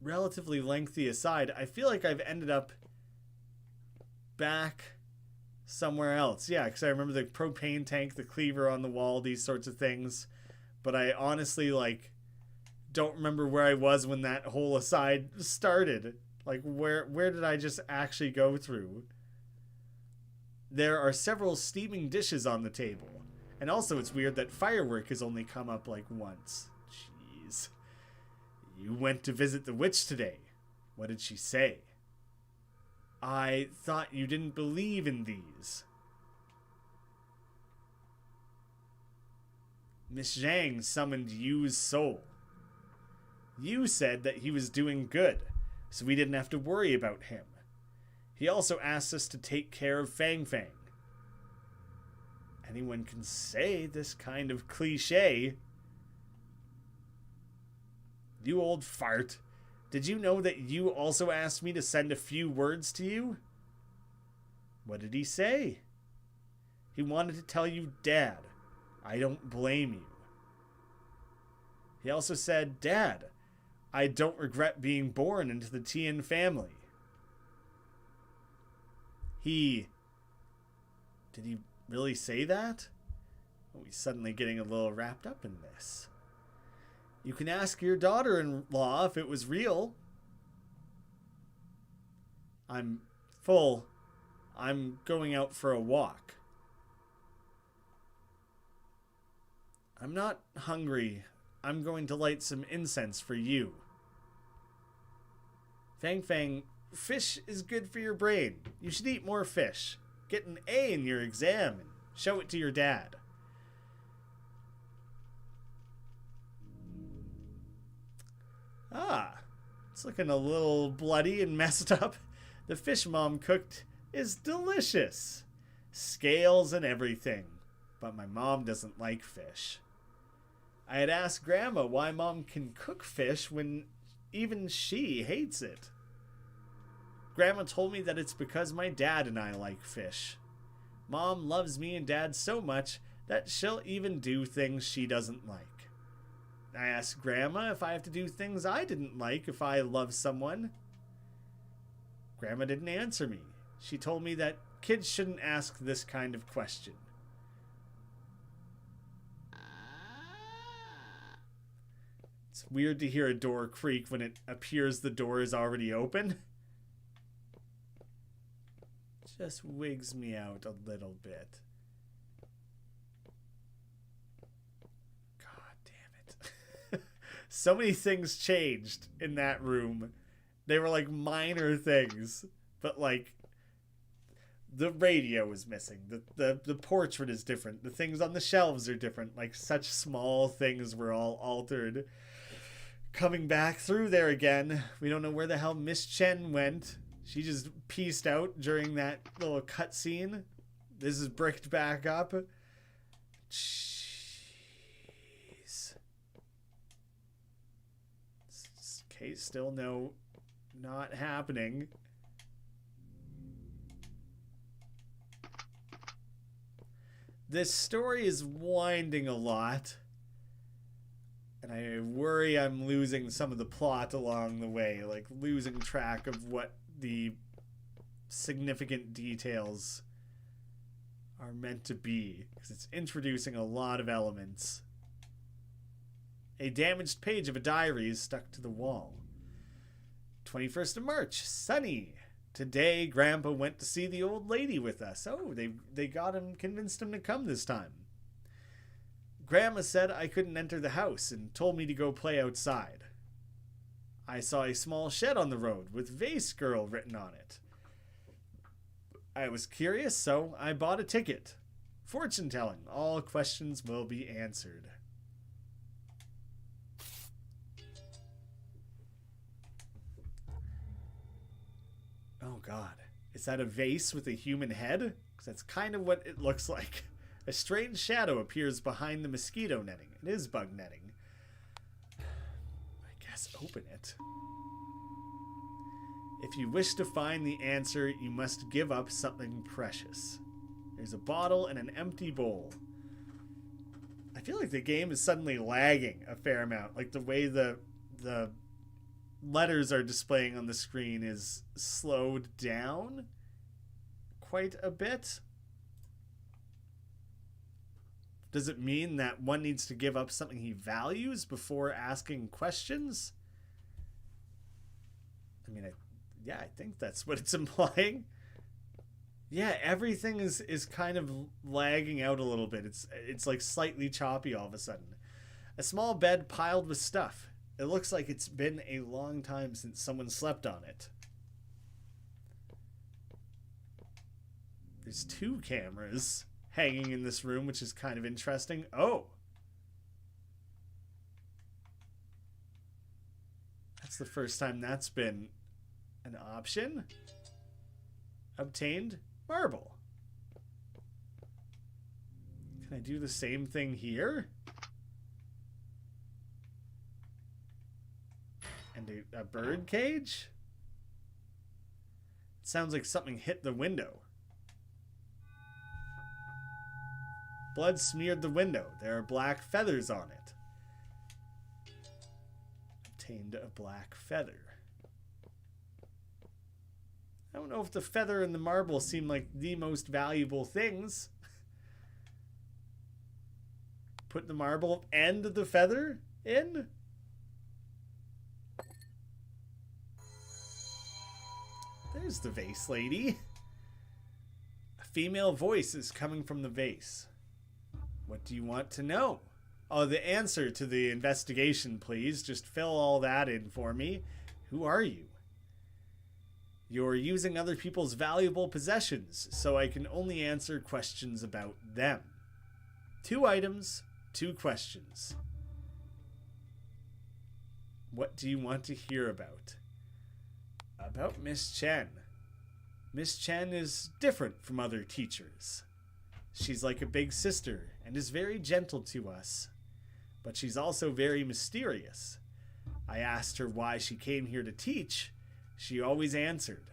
relatively lengthy aside. I feel like I've ended up back somewhere else. Yeah, because I remember the propane tank, the cleaver on the wall, these sorts of things. But I honestly, don't remember where I was when that whole aside started. Where did I just actually go through? There are several steaming dishes on the table. And also it's weird that Firework has only come up once. Jeez. You went to visit the witch today. What did she say? I thought you didn't believe in these. Miss Zhang summoned Yu's soul. Yu said that he was doing good, so we didn't have to worry about him. He also asked us to take care of Fang Fang. Anyone can say this kind of cliche. You old fart. Did you know that Yu also asked me to send a few words to you? What did he say? He wanted to tell you Dad. I don't blame you. He also said, "Dad, I don't regret being born into the Tian family." Did he really say that? Oh, he's suddenly getting a little wrapped up in this. "You can ask your daughter-in-law if it was real." "I'm full. I'm going out for a walk." "I'm not hungry. I'm going to light some incense for you." "Fang Fang, fish is good for your brain. You should eat more fish. Get an A in your exam and show it to your dad." "Ah, it's looking a little bloody and messed up. The fish Mom cooked is delicious. Scales and everything. But my mom doesn't like fish." I had asked Grandma why Mom can cook fish when even she hates it. Grandma told me that it's because my dad and I like fish. Mom loves me and Dad so much that she'll even do things she doesn't like. I asked Grandma if I have to do things I didn't like if I love someone. Grandma didn't answer me. She told me that kids shouldn't ask this kind of question. It's weird to hear a door creak when it appears the door is already open. Just wigs me out a little bit. God damn it. So many things changed in that room. They were like minor things, but like the radio is missing. The portrait is different. The things on the shelves are different. Like such small things were all altered. Coming back through there again. We don't know where the hell Miss Chen went. She just pieced out during that little cutscene. This is bricked back up. Jeez. Okay, still no, not happening. This story is winding a lot. And I worry I'm losing some of the plot along the way, like losing track of what the significant details are meant to be, because it's introducing a lot of elements. A damaged page of a diary is stuck to the wall. 21st of March, sunny. Today, Grandpa went to see the old lady with us. Oh, they got him, convinced him to come this time. Grandma said I couldn't enter the house and told me to go play outside. I saw a small shed on the road with Vase Girl written on it. I was curious, so I bought a ticket. Fortune telling. All questions will be answered. Oh God. Is that a vase with a human head? Because that's kind of what it looks like. A strange shadow appears behind the mosquito netting. It is bug netting. I guess open it. If you wish to find the answer, you must give up something precious. There's a bottle and an empty bowl. I feel like the game is suddenly lagging a fair amount. Like the way the letters are displaying on the screen is slowed down quite a bit. Does it mean that one needs to give up something he values before asking questions? I mean, I think that's what it's implying. Yeah, everything is kind of lagging out a little bit. It's like slightly choppy all of a sudden. A small bed piled with stuff. It looks like it's been a long time since someone slept on it. There's 2 cameras hanging in this room, which is kind of interesting. Oh. That's the first time that's been an option. Obtained marble. Can I do the same thing here? And a bird cage? It sounds like something hit the window. Blood smeared the window. There are black feathers on it. contained a black feather. I don't know if the feather and the marble seem like the most valuable things. Put the marble and the feather in? There's the vase lady. A female voice is coming from the vase. What do you want to know? Oh, the answer to the investigation, please. Just fill all that in for me. Who are you? You're using other people's valuable possessions, so I can only answer questions about them. 2 items, 2 questions. What do you want to hear about? About Miss Chen. Miss Chen is different from other teachers. She's like a big sister and is very gentle to us. But she's also very mysterious. I asked her why she came here to teach. She always answered,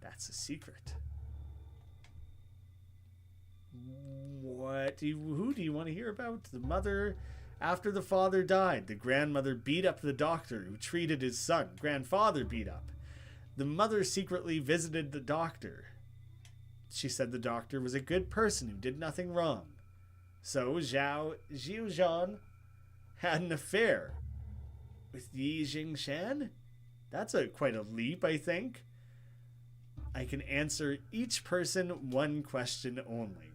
"That's a secret." Who do you want to hear about? The mother. After the father died, the grandmother beat up the doctor who treated his son. Grandfather beat up. The mother secretly visited the doctor. She said the doctor was a good person who did nothing wrong. So Xiao Zhan had an affair with Yi Jingshan? That's quite a leap, I think. I can answer each person 1 question only.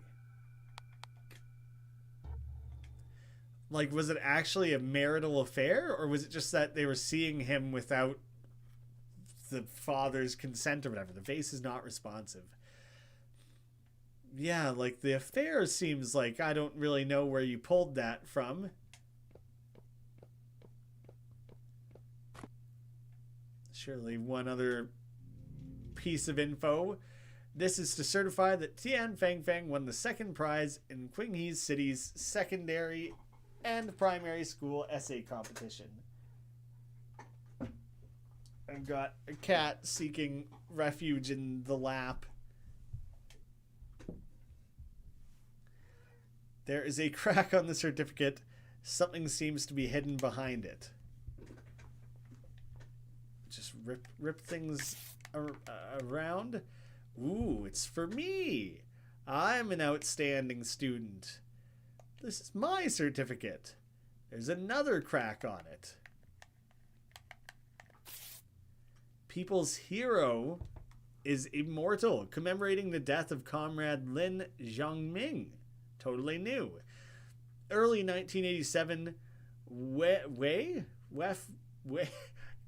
Like, was it actually a marital affair, or was it just that they were seeing him without the father's consent or whatever? The vase is not responsive. Yeah, like, the affair seems like I don't really know where you pulled that from. Surely one other piece of info. This is to certify that Tian Fangfang won the 2nd prize in Qinghe City's secondary and primary school essay competition. I've got a cat seeking refuge in the lap. There is a crack on the certificate. Something seems to be hidden behind it. Just rip things around. Ooh, it's for me. I'm an outstanding student. This is my certificate. There's another crack on it. People's hero is immortal, commemorating the death of comrade Lin Zhongming. Totally new. Early 1987,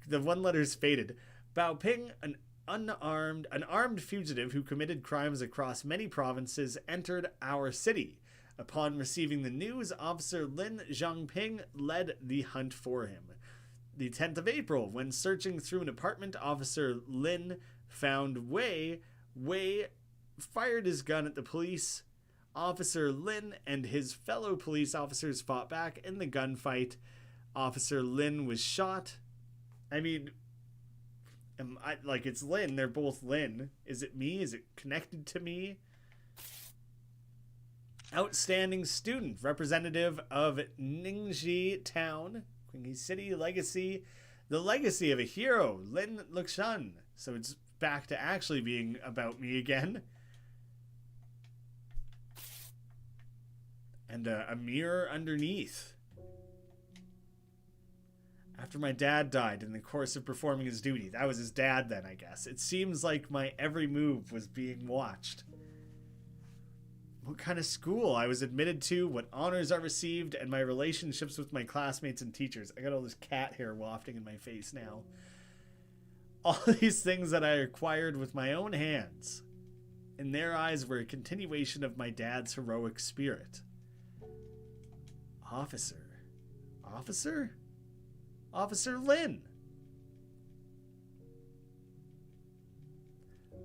the 1 letter's faded. Bao Ping, an armed fugitive who committed crimes across many provinces, entered our city. Upon receiving the news, Officer Lin Zhongping led the hunt for him. The 10th of April, when searching through an apartment, Officer Lin found Wei. Wei fired his gun at the police. Officer Lin and his fellow police officers fought back in the gunfight. Officer Lin was shot. I mean, it's Lin. They're both Lin. Is it me? Is it connected to me? Outstanding student, representative of Ningxi Town, Qinghe City legacy. The legacy of a hero, Lin Lixun. So it's back to actually being about me again. And a mirror underneath. After my dad died in the course of performing his duty. That was his dad then, I guess. It seems like my every move was being watched. What kind of school I was admitted to, what honors I received, and my relationships with my classmates and teachers. I got all this cat hair wafting in my face now. All these things that I acquired with my own hands. In their eyes were a continuation of my dad's heroic spirit. Officer? Officer Lin.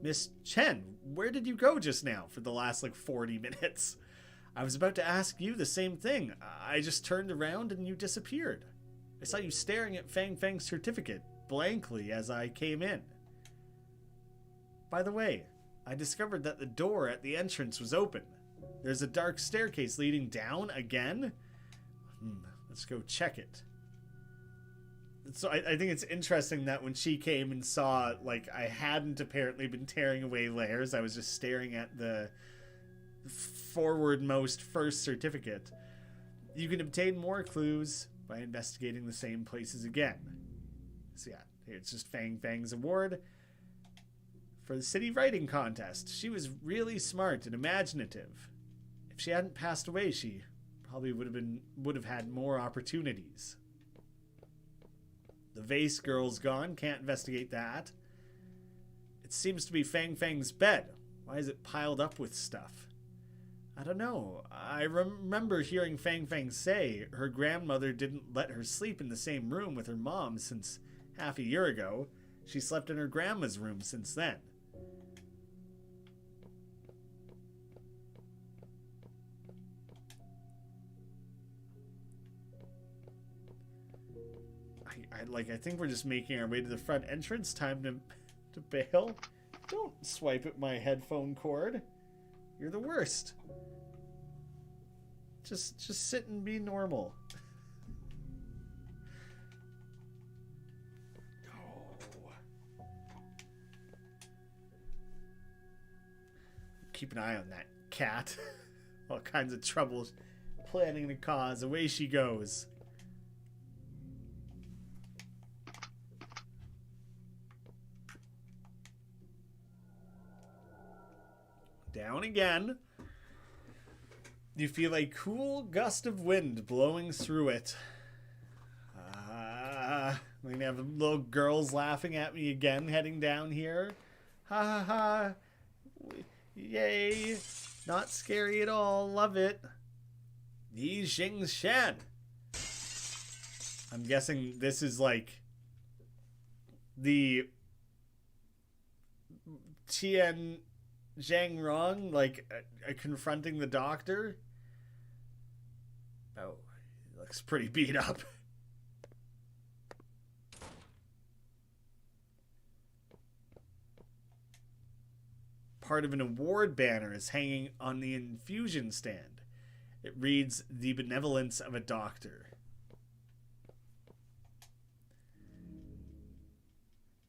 Miss Chen, where did you go just now for the last 40 minutes? I was about to ask you the same thing. I just turned around and you disappeared. I saw you staring at Fang Fang's certificate blankly as I came in. By the way, I discovered that the door at the entrance was open. There's a dark staircase leading down again? Let's go check it. So I think it's interesting that when she came and saw, like, I hadn't apparently been tearing away layers. I was just staring at the forwardmost first certificate. You can obtain more clues by investigating the same places again. So yeah, here it's just Fang Fang's award for the city writing contest. She was really smart and imaginative. If she hadn't passed away, she probably would have had more opportunities. The vase girl's gone. Can't investigate that. It seems to be Fang Fang's bed. Why is it piled up with stuff? I don't know. I remember hearing Fang Fang say her grandmother didn't let her sleep in the same room with her mom since half a year ago. She slept in her grandma's room since then. I think we're just making our way to the front entrance. Time to bail. Don't swipe at my headphone cord. You're the worst. Just sit and be normal. Oh. Keep an eye on that cat. All kinds of trouble planning to cause. Away she goes. Down again. You feel a cool gust of wind blowing through it. I'm going to have little girls laughing at me again heading down here. Ha ha ha. Yay. Not scary at all. Love it. Yi Xing Shen. I'm guessing this is like the Tian Zhang Rong, like confronting the doctor. Oh, he looks pretty beat up. Part of an award banner is hanging on the infusion stand. It reads, "The Benevolence of a Doctor."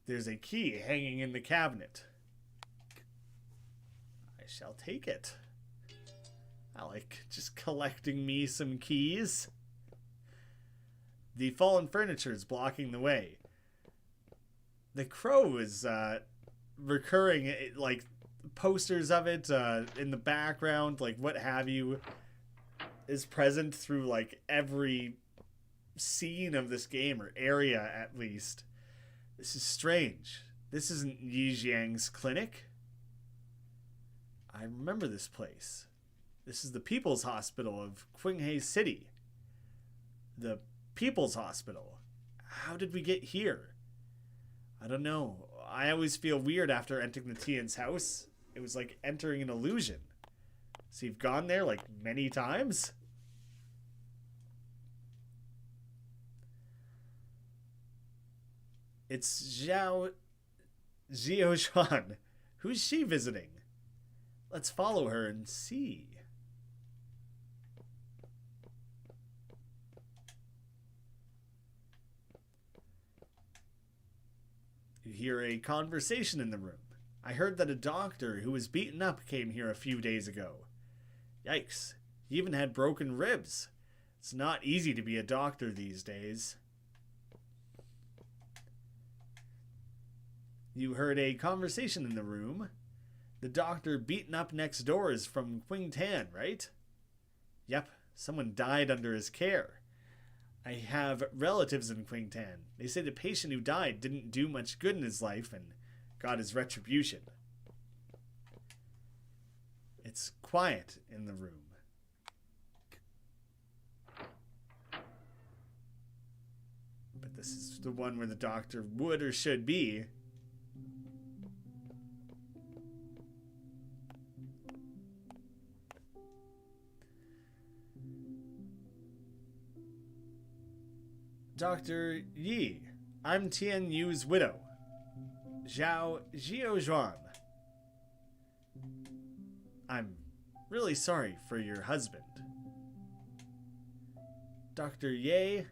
There's a key hanging in the cabinet. I shall take it. I like just collecting me some keys. The fallen furniture is blocking the way. The crow is recurring, like posters of it in the background, like what have you, is present through like every scene of this game, or area at least. This is strange. This isn't Yi Jiang's clinic. I remember this place. This is the People's Hospital of Qinghe City. The People's Hospital. How did we get here? I don't know. I always feel weird after entering the Tian's house. It was like entering an illusion. So you've gone there like many times? It's Zhao Zhuan. Who's she visiting? Let's follow her and see. You hear a conversation in the room. I heard that a doctor who was beaten up came here a few days ago. Yikes. He even had broken ribs. It's not easy to be a doctor these days. You heard a conversation in the room. The doctor beaten up next door is from Qingtan, right? Yep, someone died under his care. I have relatives in Qingtan. They say the patient who died didn't do much good in his life and got his retribution. It's quiet in the room. But this is the one where the doctor would or should be. Dr. Yi, I'm Tian Yu's widow, Zhao Zhuan. I'm really sorry for your husband. Dr. Yi,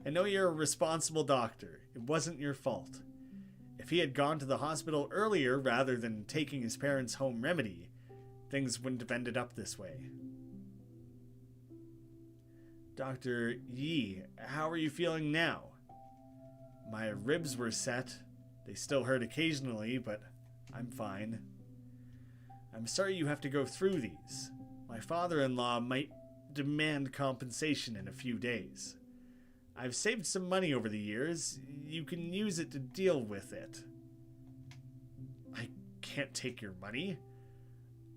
I know you're a responsible doctor. It wasn't your fault. If he had gone to the hospital earlier rather than taking his parents' home remedy, things wouldn't have ended up this way. Dr. Yi, how are you feeling now? My ribs were set. They still hurt occasionally, but I'm fine. I'm sorry you have to go through these. My father-in-law might demand compensation in a few days. I've saved some money over the years. You can use it to deal with it. I can't take your money.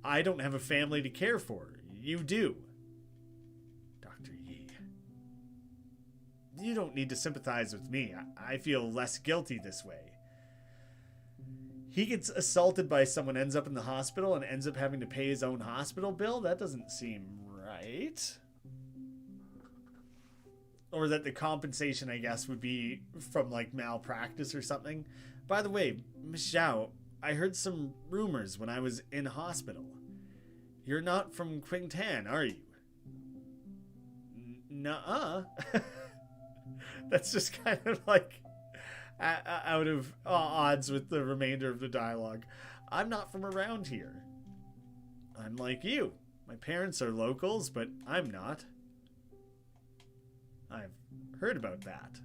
I don't have a family to care for. You do. Dr. Yi. You don't need to sympathize with me. I feel less guilty this way. He gets assaulted by someone, ends up in the hospital, and ends up having to pay his own hospital bill? That doesn't seem right. Or that the compensation, I guess, would be from, like, malpractice or something. By the way, Miss Zhao, I heard some rumors when I was in hospital. You're not from Qingtan, are you? Nuh-uh. That's just kind of like out of odds with the remainder of the dialogue. I'm not from around here. I'm like you. My parents are locals, but I'm not. I've heard about that.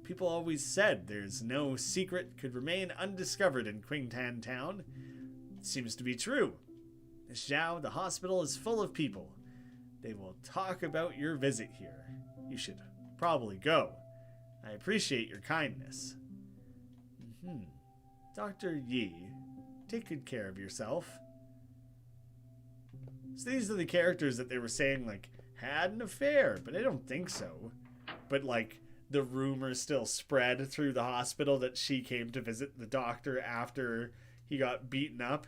People always said there's no secret could remain undiscovered in Qingtan town. It seems to be true. Miss Zhao, the hospital is full of people. They will talk about your visit here. You should probably go. I appreciate your kindness. Dr. Yi, take good care of yourself. So these are the characters that they were saying, like, had an affair, but I don't think so. But, like, the rumor still spread through the hospital that she came to visit the doctor after he got beaten up.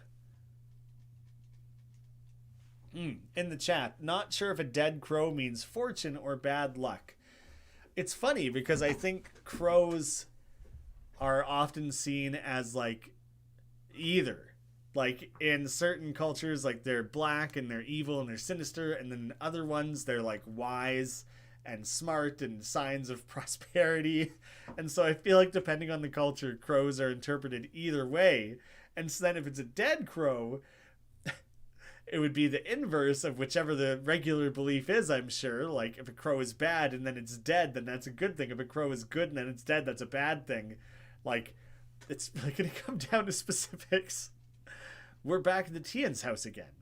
In the chat, not sure if a dead crow means fortune or bad luck. It's funny because I think crows are often seen as, like, either. Like, in certain cultures, like, they're black and they're evil and they're sinister, and then other ones, they're, like, wise and smart and signs of prosperity. And so I feel like depending on the culture, crows are interpreted either way. And so then if it's a dead crow, it would be the inverse of whichever the regular belief is, I'm sure. Like, if a crow is bad and then it's dead, then that's a good thing. If a crow is good and then it's dead, that's a bad thing. Like, it's like going to come down to specifics. We're back at the Tian's house again.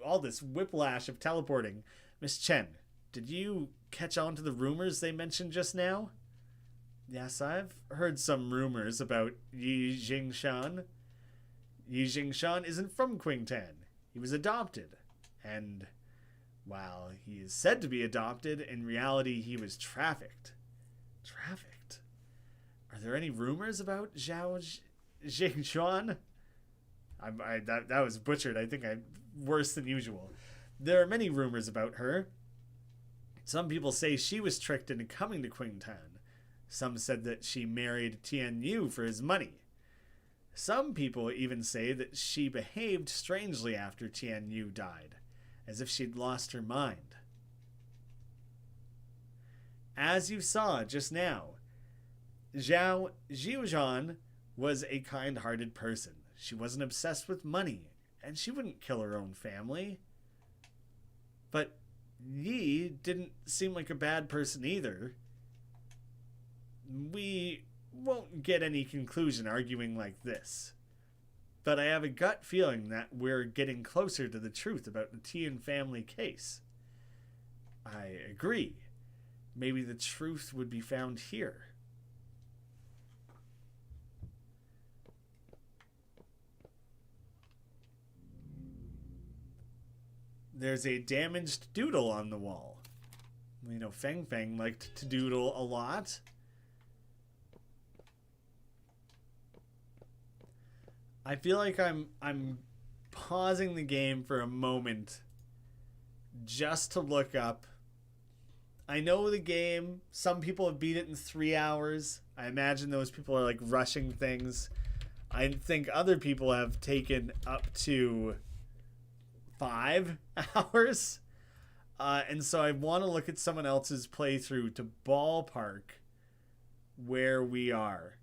All this whiplash of teleporting. Miss Chen, did you catch on to the rumors they mentioned just now? Yes, I've heard some rumors about Yi Jingshan. Yi Jingshan isn't from Qingtan. He was adopted. And while he is said to be adopted, in reality he was trafficked. Trafficked? Are there any rumors about Zhao Jingshan? That was butchered. I think worse than usual. There are many rumors about her. Some people say she was tricked into coming to Qingtan. Some said that she married Tian Yu for his money. Some people even say that she behaved strangely after Tian Yu died, as if she'd lost her mind. As you saw just now, Zhao Jiuzhan was a kind-hearted person. She wasn't obsessed with money, and she wouldn't kill her own family. But Yi didn't seem like a bad person either. We won't get any conclusion arguing like this. But I have a gut feeling that we're getting closer to the truth about the Tian family case. I agree. Maybe the truth would be found here. There's a damaged doodle on the wall. You know, Feng Feng liked to doodle a lot. I feel like I'm pausing the game for a moment just to look up. I know the game. Some people have beat it in 3 hours. I imagine those people are like rushing things. I think other people have taken up to 5 hours. And so I want to look at someone else's playthrough to ballpark where we are.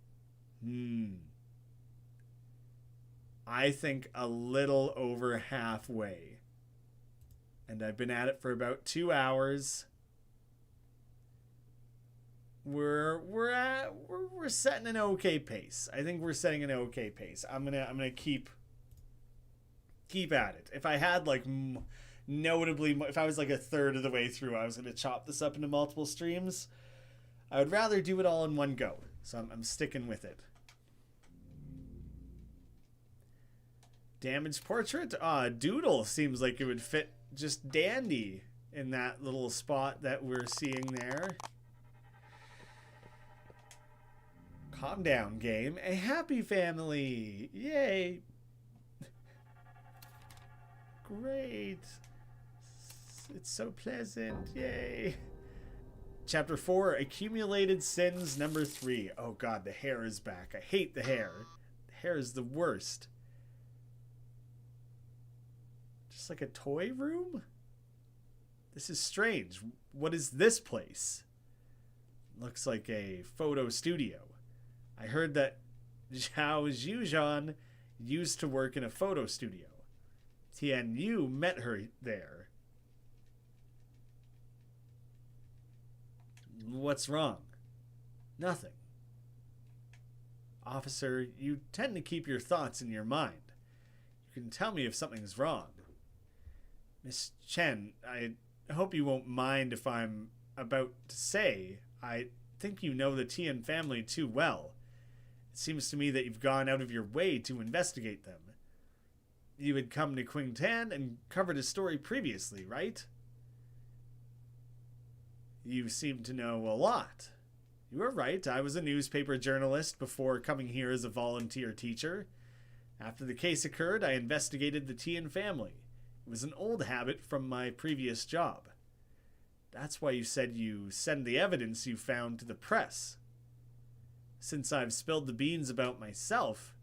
I think a little over halfway. And I've been at it for about 2 hours. We're setting an okay pace. I think we're setting an okay pace. I'm gonna keep at it. If I had like notably, if I was like a third of the way through, I was gonna chop this up into multiple streams. I would rather do it all in one go, so I'm sticking with it. Damaged portrait? Doodle seems like it would fit just dandy in that little spot that we're seeing there. Calm down, game. A happy family. Yay. Great. It's so pleasant. Yay. Chapter 4, Accumulated Sins, number 3. Oh god, the hair is back. I hate the hair. The hair is the worst. Just like a toy room? This is strange. What is this place? Looks like a photo studio. I heard that Zhao Zhuzhan used to work in a photo studio. Tian Yu met her there. What's wrong? Nothing. Officer, you tend to keep your thoughts in your mind. You can tell me if something's wrong. Miss Chen, I hope you won't mind if I'm about to say, I think you know the Tian family too well. It seems to me that you've gone out of your way to investigate them. You had come to Qingtan and covered a story previously, right? You seem to know a lot. You are right, I was a newspaper journalist before coming here as a volunteer teacher. After the case occurred, I investigated the Tian family. It was an old habit from my previous job. That's why you said you send the evidence you found to the press. Since I've spilled the beans about myself,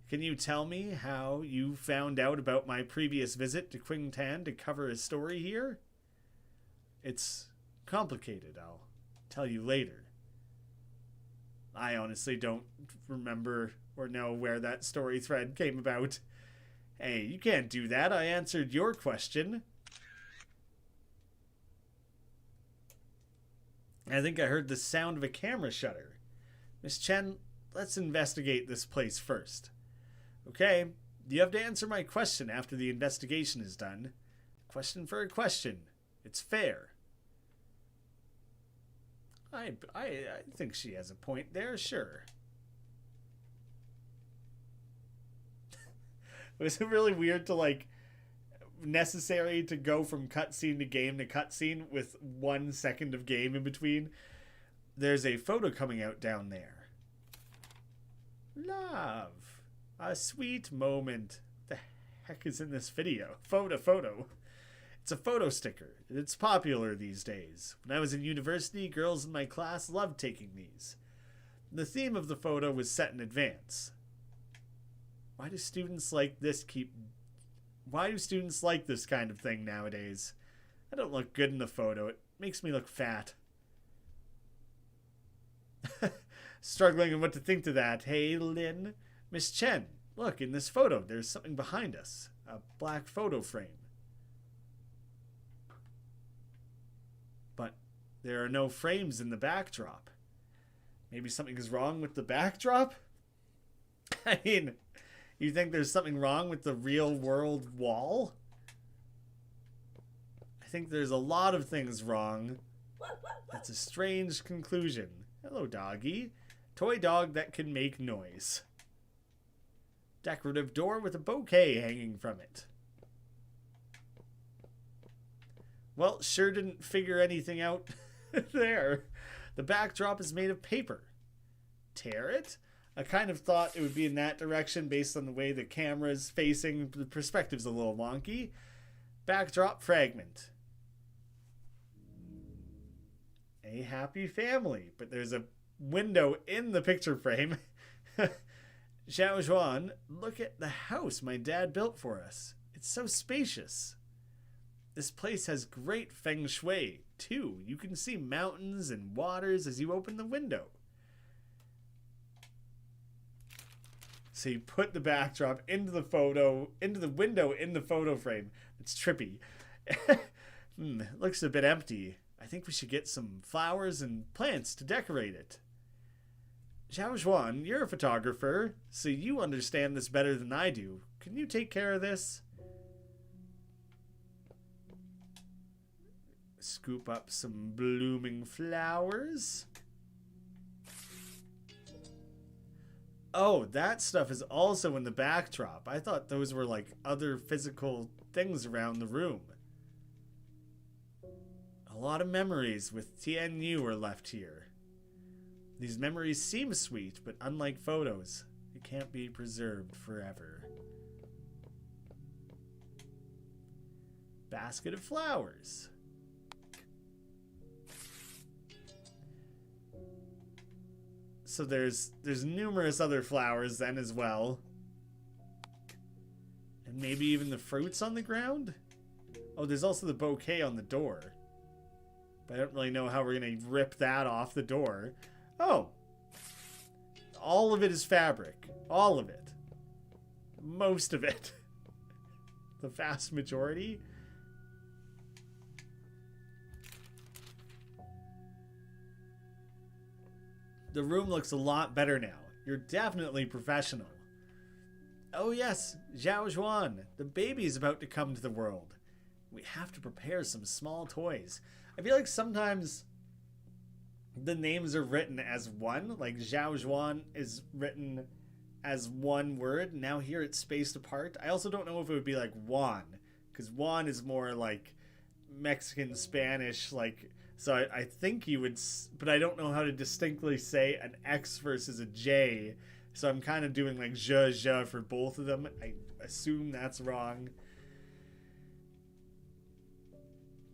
can you tell me how you found out about my previous visit to Qingtan to cover a story here? It's complicated, I'll tell you later. I honestly don't remember or know where that story thread came about. Hey, you can't do that. I answered your question. I think I heard the sound of a camera shutter. Miss Chen, let's investigate this place first. Okay, you have to answer my question after the investigation is done. Question for a question. It's fair. I think she has a point there, sure. Was it really weird to, like, necessary to go from cutscene to cutscene with 1 second of game in between? There's a photo coming out down there. Love. A sweet moment. The heck is in this video? Photo. It's a photo sticker. It's popular these days. When I was in university, girls in my class loved taking these. The theme of the photo was set in advance. Why do students like this kind of thing nowadays? I don't look good in the photo. It makes me look fat. Struggling on what to think to that. Hey, Lin. Miss Chen, look, in this photo, there's something behind us. A black photo frame. But there are no frames in the backdrop. Maybe something is wrong with the backdrop? I mean, you think there's something wrong with the real world wall? I think there's a lot of things wrong. That's a strange conclusion. Hello, doggy. Toy dog that can make noise. Decorative door with a bouquet hanging from it. Well, sure didn't figure anything out there. The backdrop is made of paper. Tear it? I kind of thought it would be in that direction based on the way the camera's facing. The perspective's a little wonky. Backdrop fragment. A happy family. But there's a window in the picture frame. Xiao Zhuan, look at the house my dad built for us. It's so spacious. This place has great feng shui, too. You can see mountains and waters as you open the window. So you put the backdrop into the window in the photo frame. It's trippy. It looks a bit empty. I think we should get some flowers and plants to decorate it. Zhao Zhuan, you're a photographer, so you understand this better than I do. Can you take care of this? Scoop up some blooming flowers. Oh, that stuff is also in the backdrop. I thought those were like other physical things around the room. A lot of memories with Tian Yu are left here. These memories seem sweet, but unlike photos, it can't be preserved forever. Basket of flowers. So there's numerous other flowers then as well. And maybe even the fruits on the ground? Oh, there's also the bouquet on the door. But I don't really know how we're going to rip that off the door. Oh. All of it is fabric. All of it. Most of it. The vast majority. The room looks a lot better now. You're definitely professional. Oh yes, Zhao Zhuan. The baby's about to come to the world. We have to prepare some small toys. I feel like sometimes the names are written as one. Like Zhao Zhuan is written as one word. Now here it's spaced apart. I also don't know if it would be like Juan. Because Juan is more like Mexican Spanish, like... So I think you would, but I don't know how to distinctly say an X versus a J. So I'm kind of doing like je for both of them. I assume that's wrong.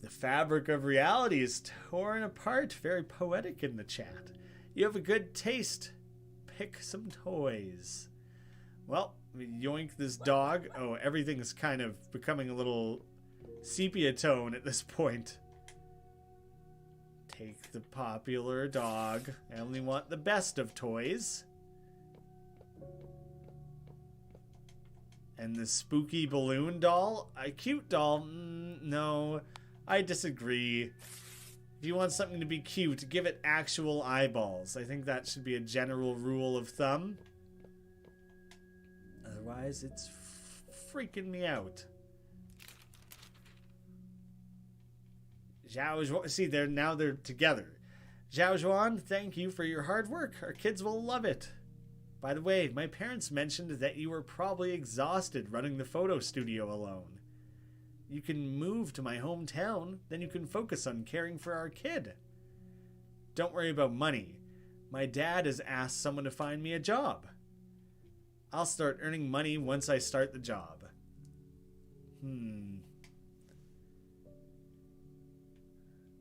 The fabric of reality is torn apart. Very poetic in the chat. You have a good taste. Pick some toys. Well, yoink this dog. Oh, everything's kind of becoming a little sepia tone at this point. Take the popular dog. I only want the best of toys. And the spooky balloon doll? A cute doll? No, I disagree. If you want something to be cute, give it actual eyeballs. I think that should be a general rule of thumb. Otherwise, it's freaking me out. Zhao Zhuan, see, now they're together. Zhao Zhuan, thank you for your hard work. Our kids will love it. By the way, my parents mentioned that you were probably exhausted running the photo studio alone. You can move to my hometown, then you can focus on caring for our kid. Don't worry about money. My dad has asked someone to find me a job. I'll start earning money once I start the job.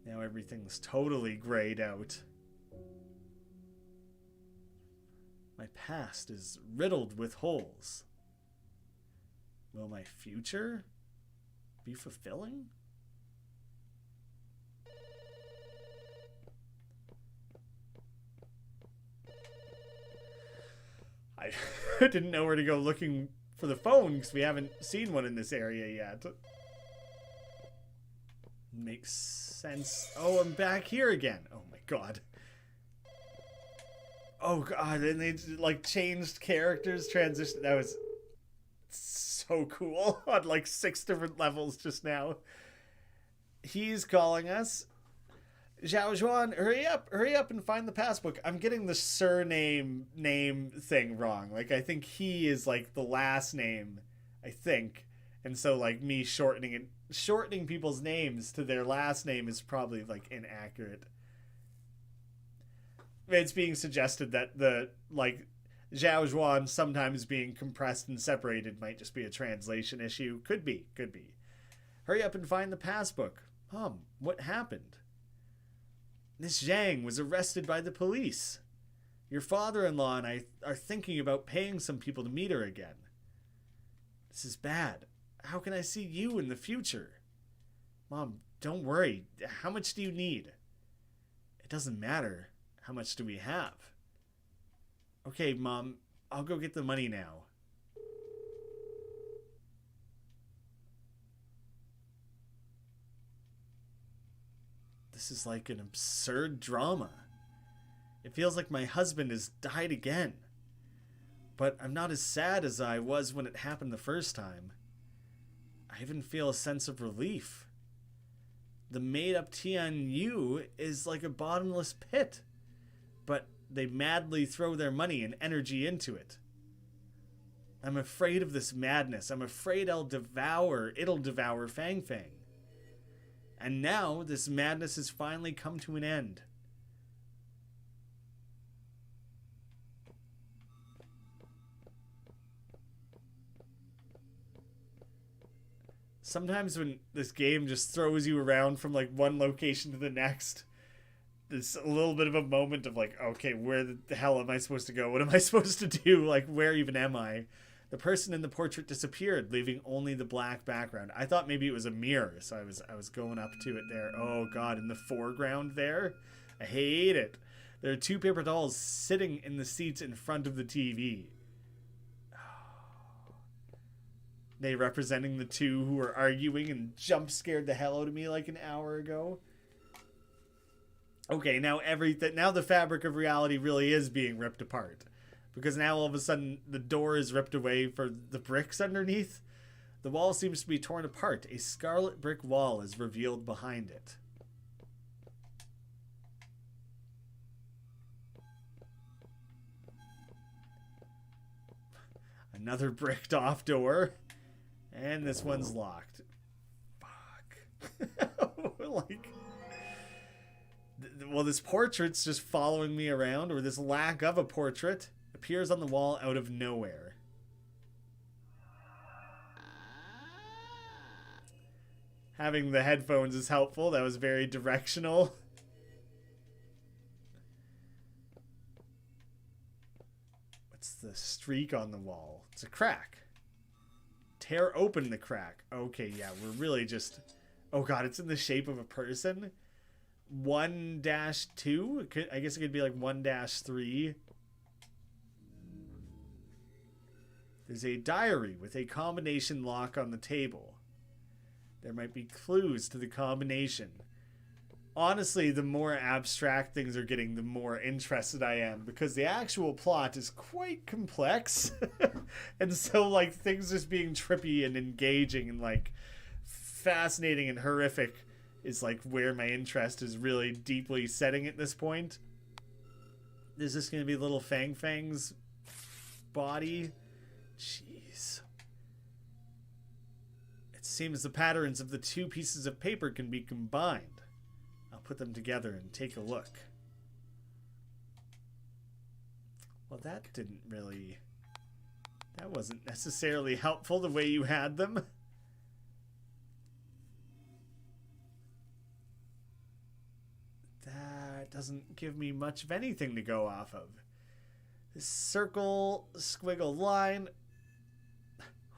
Now everything's totally grayed out. My past is riddled with holes. Will my future be fulfilling? I didn't know where to go looking for the phone because we haven't seen one in this area yet. Makes sense. Oh, I'm back here again. Oh my god. Oh god, and they like changed characters, transition. That was so cool on like 6 different levels just now. He's calling us. Zhao Zhuan, hurry up and find the passbook. I'm getting the surname name thing wrong. Like I think he is like the last name, I think. And so like me shortening people's names to their last name is probably like inaccurate. It's being suggested that the like Zhao Zhuan sometimes being compressed and separated might just be a translation issue. Could be. Hurry up and find the passbook. What happened? Miss Zhang was arrested by the police. Your father-in-law and I are thinking about paying some people to meet her again. This is bad. How can I see you in the future? Mom, don't worry. How much do you need? It doesn't matter. How much do we have? Okay, Mom, I'll go get the money now. This is like an absurd drama. It feels like my husband has died again. But I'm not as sad as I was when it happened the first time. I even feel a sense of relief. The made-up Tianyu is like a bottomless pit, but they madly throw their money and energy into it. I'm afraid of this madness. I'm afraid it'll devour Fang Fang. And now this madness has finally come to an end. Sometimes when this game just throws you around from like one location to the next, there's a little bit of a moment of like, okay, where the hell am I supposed to go? What am I supposed to do? Like, where even am I? The person in the portrait disappeared, leaving only the black background. I thought maybe it was a mirror, so I was going up to it there. Oh god, in the foreground there? I hate it. There are two paper dolls sitting in the seats in front of the TV. They representing the two who were arguing and jump scared the hell out of me like an hour ago. Okay, now the fabric of reality really is being ripped apart. Because now all of a sudden the door is ripped away for the bricks underneath. The wall seems to be torn apart. A scarlet brick wall is revealed behind it. Another bricked off door. And this one's locked. Fuck. Like, well, this portrait's just following me around, or this lack of a portrait appears on the wall out of nowhere. Having the headphones is helpful. That was very directional. What's the streak on the wall? It's a crack. Tear open the crack. Okay, yeah, we're really just... Oh god, it's in the shape of a person. 1-2? I guess it could be like 1-3. There's a diary with a combination lock on the table. There might be clues to the combination. Honestly, the more abstract things are getting, the more interested I am, because the actual plot is quite complex. And so, like, things just being trippy and engaging and, like, fascinating and horrific is, like, where my interest is really deeply setting at this point. Is this going to be little Fang Fang's body? Jeez. It seems the patterns of the two pieces of paper can be combined. I'll put them together and take a look. Well, that didn't really... That wasn't necessarily helpful the way you had them. That doesn't give me much of anything to go off of. This circle, squiggle line,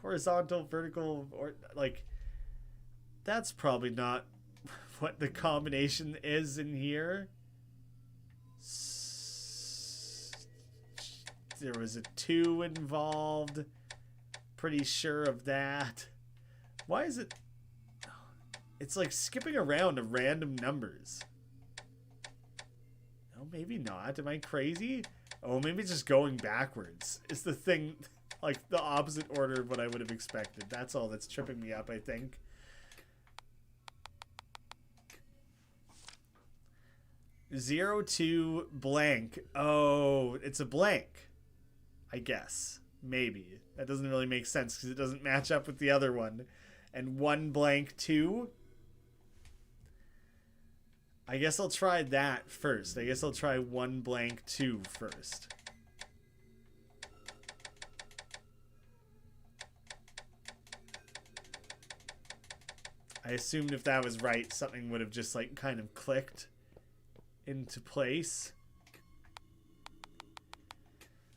horizontal, vertical, or like... That's probably not what the combination is in here. There was a 2 involved. Pretty sure of that. Why is it... It's like skipping around to random numbers. Oh, maybe not. Am I crazy? Oh, maybe it's just going backwards. It's the thing, like the opposite order of what I would have expected. That's all that's tripping me up, I think. Zero to blank. Oh, it's a blank. I guess. Maybe. That doesn't really make sense because it doesn't match up with the other one. And 1 blank 2. I guess I'll try that first. I guess I'll try 1 blank 2 first. I assumed if that was right, something would have just like kind of clicked into place.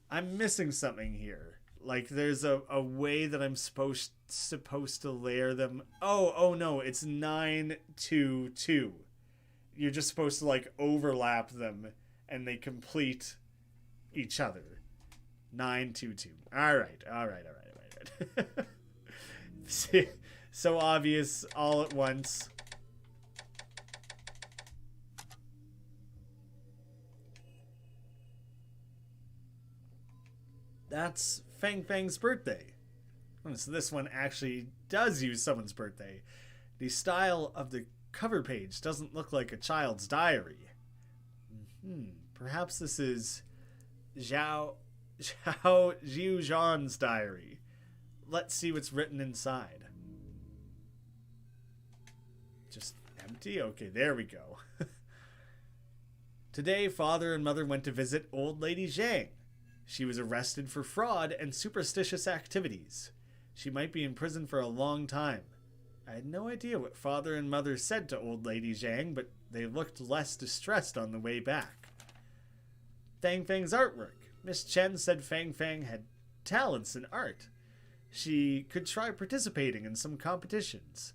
I'm missing something here. Like there's a way that I'm supposed to layer them. Oh no, it's 922. You're just supposed to like overlap them and they complete each other. 922. All right. See, so obvious all at once. That's Fang Fang's birthday. So this one actually does use someone's birthday. The style of the cover page doesn't look like a child's diary. Perhaps this is Zhao Zhan's diary. Let's see what's written inside. Just empty? Okay, there we go. Today, Father and Mother went to visit Old Lady Zhang. She was arrested for fraud and superstitious activities. She might be in prison for a long time. I had no idea what Father and Mother said to Old Lady Zhang, but they looked less distressed on the way back. Fang Fang's artwork. Miss Chen said Fang Fang had talents in art. She could try participating in some competitions.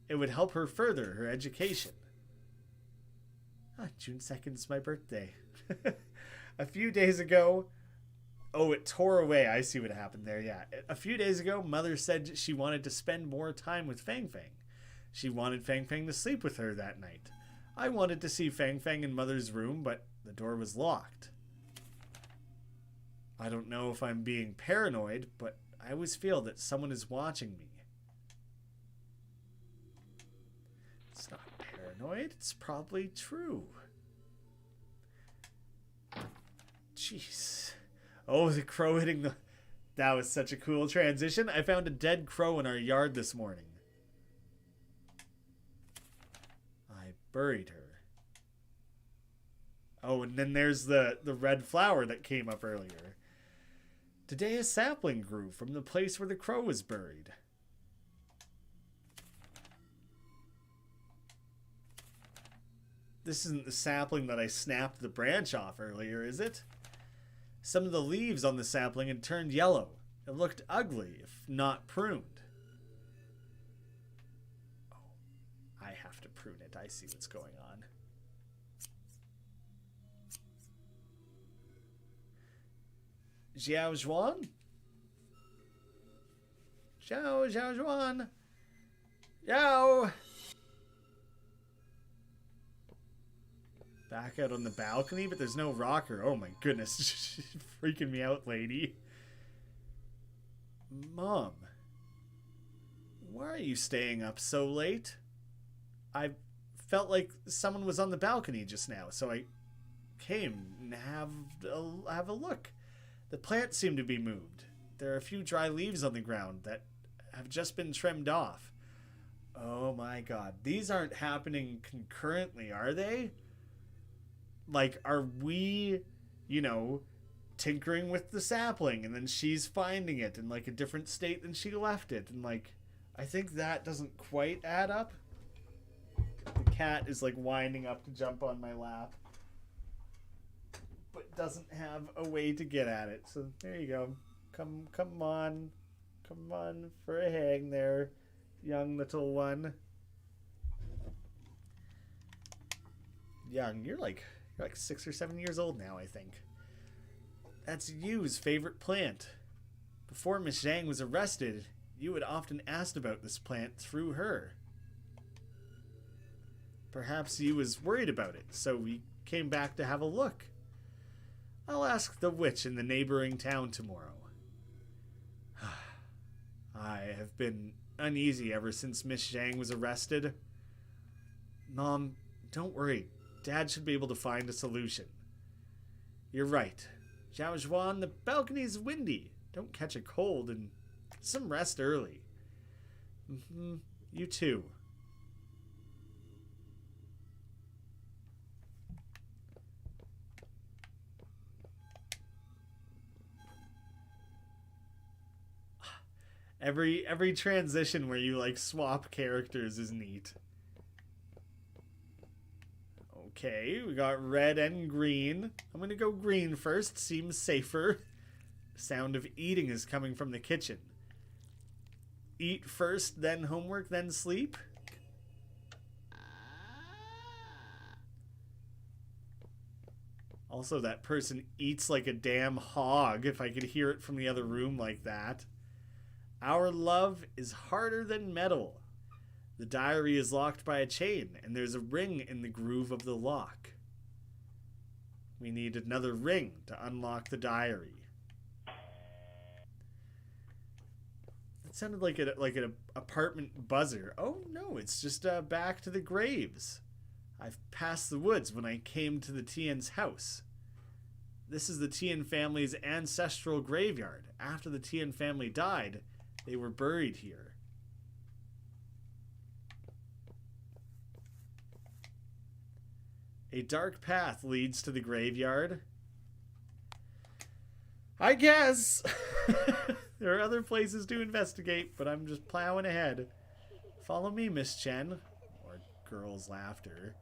It would help her further her education. June 2nd is my birthday. A few days ago... Oh, it tore away. I see what happened there, yeah. A few days ago, Mother said she wanted to spend more time with Fang Fang. She wanted Fang Fang to sleep with her that night. I wanted to see Fang Fang in Mother's room, but the door was locked. I don't know if I'm being paranoid, but I always feel that someone is watching me. It's not paranoid. It's probably true. Jeez. Oh, the crow hitting the... That was such a cool transition. I found a dead crow in our yard this morning. I buried her. Oh, and then there's the red flower that came up earlier. Today a sapling grew from the place where the crow was buried. This isn't the sapling that I snapped the branch off earlier, is it? Some of the leaves on the sapling had turned yellow. It looked ugly, if not pruned. Oh, I have to prune it. I see what's going on. Xiao Zhuan? Xiao Zhuan? Xiao! Back out on the balcony, but there's no rocker. Oh my goodness. She's freaking me out, lady. Mom. Why are you staying up so late? I felt like someone was on the balcony just now, so I came and have a look. The plants seem to be moved. There are a few dry leaves on the ground that have just been trimmed off. Oh my god. These aren't happening concurrently, are they? Like, are we, tinkering with the sapling and then she's finding it in, like, a different state than she left it? And, like, I think that doesn't quite add up. The cat is, like, winding up to jump on my lap, but doesn't have a way to get at it. So, there you go. Come on. Come on for a hang there, young little one. Young, you're like 6 or 7 years old now, I think. That's Yu's favorite plant. Before Miss Zhang was arrested, Yu had often asked about this plant through her. Perhaps Yu was worried about it, so we came back to have a look. I'll ask the witch in the neighboring town tomorrow. I have been uneasy ever since Miss Zhang was arrested. Mom, don't worry. Dad should be able to find a solution. You're right. Xiao Zhuan, the balcony's windy. Don't catch a cold and get some rest early. You too. Every transition where you like swap characters is neat. Okay, we got red and green. I'm gonna go green first. Seems safer. Sound of eating is coming from the kitchen. Eat first, then homework, then sleep? Also, that person eats like a damn hog, if I could hear it from the other room like that. Our love is harder than metal. The diary is locked by a chain, and there's a ring in the groove of the lock. We need another ring to unlock the diary. It sounded like an apartment buzzer. Oh no, it's just back to the graves. I've passed the woods when I came to the Tian's house. This is the Tian family's ancestral graveyard. After the Tian family died, they were buried here. A dark path leads to the graveyard. I guess. There are other places to investigate, but I'm just plowing ahead. Follow me, Miss Chen. Or girl's laughter.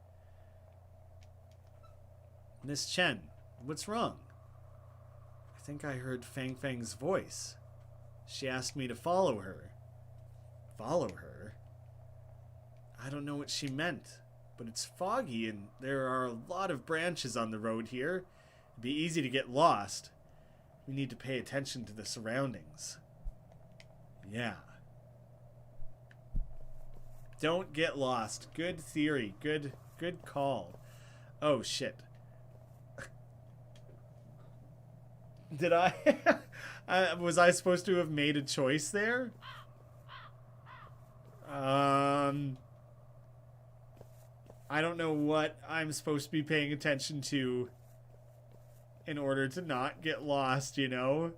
Miss Chen, what's wrong? I think I heard Fang Fang's voice. She asked me to follow her. Follow her? I don't know what she meant, but it's foggy and there are a lot of branches on the road here. It'd be easy to get lost. We need to pay attention to the surroundings. Yeah. Don't get lost. Good theory. Good call. Oh, shit. Did I... was I supposed to have made a choice there? I don't know what I'm supposed to be paying attention to in order to not get lost, you know?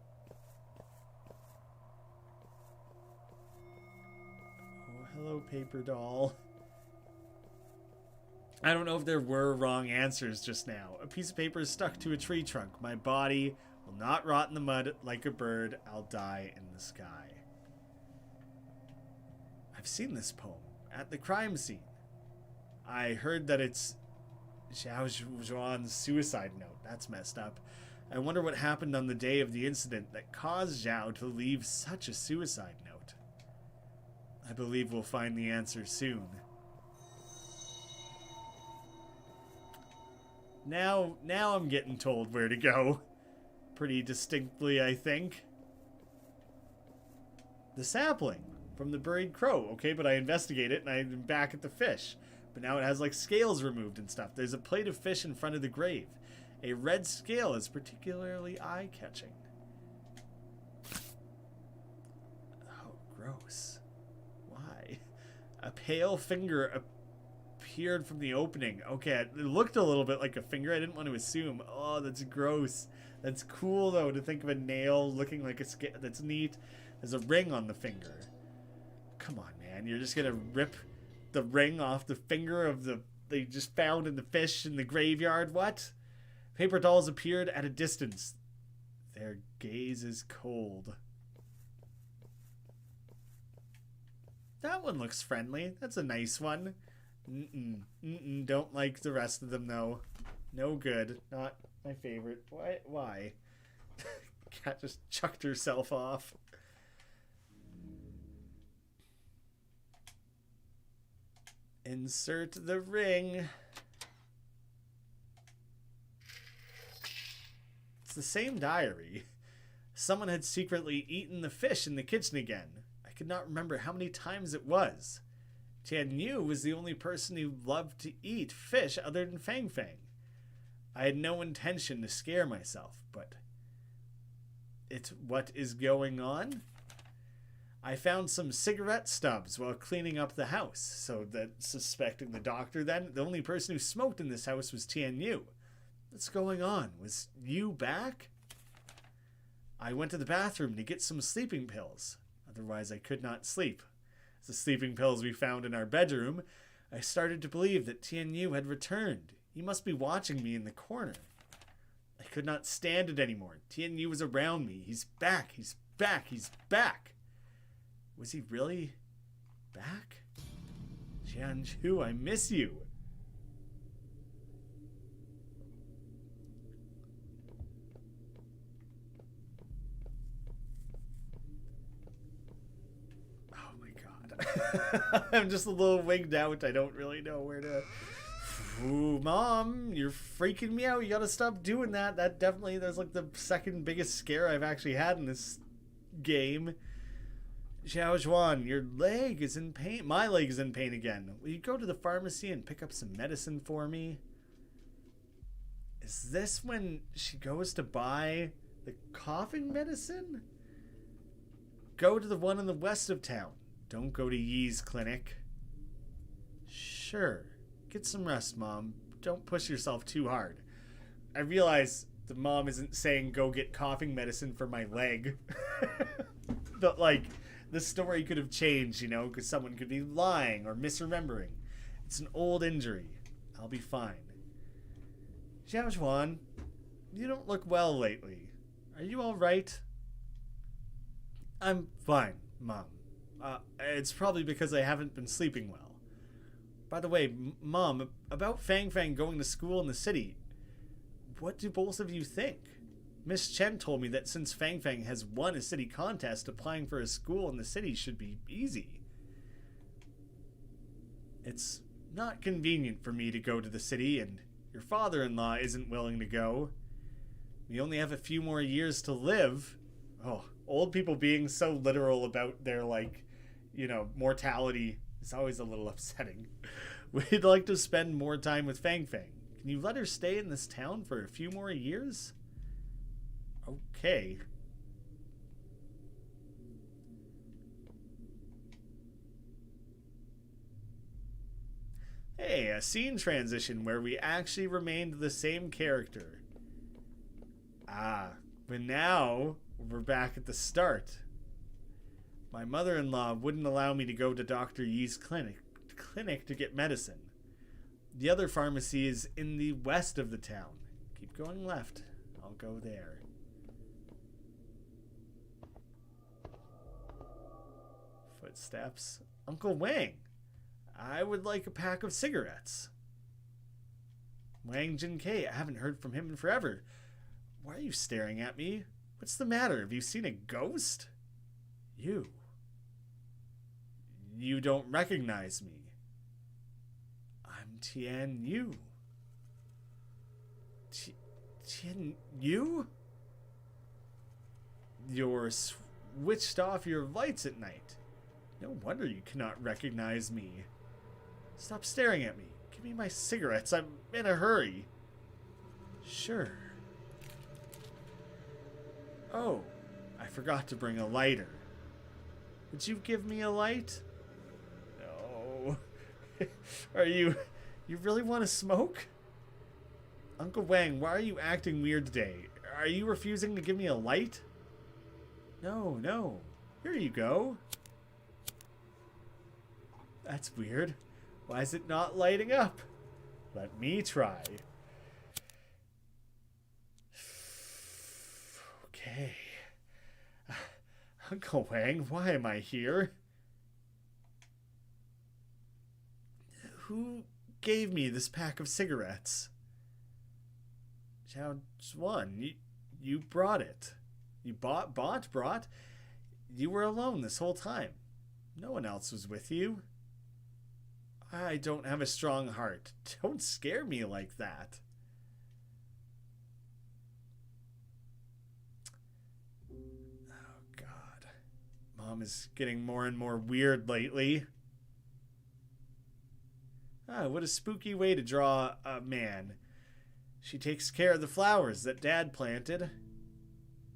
Oh, hello, paper doll. I don't know if there were wrong answers just now. A piece of paper is stuck to a tree trunk. My body will not rot in the mud like a bird. I'll die in the sky. I've seen this poem at the crime scene. I heard that it's Xiao Zhuan's suicide note. That's messed up. I wonder what happened on the day of the incident that caused Zhao to leave such a suicide note. I believe we'll find the answer soon. Now I'm getting told where to go. Pretty distinctly, I think. The sapling from the buried crow. Okay, but I investigate it and I'm back at the fish. But now it has like scales removed and stuff. There's a plate of fish in front of the grave. A red scale is particularly eye-catching. Oh, gross. Why? A pale finger appeared from the opening. Okay, it looked a little bit like a finger. I didn't want to assume. Oh, that's gross. That's cool, though, to think of a nail looking like a scale. That's neat. There's a ring on the finger. Come on, man. You're just going to rip the ring off the finger of the they just found in the fish in the graveyard. What? Paper dolls appeared at a distance. Their gaze is cold. That one looks friendly. That's a nice one. Don't like the rest of them though. No good. Not my favorite. Why? Cat just chucked herself off. Insert the ring. It's the same diary. Someone had secretly eaten the fish in the kitchen again. I could not remember how many times it was. Tian Yu was the only person who loved to eat fish other than Fang Fang. I had no intention to scare myself, but it's what is going on? I found some cigarette stubs while cleaning up the house, so that suspecting the doctor then, the only person who smoked in this house was Tian Yu. What's going on? Was Yu back? I went to the bathroom to get some sleeping pills. Otherwise I could not sleep. As the sleeping pills we found in our bedroom, I started to believe that Tian Yu had returned. He must be watching me in the corner. I could not stand it anymore. Tian Yu was around me. He's back. He's back. He's back. Was he really back? Jianzhu, I miss you. I'm just a little wigged out. I don't really know where to... Ooh, Mom, you're freaking me out. You gotta stop doing that. That definitely, that's like the second biggest scare I've actually had in this game. Xiao Zhuan, your leg is in pain. My leg is in pain again. Will you go to the pharmacy and pick up some medicine for me? Is this when she goes to buy the coughing medicine? Go to the one in the west of town. Don't go to Yi's clinic. Sure. Get some rest, Mom. Don't push yourself too hard. I realize the mom isn't saying go get coughing medicine for my leg. But, like, the story could have changed, you know, because someone could be lying or misremembering. It's an old injury. I'll be fine. Xiao Zhuan, you don't look well lately. Are you all right? I'm fine, Mom. It's probably because I haven't been sleeping well. By the way, Mom, about Fang Fang going to school in the city, what do both of you think? Miss Chen told me that since Fang Fang has won a city contest, applying for a school in the city should be easy. It's not convenient for me to go to the city, and your father-in-law isn't willing to go. We only have a few more years to live. Oh, old people being so literal about their, like, you know, mortality is always a little upsetting. We'd like to spend more time with Fang Fang. Can you let her stay in this town for a few more years? Okay. Hey, a scene transition where we actually remained the same character. But now we're back at the start. My mother-in-law wouldn't allow me to go to Dr. Yi's clinic to get medicine. The other pharmacy is in the west of the town. Keep going left. I'll go there. Footsteps. Uncle Wang, I would like a pack of cigarettes. Wang Jinkei, I haven't heard from him in forever. Why are you staring at me? What's the matter? Have you seen a ghost? You don't recognize me. I'm Tian Yu. Tian Yu? You're switched off your lights at night. No wonder you cannot recognize me. Stop staring at me. Give me my cigarettes. I'm in a hurry. Sure. Oh, I forgot to bring a lighter. Would you give me a light? No. You really want to smoke? Uncle Wang, why are you acting weird today? Are you refusing to give me a light? No. Here you go. That's weird. Why is it not lighting up? Let me try. Okay. Uncle Wang, why am I here? Who gave me this pack of cigarettes? Xiao Zhuan, you brought it. You brought? You were alone this whole time. No one else was with you. I don't have a strong heart. Don't scare me like that. Oh, God. Mom is getting more and more weird lately. What a spooky way to draw a man. She takes care of the flowers that Dad planted,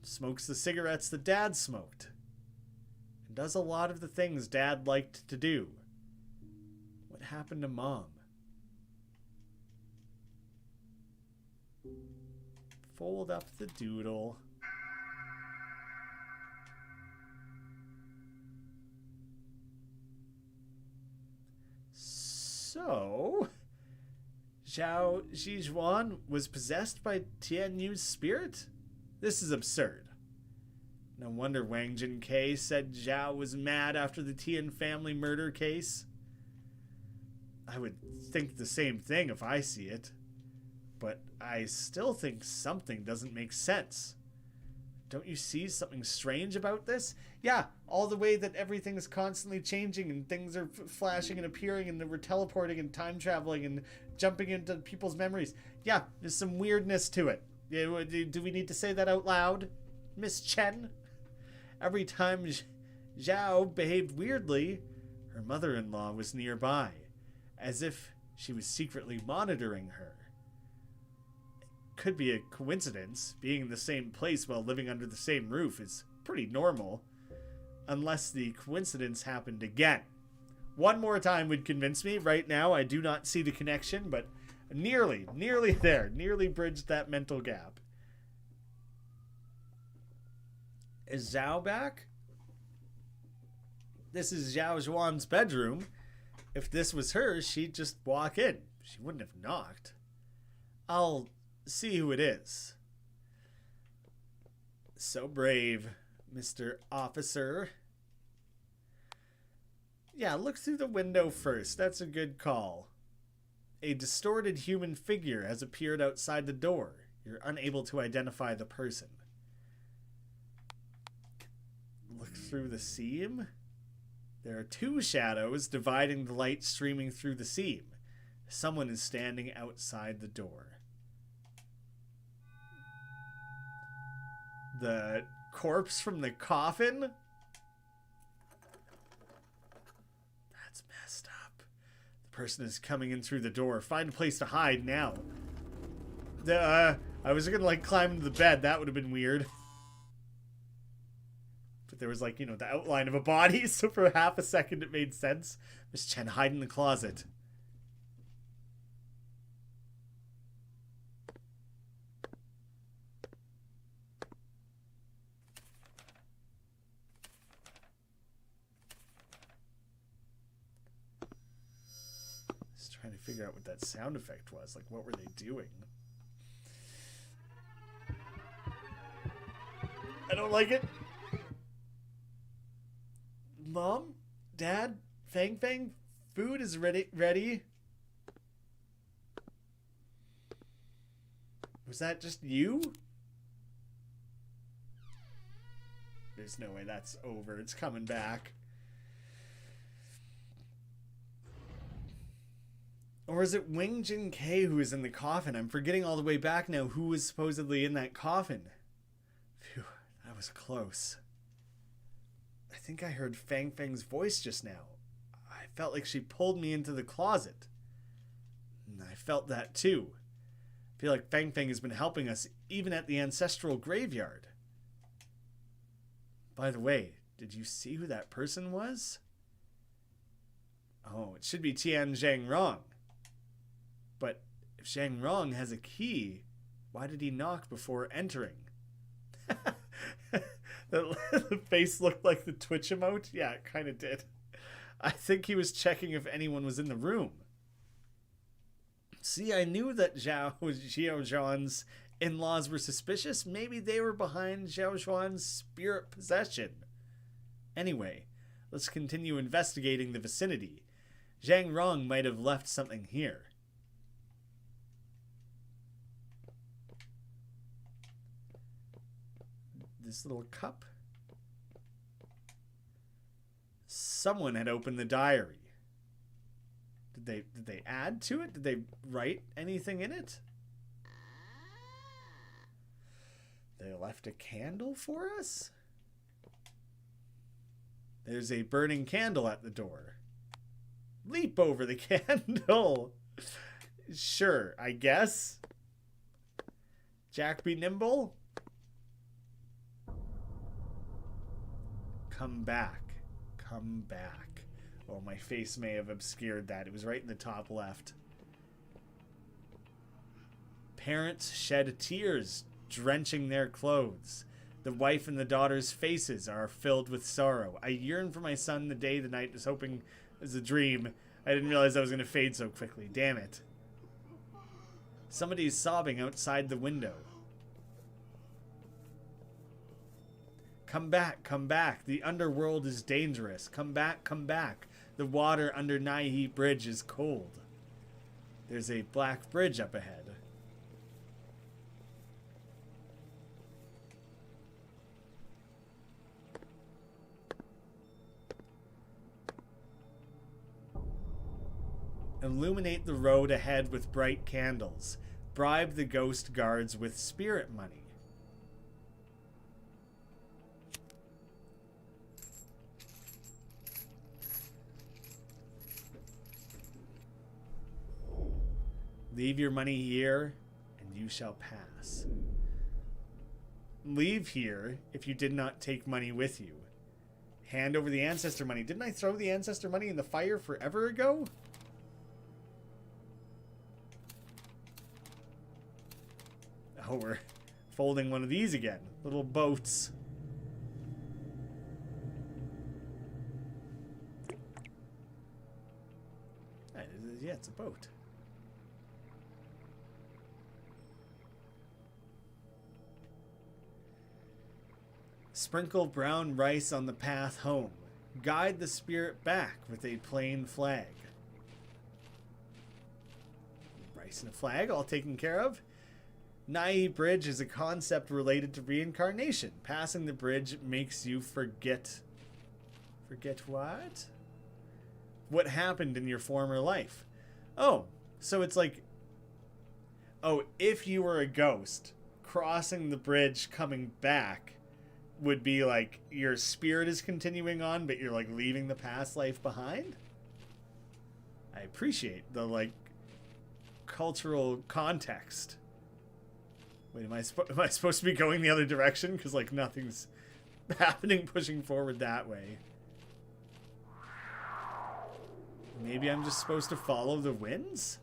smokes the cigarettes that Dad smoked, and does a lot of the things Dad liked to do. What happened to Mom? Fold up the doodle. So, Zhao Zhizhuan was possessed by Tian Yu's spirit? This is absurd. No wonder Wang Jinkei said Zhao was mad after the Tian family murder case. I would think the same thing if I see it. But I still think something doesn't make sense. Don't you see something strange about this? Yeah, all the way that everything's constantly changing and things are flashing and appearing and we're teleporting and time traveling and jumping into people's memories. Yeah, there's some weirdness to it. Do we need to say that out loud, Miss Chen? Every time Zhao behaved weirdly, her mother-in-law was nearby, as if she was secretly monitoring her. Could be a coincidence. Being in the same place while living under the same roof is pretty normal. Unless the coincidence happened again. One more time would convince me. Right now, I do not see the connection, but nearly there. Nearly bridged that mental gap. Is Zhao back? This is Zhao Zhuan's bedroom. If this was her, she'd just walk in. She wouldn't have knocked. I'll see who it is. So brave, Mr. Officer. Yeah, look through the window first. That's a good call. A distorted human figure has appeared outside the door. You're unable to identify the person. Look through the seam. There are two shadows dividing the light streaming through the seam. Someone is standing outside the door. The corpse from the coffin? That's messed up. The person is coming in through the door. Find a place to hide now. I was gonna like climb into the bed. That would have been weird. But there was like, you know, the outline of a body. So for half a second it made sense. Miss Chen, hide in the closet. Trying to figure out what that sound effect was. Like, what were they doing? I don't like it. Mom? Dad? Fang Fang? Food is ready. Was that just you? There's no way that's over. It's coming back. Or is it Wing Jin K who is in the coffin? I'm forgetting all the way back now who was supposedly in that coffin. Phew, that was close. I think I heard Fang Fang's voice just now. I felt like she pulled me into the closet. And I felt that too. I feel like Fang Fang has been helping us even at the ancestral graveyard. By the way, did you see who that person was? Oh, it should be Tian Zhang Rong. But if Zhang Rong has a key, why did he knock before entering? The face looked like the Twitch emote. Yeah, it kind of did. I think he was checking if anyone was in the room. See, I knew that Zhao Zhuan's in-laws were suspicious. Maybe they were behind Zhao Zhuan's spirit possession. Anyway, let's continue investigating the vicinity. Zhang Rong might have left something here. This little cup. Someone had opened the diary. Did they add to it? Did they write anything in it? They left a candle for us? There's a burning candle at the door. Leap over the candle. Sure, I guess. Jack be nimble. Come back. Come back. Oh, my face may have obscured that. It was right in the top left. Parents shed tears, drenching their clothes. The wife and the daughter's faces are filled with sorrow. I yearn for my son the day, the night, was hoping it was a dream. I didn't realize I was going to fade so quickly. Damn it. Somebody's sobbing outside the window. Come back, come back. The underworld is dangerous. Come back, come back. The water under Naihe Bridge is cold. There's a black bridge up ahead. Illuminate the road ahead with bright candles. Bribe the ghost guards with spirit money. Leave your money here, and you shall pass. Leave here if you did not take money with you. Hand over the ancestor money. Didn't I throw the ancestor money in the fire forever ago? Oh, we're folding one of these again. Little boats. Yeah, it's a boat. Sprinkle brown rice on the path home. Guide the spirit back with a plain flag. Rice and a flag, all taken care of. Nai Bridge is a concept related to reincarnation. Passing the bridge makes you forget. Forget what? What happened in your former life. Oh, so it's like... Oh, if you were a ghost, crossing the bridge coming back would be like your spirit is continuing on, but you're like leaving the past life behind? I appreciate the like cultural context. Wait, am I supposed to be going the other direction? Because like nothing's happening pushing forward that way. Maybe I'm just supposed to follow the winds?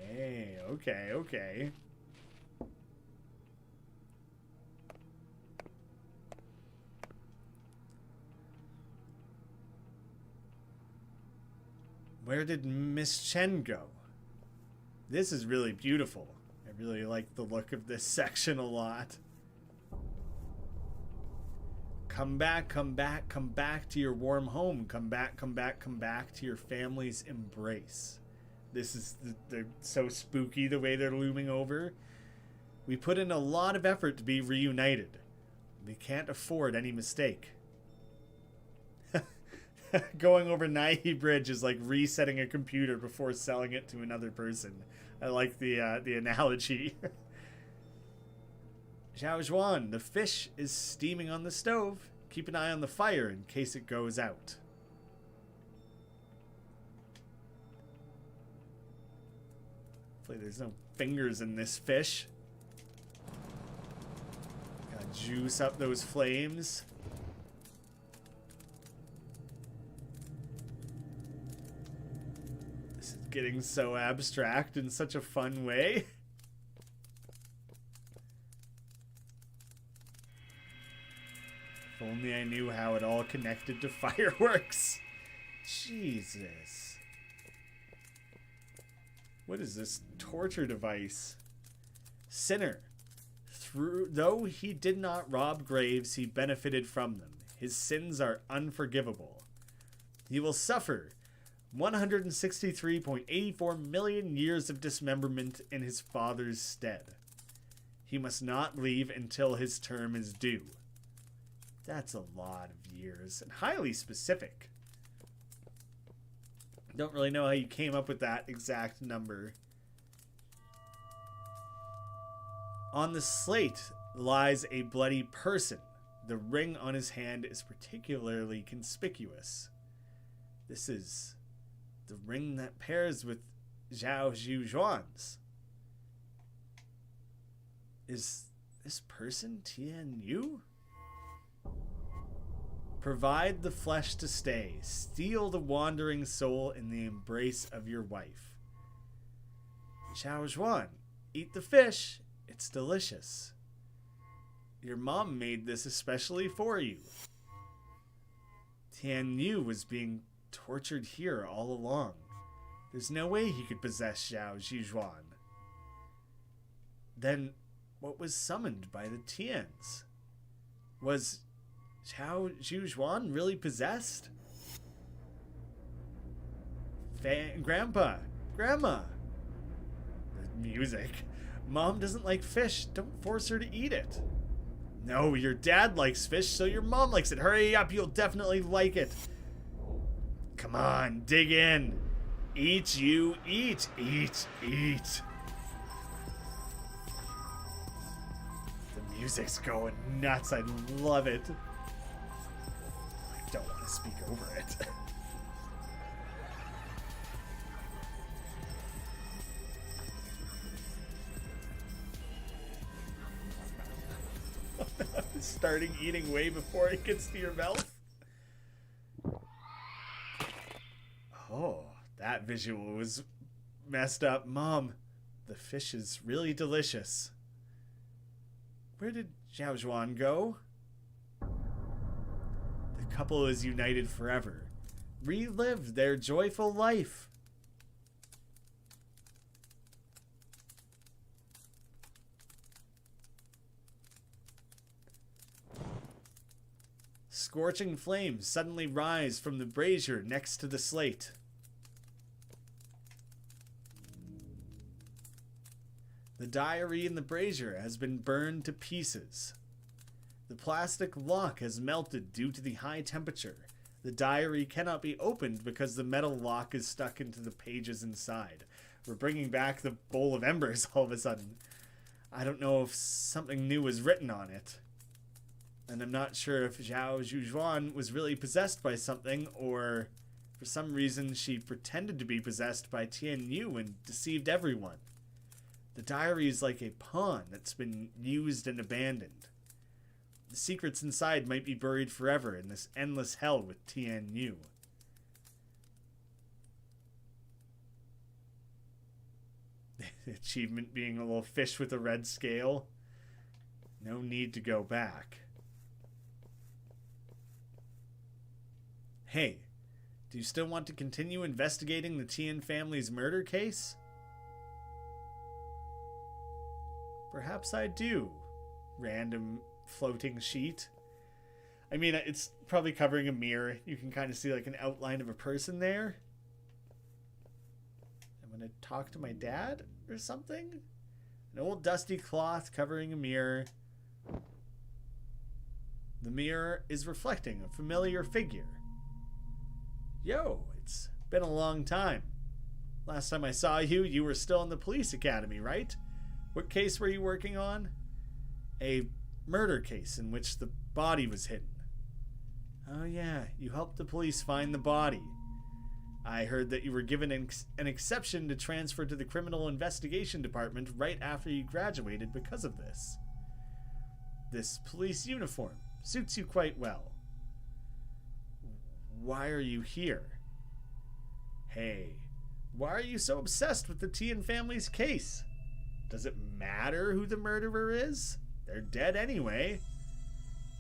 Hey, okay, okay. Where did Miss Chen go? This is really beautiful. I really like the look of this section a lot. Come back, come back, come back to your warm home. Come back, come back, come back to your family's embrace. This is they're so spooky the way they're looming over. We put in a lot of effort to be reunited. We can't afford any mistake. Going over Nai Bridge is like resetting a computer before selling it to another person. I like the analogy. Zhao Zhuan, the fish is steaming on the stove. Keep an eye on the fire in case it goes out. Hopefully there's no fingers in this fish. Gotta juice up those flames. This is getting so abstract in such a fun way. If only I knew how it all connected to fireworks. Jesus. What is this torture device? Sinner. Though he did not rob graves, he benefited from them. His sins are unforgivable. He will suffer 163.84 million years of dismemberment in his father's stead. He must not leave until his term is due. That's a lot of years and highly specific. Don't really know how you came up with that exact number. On the slate lies a bloody person. The ring on his hand is particularly conspicuous. This is the ring that pairs with Zhao Zhuan's. Is this person Tian Yu? Provide the flesh to stay. Steal the wandering soul in the embrace of your wife. Zhao Zhuan, eat the fish. It's delicious. Your mom made this especially for you. Tian Yu was being tortured here all along. There's no way he could possess Zhao Zhuan. Then, what was summoned by the Tians? Was Zhao Zhuan really possessed? Grandpa! Grandma! The music. Mom doesn't like fish. Don't force her to eat it. No, your dad likes fish, so your mom likes it. Hurry up, you'll definitely like it. Come on, dig in. Eat, you eat, eat, eat. The music's going nuts. I love it. I don't want to speak over it. Starting eating way before it gets to your mouth. Oh, that visual was messed up. Mom, the fish is really delicious. Where did Zhao Zhuan go? The couple is united forever. Relived their joyful life. Scorching flames suddenly rise from the brazier next to the slate. The diary in the brazier has been burned to pieces. The plastic lock has melted due to the high temperature. The diary cannot be opened because the metal lock is stuck into the pages inside. We're bringing back the bowl of embers all of a sudden. I don't know if something new was written on it. And I'm not sure if Zhao Zhuan was really possessed by something, or for some reason she pretended to be possessed by Tian Yu and deceived everyone. The diary is like a pawn that's been used and abandoned. The secrets inside might be buried forever in this endless hell with Tian Yu. The achievement being a little fish with a red scale. No need to go back. Hey, do you still want to continue investigating the Tian family's murder case? Perhaps I do. Random floating sheet. I mean, it's probably covering a mirror. You can kind of see like an outline of a person there. I'm going to talk to my dad or something. An old dusty cloth covering a mirror. The mirror is reflecting a familiar figure. Yo, it's been a long time. Last time I saw you, you were still in the police academy, right? What case were you working on? A murder case in which the body was hidden. Oh yeah, you helped the police find the body. I heard that you were given an exception to transfer to the criminal investigation department right after you graduated because of this. This police uniform suits you quite well. Why are you here? Hey, why are you so obsessed with the Tian family's case? Does it matter who the murderer is? They're dead anyway.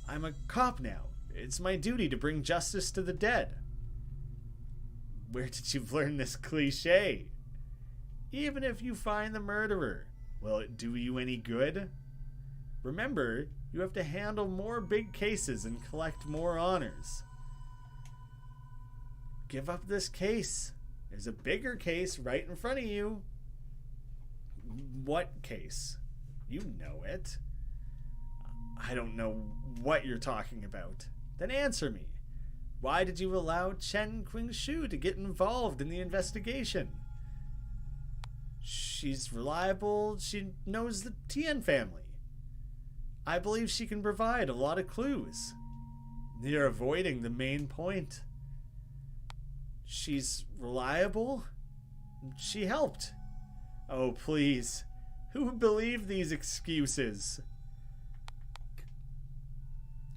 I'm a cop now. It's my duty to bring justice to the dead. Where did you learn this cliche? Even if you find the murderer, will it do you any good? Remember, you have to handle more big cases and collect more honors. Give up this case. There's a bigger case right in front of you. What case? You know it. I don't know what you're talking about. Then answer me. Why did you allow Chen Qingshu to get involved in the investigation? She's reliable. She knows the Tian family. I believe she can provide a lot of clues. You're avoiding the main point. She's reliable? She helped. Oh, please. Who would believe these excuses?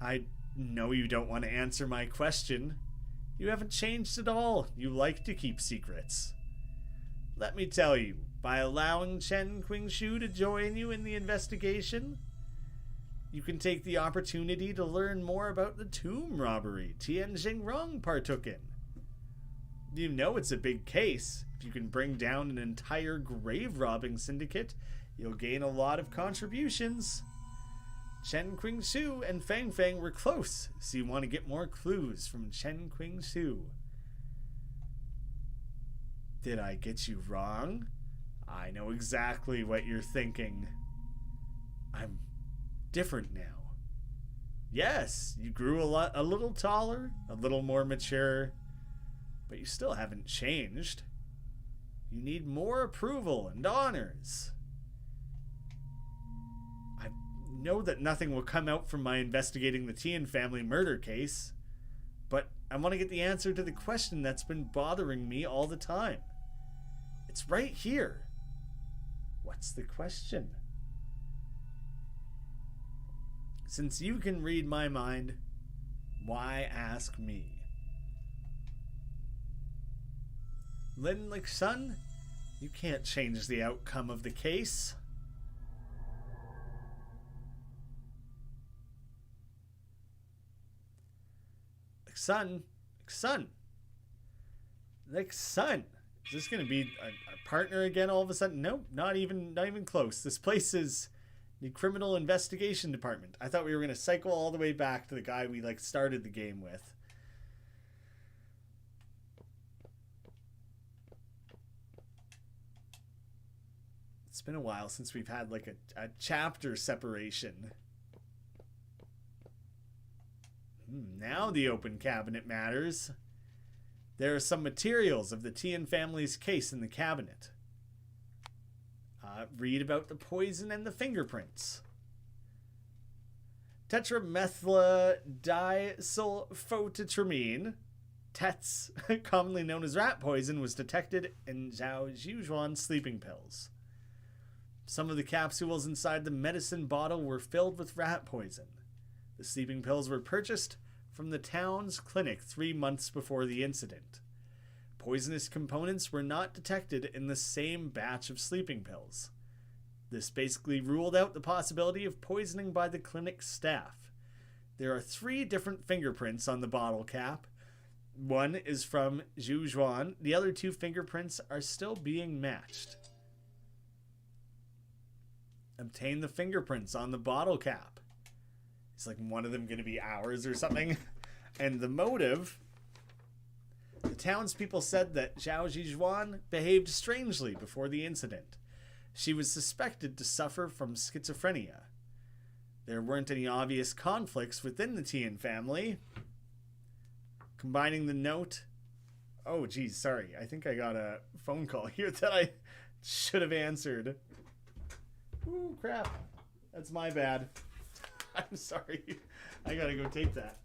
I know you don't want to answer my question. You haven't changed at all. You like to keep secrets. Let me tell you, by allowing Chen Qingshu to join you in the investigation, you can take the opportunity to learn more about the tomb robbery Tian Jingrong partook in. You know it's a big case. If you can bring down an entire grave robbing syndicate, you'll gain a lot of contributions. Chen Qingshu and Fang Fang were close, so you want to get more clues from Chen Qingshu. Did I get you wrong? I know exactly what you're thinking. I'm different now. Yes, you grew a little taller, a little more mature. But you still haven't changed. You need more approval and honors. I know that nothing will come out from my investigating the Tian family murder case, but I want to get the answer to the question that's been bothering me all the time. It's right here. What's the question? Since you can read my mind, why ask me? Lin Lixun, you can't change the outcome of the case. Lixun. Is this going to be a partner again all of a sudden? Nope, not even close. This place is the criminal investigation department. I thought we were going to cycle all the way back to the guy we started the game with. It's been a while since we've had a chapter separation. Now the open cabinet matters. There are some materials of the Tian family's case in the cabinet. Read about the poison and the fingerprints. Tetramethyldisulfotritramine, TETS, commonly known as rat poison, was detected in Zhao Zhujuan's sleeping pills. Some of the capsules inside the medicine bottle were filled with rat poison. The sleeping pills were purchased from the town's clinic 3 months before the incident. Poisonous components were not detected in the same batch of sleeping pills. This basically ruled out the possibility of poisoning by the clinic staff. There are 3 different fingerprints on the bottle cap. One is from Zhu Juan. The other 2 fingerprints are still being matched. Obtain the fingerprints on the bottle cap. It's one of them going to be ours or something. And the motive, the townspeople said that Zhao Zhijuan behaved strangely before the incident. She was suspected to suffer from schizophrenia. There weren't any obvious conflicts within the Tian family. Combining the note... Oh, geez, sorry. I think I got a phone call here that I should have answered. Ooh, crap. That's my bad. I'm sorry. I gotta go take that.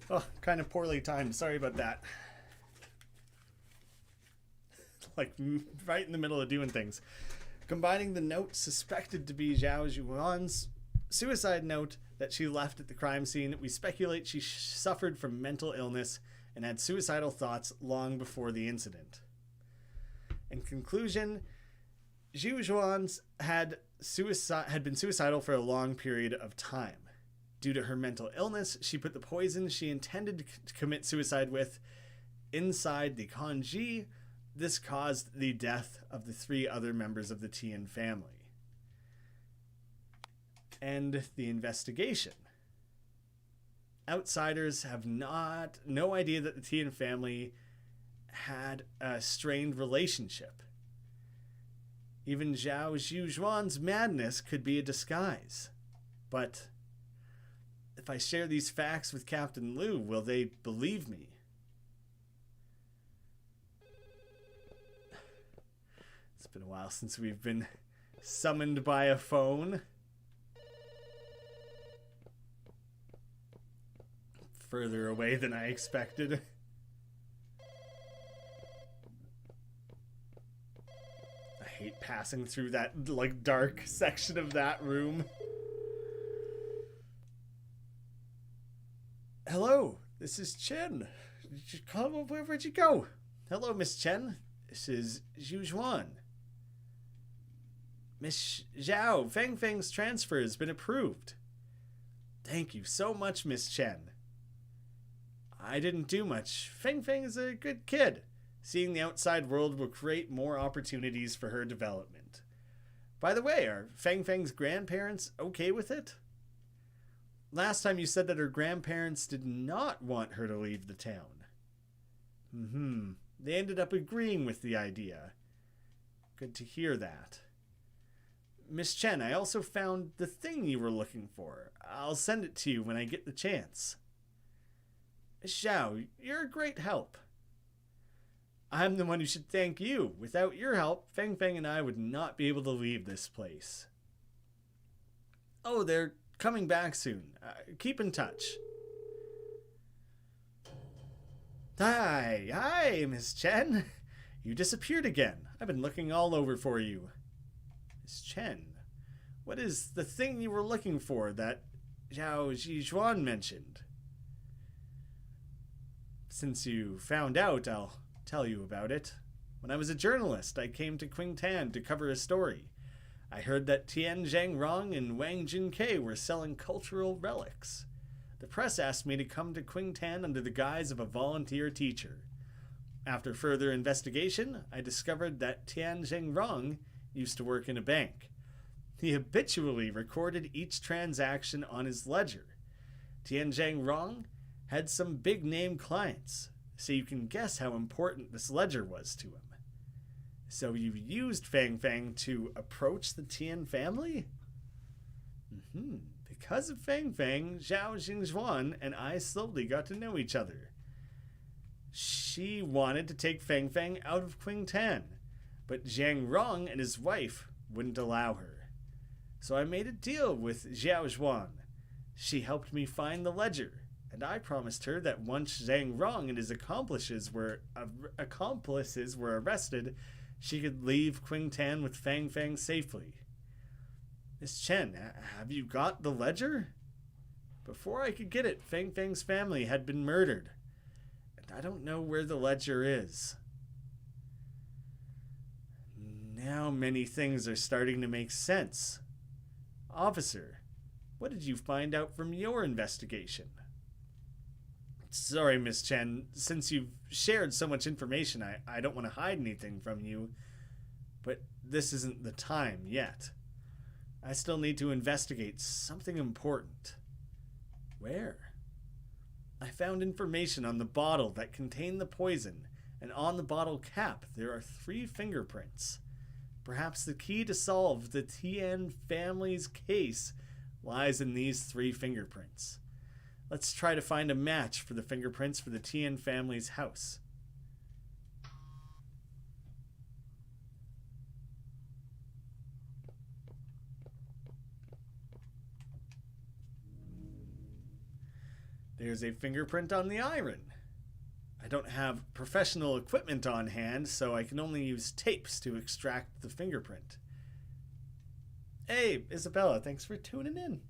Oh, kind of poorly timed. Sorry about that. Like, right in the middle of doing things. Combining the note suspected to be Zhao Zhuan's suicide note that she left at the crime scene, we speculate she suffered from mental illness and had suicidal thoughts long before the incident. In conclusion, Zhu Zhuan's had been suicidal for a long period of time. Due to her mental illness, she put the poison she intended to commit suicide with inside the Kanji. This caused the death of the 3 other members of the Tian family. And the investigation. Outsiders have no idea that the Tian family had a strained relationship. Even Zhao Zhuan's madness could be a disguise. But if I share these facts with Captain Liu, will they believe me? It's been a while since we've been summoned by a phone. Further away than I expected. I hate passing through that, like, dark section of that room. Hello, this is Chen. Where'd you go? Hello, Miss Chen. This is Zhu Zhuan. Miss Zhao, Feng Feng's transfer has been approved. Thank you so much, Miss Chen. I didn't do much. Feng Feng is a good kid. Seeing the outside world will create more opportunities for her development. By the way, are Feng Feng's grandparents okay with it? Last time you said that her grandparents did not want her to leave the town. They ended up agreeing with the idea. Good to hear that. Miss Chen, I also found the thing you were looking for. I'll send it to you when I get the chance. Miss Zhao, you're a great help. I'm the one who should thank you. Without your help, Feng Feng and I would not be able to leave this place. Oh, they're coming back soon. Keep in touch. Hi, Miss Chen. You disappeared again. I've been looking all over for you. Miss Chen, what is the thing you were looking for that Zhao Zhuan mentioned? Since you found out, I'll tell you about it. When I was a journalist, I came to Qingtan to cover a story. I heard that Tian Zhangrong and Wang Jinkei were selling cultural relics. The press asked me to come to Qingtan under the guise of a volunteer teacher. After further investigation, I discovered that Tian Zhangrong used to work in a bank. He habitually recorded each transaction on his ledger. Tian Zhangrong had some big-name clients, so you can guess how important this ledger was to him. So you used Feng Feng to approach the Tian family? Because of Feng Feng, Zhao Xingzhuan and I slowly got to know each other. She wanted to take Feng Feng out of Qingtan, but Zhang Rong and his wife wouldn't allow her. So I made a deal with Zhao Zhuan. She helped me find the ledger, and I promised her that once Zhang Rong and his accomplices were arrested, she could leave Qingtan with Feng Feng safely. Miss Chen, have you got the ledger? Before I could get it, Feng Feng's family had been murdered, and I don't know where the ledger is. Now many things are starting to make sense. Officer, what did you find out from your investigation? Sorry, Miss Chen, since you've shared so much information, I don't want to hide anything from you, but this isn't the time yet. I still need to investigate something important. Where? I found information on the bottle that contained the poison, and on the bottle cap there are 3 fingerprints. Perhaps the key to solve the Tian family's case lies in these 3 fingerprints. Let's try to find a match for the fingerprints for the Tian family's house. There's a fingerprint on the iron. I don't have professional equipment on hand, so I can only use tapes to extract the fingerprint. Hey, Isabella, thanks for tuning in.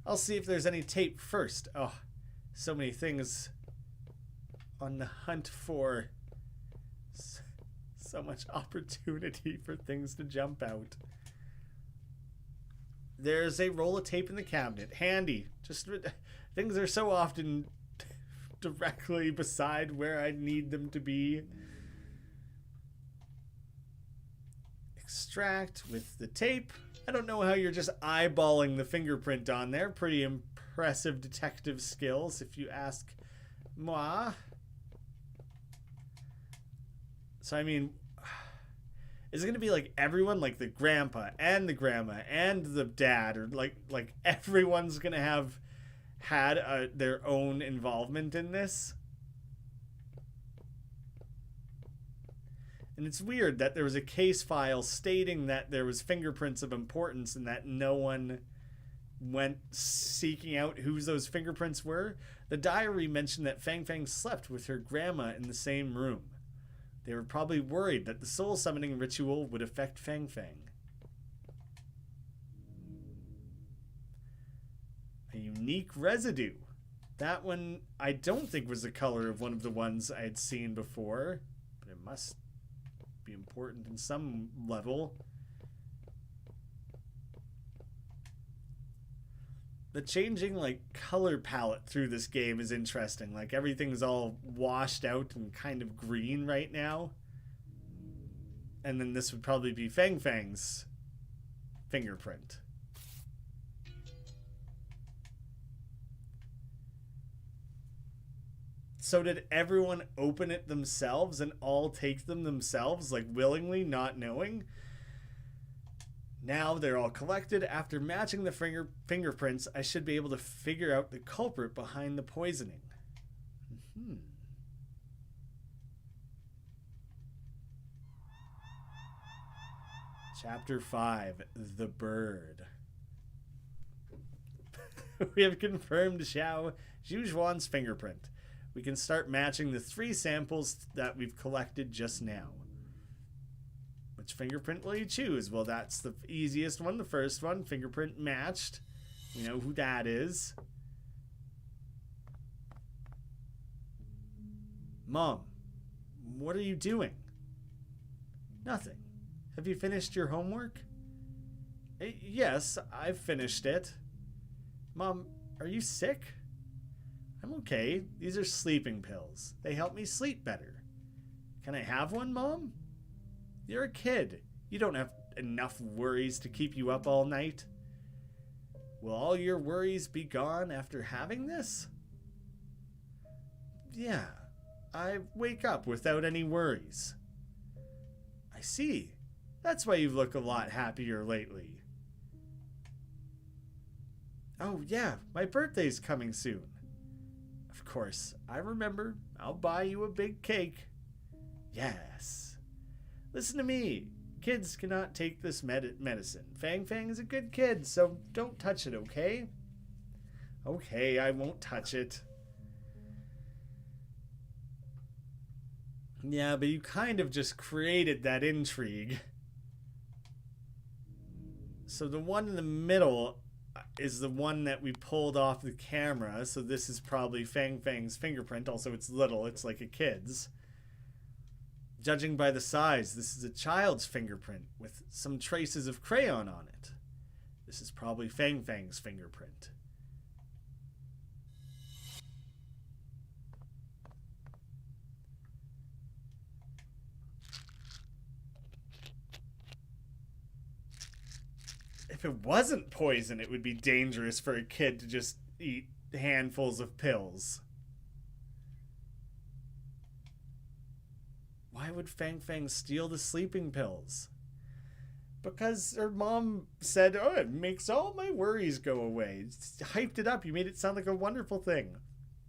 I'll see if there's any tape first. Oh, so many things on the hunt for. So much opportunity for things to jump out. There's a roll of tape in the cabinet. Handy. Just things are so often directly beside where I need them to be. Extract with the tape. I don't know how you're just eyeballing the fingerprint on there. Pretty impressive detective skills, if you ask moi. So, I mean, is it going to be like everyone, like the grandpa and the grandma and the dad, or like everyone's going to have had their own involvement in this? And it's weird that there was a case file stating that there was fingerprints of importance and that no one went seeking out whose those fingerprints were. The diary mentioned that Fang Fang slept with her grandma in the same room. They were probably worried that the soul summoning ritual would affect Fang Fang. A unique residue. That one I don't think was the color of one of the ones I had seen before, but it must be important in some level. The changing color palette through this game is interesting. Like everything's all washed out and kind of green right now. And then this would probably be Fang Fang's fingerprint. So did everyone open it themselves and all take them themselves, like willingly, not knowing? Now they're all collected. After matching the fingerprints, I should be able to figure out the culprit behind the poisoning. Chapter 5, The Bird. We have confirmed Xiao Zhujuan's fingerprint. We can start matching the 3 samples that we've collected just now. Which fingerprint will you choose? Well, that's the easiest one, the first one. Fingerprint matched. We know who that is. Mom, what are you doing? Nothing. Have you finished your homework? Yes, I've finished it. Mom, are you sick? I'm okay. These are sleeping pills. They help me sleep better. Can I have one, Mom? You're a kid. You don't have enough worries to keep you up all night. Will all your worries be gone after having this? Yeah, I wake up without any worries. I see. That's why you look a lot happier lately. Oh yeah, my birthday's coming soon. Of course, I remember. I'll buy you a big cake. Yes. Listen to me. Kids cannot take this medicine. Fang Fang is a good kid, so don't touch it, okay? Okay, I won't touch it. Yeah, but you kind of just created that intrigue. So the one in the middle is the one that we pulled off the camera. So this is probably Fang Fang's fingerprint. Also, it's little. It's like a kid's. Judging by the size, this is a child's fingerprint with some traces of crayon on it. This is probably Fang Fang's fingerprint. If it wasn't poison, it would be dangerous for a kid to just eat handfuls of pills. Why would Fang Fang steal the sleeping pills? Because her mom said, oh, it makes all my worries go away. Hyped it up. You made it sound like a wonderful thing.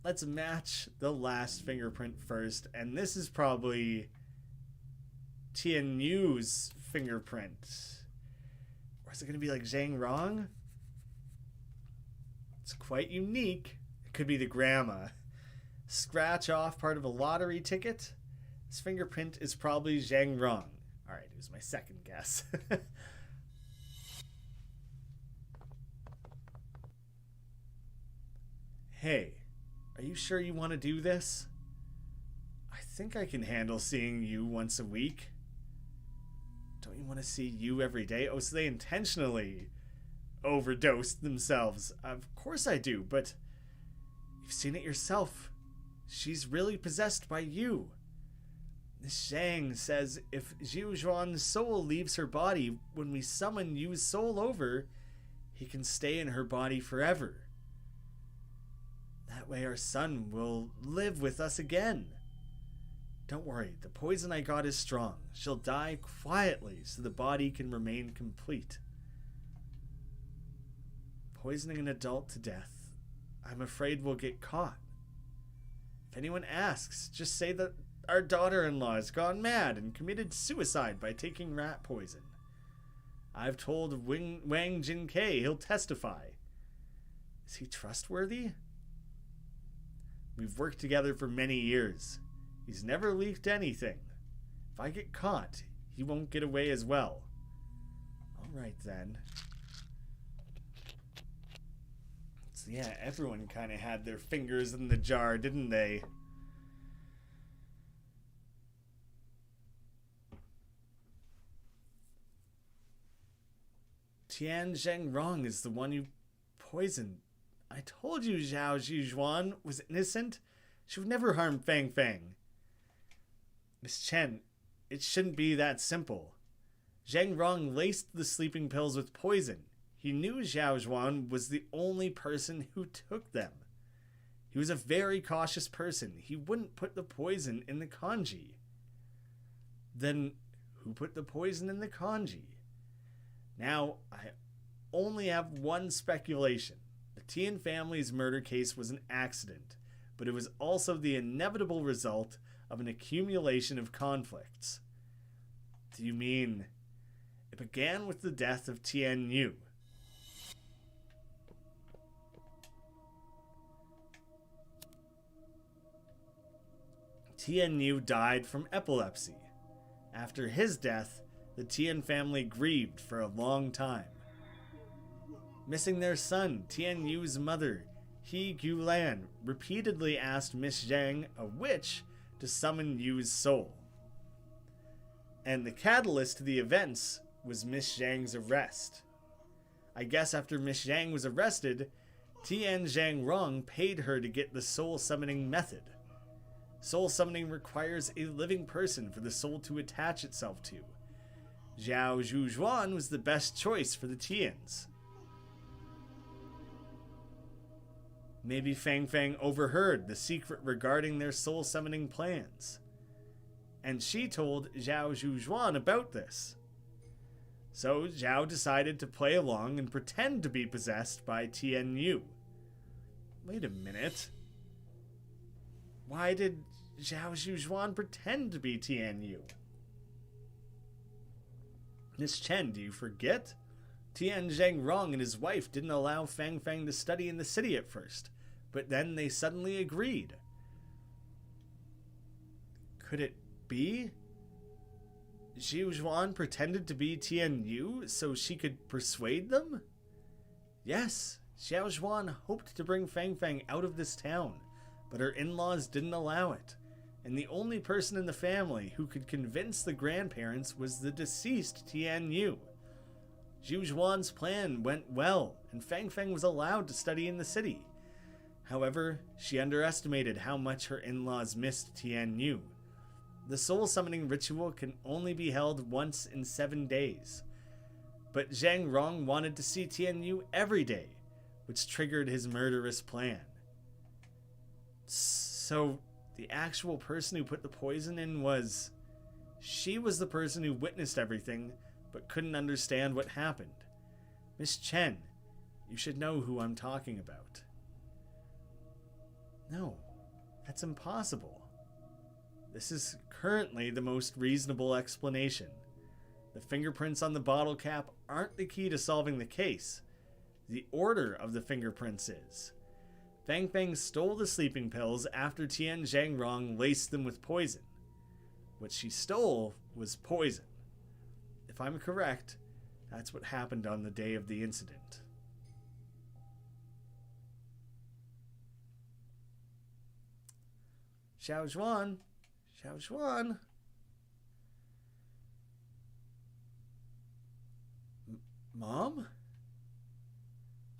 Let's match the last fingerprint first. And this is probably Tian Yu's fingerprint. Or is it going to be like Zhang Rong? It's quite unique. It Could be the grandma. Scratch off part of a lottery ticket? This fingerprint is probably Zhang Rong. Alright, it was my second guess. Hey, are you sure you want to do this? I think I can handle seeing you once a week. Don't you want to see you every day? Oh, so they intentionally overdosed themselves. Of course I do, but you've seen it yourself. She's really possessed by you. Miss Zhang says if Zhu Zhuan's soul leaves her body, when we summon Yu's soul over, he can stay in her body forever. That way our son will live with us again. Don't worry, the poison I got is strong. She'll die quietly so the body can remain complete. Poisoning an adult to death. I'm afraid we'll get caught. If anyone asks, just say that our daughter-in-law has gone mad and committed suicide by taking rat poison. I've told Wang Jinkei he'll testify. Is he trustworthy? We've worked together for many years. He's never leaked anything. If I get caught, he won't get away as well. Alright then. So yeah, everyone kind of had their fingers in the jar, didn't they? Tian Zhengrong is the one you poisoned. I told you Zhao Zhizhuan was innocent. She would never harm Fang Fang. Miss Chen, it shouldn't be that simple. Zhang Rong laced the sleeping pills with poison. He knew Zhao Zhuan was the only person who took them. He was a very cautious person. He wouldn't put the poison in the kanji. Then who put the poison in the kanji? Now, I only have one speculation. The Tian family's murder case was an accident, but it was also the inevitable result of an accumulation of conflicts. Do you mean it began with the death of Tian Yu? Tian Yu died from epilepsy. After his death, the Tian family grieved for a long time. Missing their son, Tian Yu's mother, He Gulan, repeatedly asked Miss Zhang, a witch, to summon Yu's soul. And the catalyst to the events was Miss Zhang's arrest. I guess after Miss Zhang was arrested, Tian Zhangrong paid her to get the soul summoning method. Soul summoning requires a living person for the soul to attach itself to. Zhao Zhuzhuan was the best choice for the Tians. Maybe Fang Fang overheard the secret regarding their soul summoning plans, and she told Zhao Zhuzhuan about this. So Zhao decided to play along and pretend to be possessed by Tian Yu. Wait a minute. Why did Zhao Zhuzhuan pretend to be Tian Yu? Miss Chen, do you forget? Tian Zhengrong and his wife didn't allow Fang Fang to study in the city at first, but then they suddenly agreed. Could it be? Zhu Zhuan pretended to be Tian Yu so she could persuade them? Yes, Xiao Zhuan hoped to bring Fang Fang out of this town, but her in-laws didn't allow it, and the only person in the family who could convince the grandparents was the deceased Tian Yu. Zhu Zhuan's plan went well, and Fang Fang was allowed to study in the city. However, she underestimated how much her in-laws missed Tian Yu. The soul summoning ritual can only be held once in 7 days, but Zhang Rong wanted to see Tian Yu every day, which triggered his murderous plan. So, the actual person who put the poison in was... She was the person who witnessed everything, but couldn't understand what happened. Miss Chen, you should know who I'm talking about. No, that's impossible. This is currently the most reasonable explanation. The fingerprints on the bottle cap aren't the key to solving the case. The order of the fingerprints is. Fang Fang stole the sleeping pills after Tian Zhangrong laced them with poison. What she stole was poison. If I'm correct, that's what happened on the day of the incident. Xiao Zhuan. Xiao Zhuan. Mom?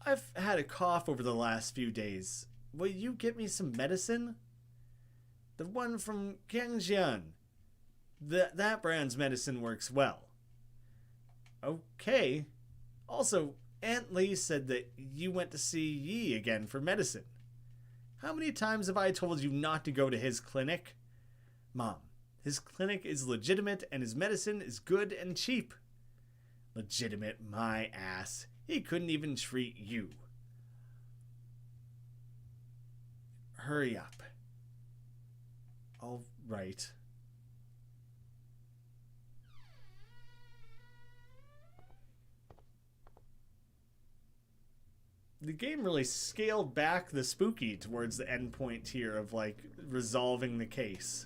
I've had a cough over the last few days. Will you get me some medicine? The one from Gangjian. That brand's medicine works well. Okay. Also, Aunt Lee said that you went to see Yi again for medicine. How many times have I told you not to go to his clinic? Mom, his clinic is legitimate and his medicine is good and cheap. Legitimate, my ass. He couldn't even treat you. Hurry up. All right. The game really scaled back the spooky towards the end point here of, like, resolving the case.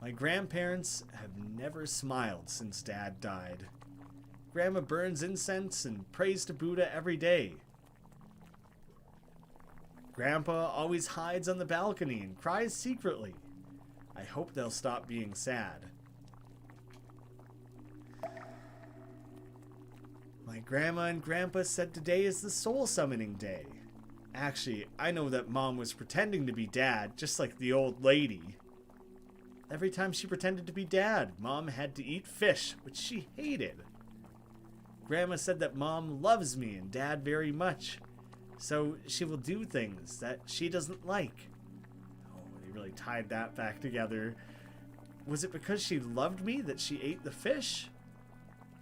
My grandparents have never smiled since Dad died. Grandma burns incense and prays to Buddha every day. Grandpa always hides on the balcony and cries secretly. I hope they'll stop being sad. My grandma and grandpa said today is the soul summoning day. Actually, I know that Mom was pretending to be Dad, just like the old lady. Every time she pretended to be Dad, Mom had to eat fish, which she hated. Grandma said that Mom loves me and Dad very much, so she will do things that she doesn't like. Oh, they really tied that back together. Was it because she loved me that she ate the fish?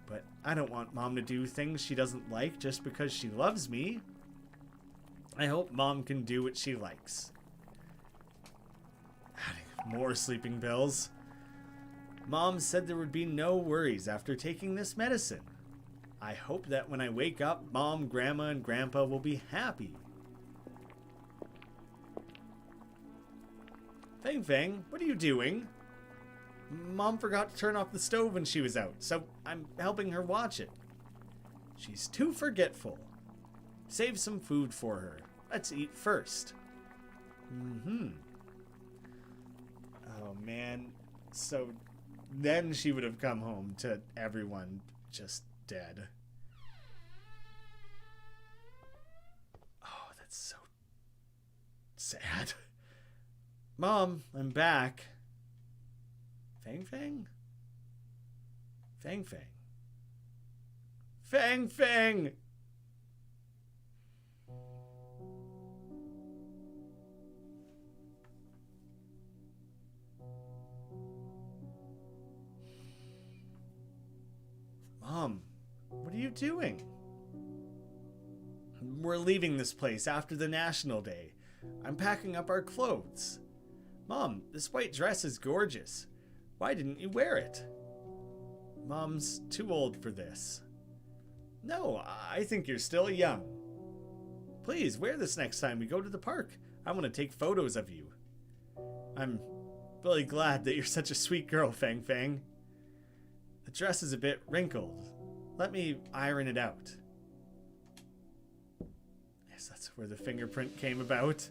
But I don't want Mom to do things she doesn't like just because she loves me. I hope Mom can do what she likes. Adding more sleeping pills. Mom said there would be no worries after taking this medicine. I hope that when I wake up, Mom, Grandma, and Grandpa will be happy. Fang Fang, what are you doing? Mom forgot to turn off the stove when she was out, so I'm helping her watch it. She's too forgetful. Save some food for her. Let's eat first. Oh man. So then she would have come home to everyone just dead. Oh, that's so sad. Mom, I'm back. Fang Fang? Fang Fang. Fang Fang! Mom, what are you doing? We're leaving this place after the National Day. I'm packing up our clothes. Mom, this white dress is gorgeous. Why didn't you wear it? Mom's too old for this. No, I think you're still young. Please, wear this next time we go to the park. I want to take photos of you. I'm really glad that you're such a sweet girl, Fang Fang. The dress is a bit wrinkled. Let me iron it out. Yes, that's where the fingerprint came about.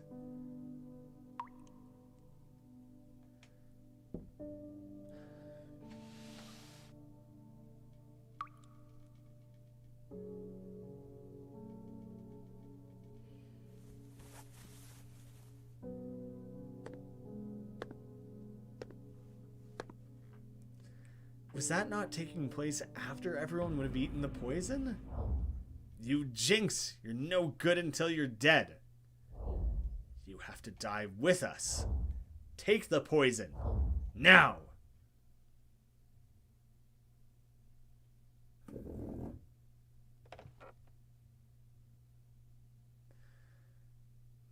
Was that not taking place after everyone would have eaten the poison? You jinx! You're no good until you're dead. You have to die with us. Take the poison. Now!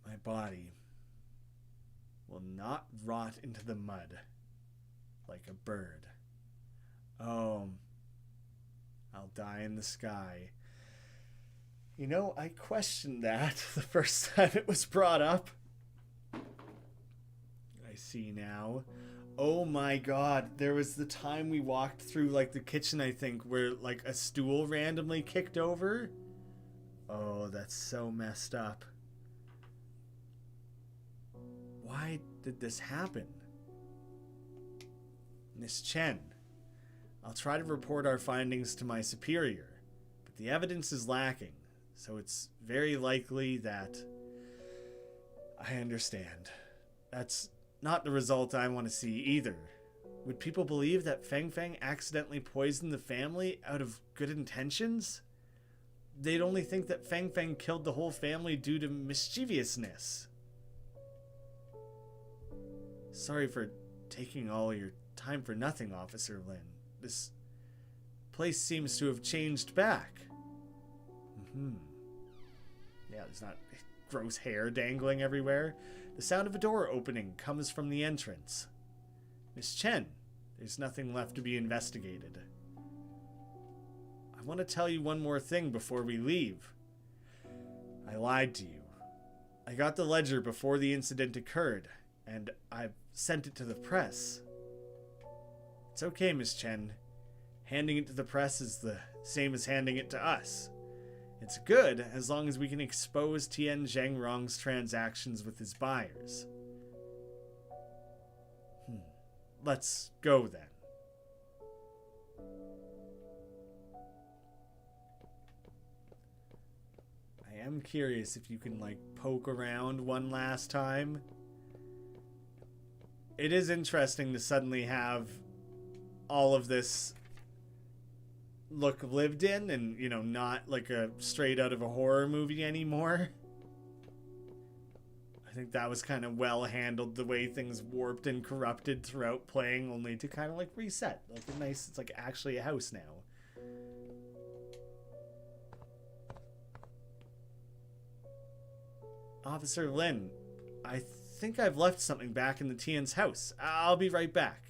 My body will not rot into the mud like a bird. Oh, I'll die in the sky. You know, I questioned that the first time it was brought up. I see now. Oh my god, there was the time we walked through, like, the kitchen, I think, where, like, a stool randomly kicked over. Oh, that's so messed up. Why did this happen? Miss Chen, I'll try to report our findings to my superior, but the evidence is lacking, so it's very likely that... I understand. That's not the result I want to see either. Would people believe that Feng Feng accidentally poisoned the family out of good intentions? They'd only think that Feng Feng killed the whole family due to mischievousness. Sorry for taking all your time for nothing, Officer Lin. This place seems to have changed back. Yeah, there's not gross hair dangling everywhere. The sound of a door opening comes from the entrance. Miss Chen, there's nothing left to be investigated. I want to tell you one more thing before we leave. I lied to you. I got the ledger before the incident occurred, and I've sent it to the press. It's okay, Miss Chen. Handing it to the press is the same as handing it to us. It's good as long as we can expose Tian Zhengrong's transactions with his buyers. Let's go then. I am curious if you can, like, poke around one last time. It is interesting to suddenly have all of this look lived in and, you know, not like a straight out of a horror movie anymore. I think that was kind of well handled, the way things warped and corrupted throughout playing, only to kind of like reset. Like a nice, it's like actually a house now. Officer Lin, I think I've left something back in the Tian's house. I'll be right back.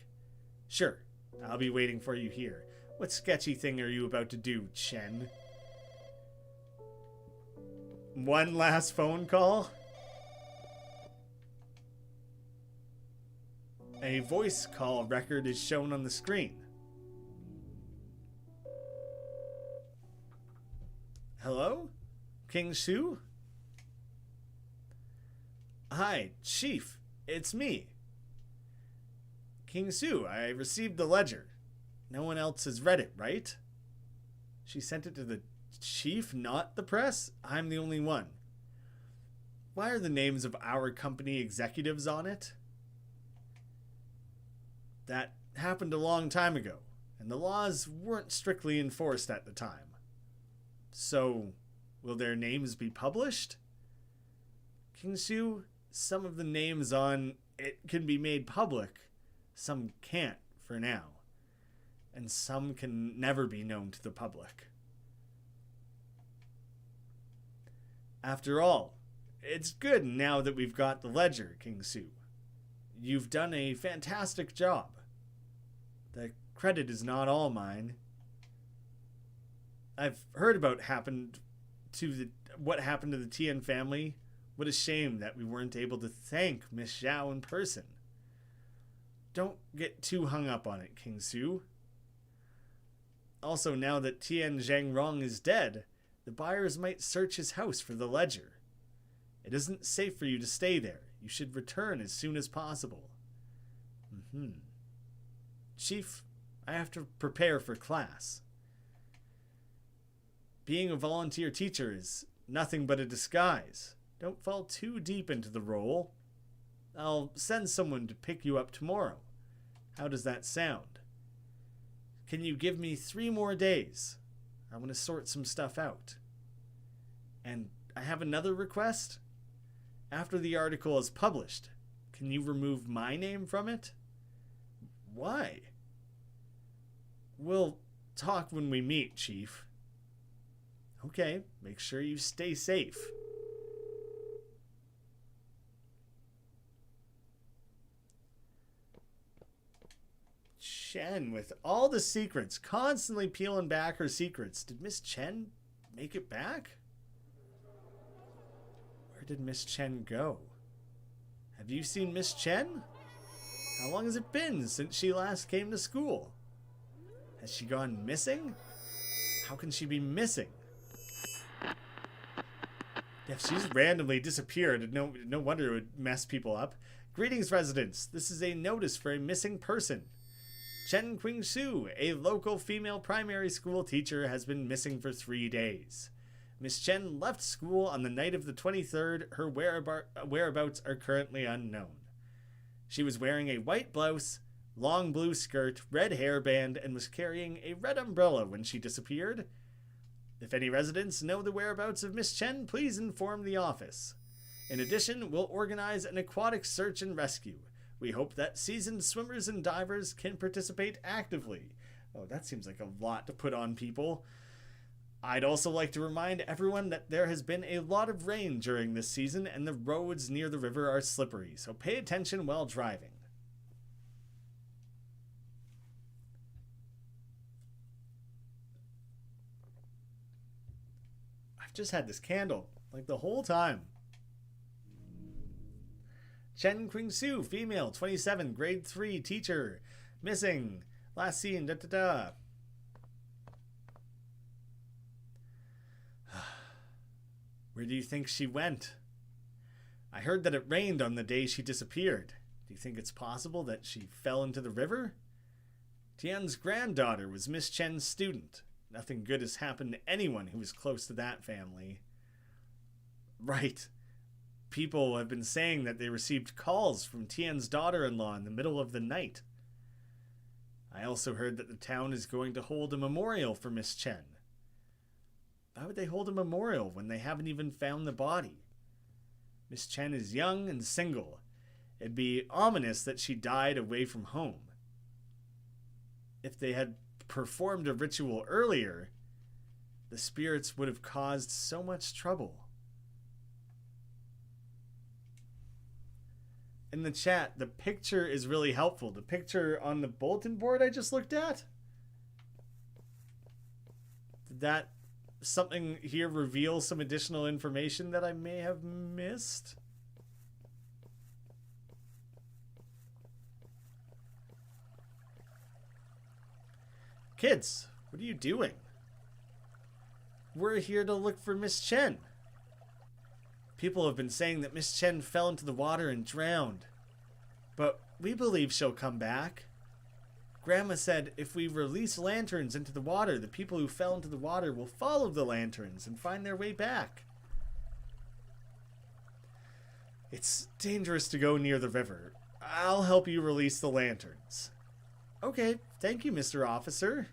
Sure, I'll be waiting for you here. What sketchy thing are you about to do, Chen? One last phone call? A voice call record is shown on the screen. Hello? King Shu? Hi, Chief. It's me. King Sue, I received the ledger. No one else has read it, right? She sent it to the chief, not the press? I'm the only one. Why are the names of our company executives on it? That happened a long time ago, and the laws weren't strictly enforced at the time. So, will their names be published? King Shu, some of the names on it can be made public, some can't for now. And some can never be known to the public. After all, it's good now that we've got the ledger, King Sue. You've done a fantastic job. The credit is not all mine. I've heard about what happened to the Tian family. What a shame that we weren't able to thank Miss Zhao in person. Don't get too hung up on it, King Sue. Also, now that Tian Zhengrong is dead, the buyers might search his house for the ledger. It isn't safe for you to stay there. You should return as soon as possible. Chief, I have to prepare for class. Being a volunteer teacher is nothing but a disguise. Don't fall too deep into the role. I'll send someone to pick you up tomorrow. How does that sound? Can you give me 3 more days? I want to sort some stuff out. And I have another request. After the article is published, can you remove my name from it? Why? We'll talk when we meet, Chief. Okay, make sure you stay safe. Chen, with all the secrets, constantly peeling back her secrets. Did Miss Chen make it back? did Miss Chen go? Have you seen Miss Chen? How long has it been since she last came to school? Has she gone missing? How can she be missing? If she's randomly disappeared, no wonder it would mess people up. Greetings, residents. This is a notice for a missing person. Chen Qingsu, a local female primary school teacher, has been missing for 3 days. Miss Chen left school on the night of the 23rd. Her whereabouts are currently unknown. She was wearing a white blouse, long blue skirt, red hairband, and was carrying a red umbrella when she disappeared. If any residents know the whereabouts of Miss Chen, please inform the office. In addition, we'll organize an aquatic search and rescue. We hope that seasoned swimmers and divers can participate actively. Oh, that seems like a lot to put on people. I'd also like to remind everyone that there has been a lot of rain during this season and the roads near the river are slippery, so pay attention while driving. I've just had this candle, like the whole time. Chen Qingsu, female, 27, grade 3, teacher, missing, last seen, da-da-da. Where do you think she went? I heard that it rained on the day she disappeared. Do you think it's possible that she fell into the river? Tian's granddaughter was Miss Chen's student. Nothing good has happened to anyone who was close to that family. Right. People have been saying that they received calls from Tian's daughter-in-law in the middle of the night. I also heard that the town is going to hold a memorial for Miss Chen. Why would they hold a memorial when they haven't even found the body? Miss Chen is young and single. It'd be ominous that she died away from home. If they had performed a ritual earlier, the spirits would have caused so much trouble. In the chat, the picture is really helpful. The picture on the bulletin board I just looked at. Did that something here reveal some additional information that I may have missed? Kids, what are you doing? We're here to look for Miss Chen. People have been saying that Miss Chen fell into the water and drowned. But we believe she'll come back. Grandma said if we release lanterns into the water, the people who fell into the water will follow the lanterns and find their way back. It's dangerous to go near the river. I'll help you release the lanterns. Okay, thank you, Mr. Officer.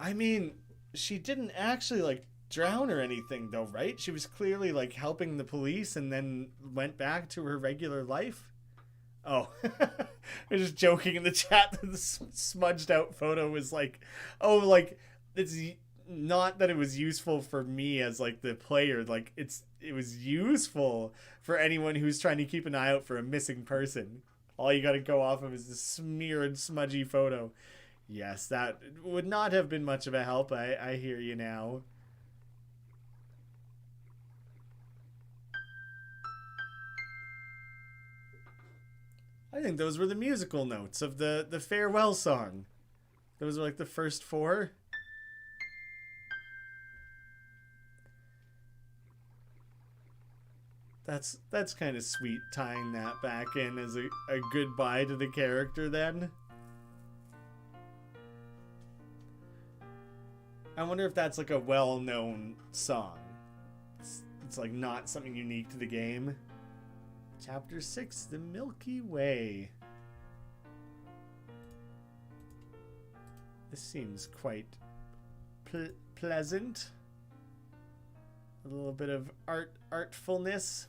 I mean, she didn't actually, drown or anything, though, right? She was clearly, helping the police and then went back to her regular life. Oh, I was just joking in the chat that the smudged out photo was it's not that it was useful for me as, the player. It was useful for anyone who's trying to keep an eye out for a missing person. All you gotta go off of is this smeared, smudgy photo. Yes, that would not have been much of a help. I hear you now. I think those were the musical notes of the farewell song. Those were the first 4. That's kind of sweet, tying that back in as a goodbye to the character then. I wonder if that's a well-known song. It's not something unique to the game. Chapter 6, The Milky Way. This seems quite pleasant. A little bit of artfulness.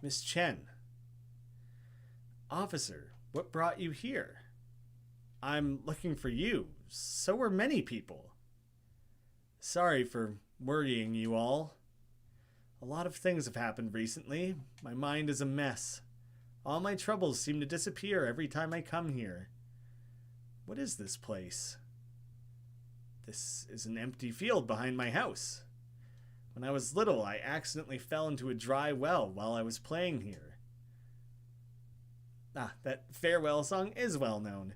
Miss Chen. Officer, what brought you here? I'm looking for you. So are many people. Sorry for worrying you all. A lot of things have happened recently. My mind is a mess. All my troubles seem to disappear every time I come here. What is this place? This is an empty field behind my house. When I was little, I accidentally fell into a dry well while I was playing here. That farewell song is well known.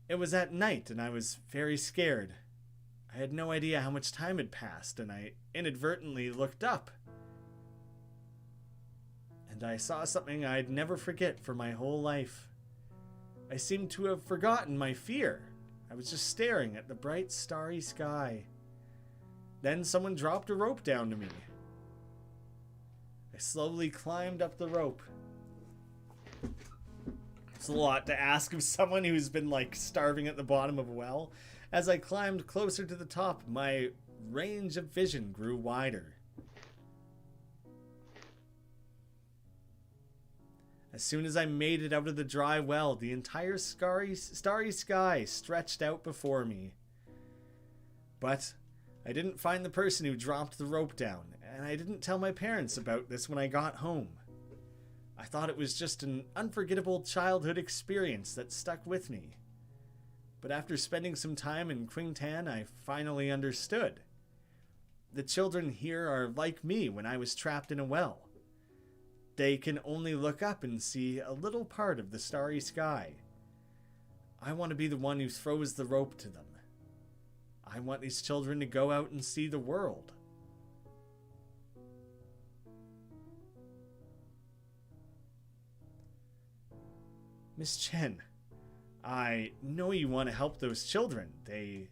It was at night and I was very scared. I had no idea how much time had passed and I inadvertently looked up. And I saw something I'd never forget for my whole life. I seemed to have forgotten my fear. I was just staring at the bright starry sky. Then someone dropped a rope down to me. I slowly climbed up the rope. It's a lot to ask of someone who's been starving at the bottom of a well. As I climbed closer to the top, my range of vision grew wider. As soon as I made it out of the dry well, the entire starry sky stretched out before me. But I didn't find the person who dropped the rope down, and I didn't tell my parents about this when I got home. I thought it was just an unforgettable childhood experience that stuck with me. But after spending some time in Qingtan, I finally understood. The children here are like me when I was trapped in a well. They can only look up and see a little part of the starry sky. I want to be the one who throws the rope to them. I want these children to go out and see the world. Miss Chen, I know you want to help those children. They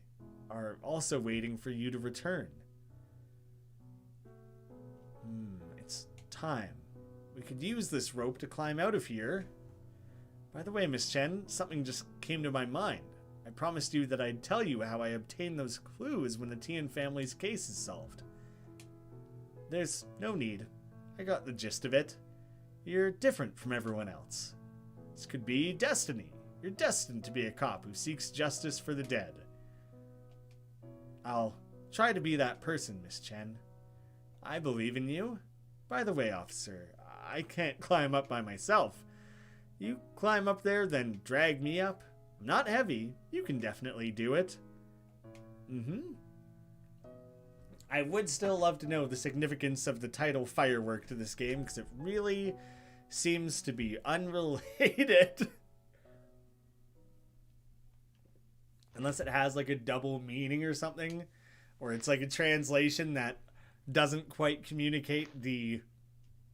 are also waiting for you to return. It's time. We could use this rope to climb out of here. By the way, Miss Chen, something just came to my mind. I promised you that I'd tell you how I obtained those clues when the Tian family's case is solved. There's no need. I got the gist of it. You're different from everyone else. This could be destiny. You're destined to be a cop who seeks justice for the dead. I'll try to be that person, Miss Chen. I believe in you. By the way, officer, I can't climb up by myself. You climb up there, then drag me up. I'm not heavy. You can definitely do it. I would still love to know the significance of the title Firework to this game, because it really seems to be unrelated. Unless it has a double meaning or something. Or it's a translation that doesn't quite communicate the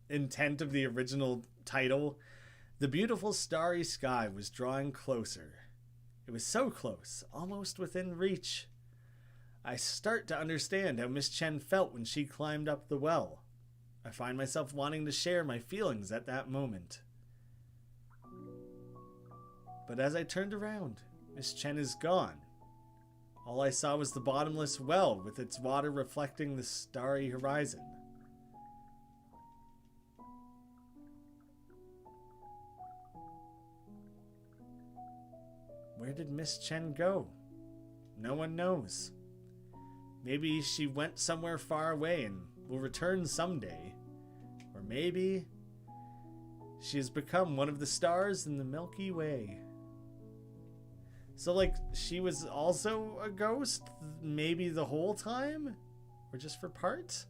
intent of the original title. The beautiful starry sky was drawing closer. It was so close, almost within reach. I start to understand how Miss Chen felt when she climbed up the well. I find myself wanting to share my feelings at that moment. But as I turned around, Miss Chen is gone. All I saw was the bottomless well with its water reflecting the starry horizon. Where did Miss Chen go? No one knows. Maybe she went somewhere far away and will return someday. Or maybe she has become one of the stars in the Milky Way. So, she was also a ghost? Maybe the whole time? Or just for parts?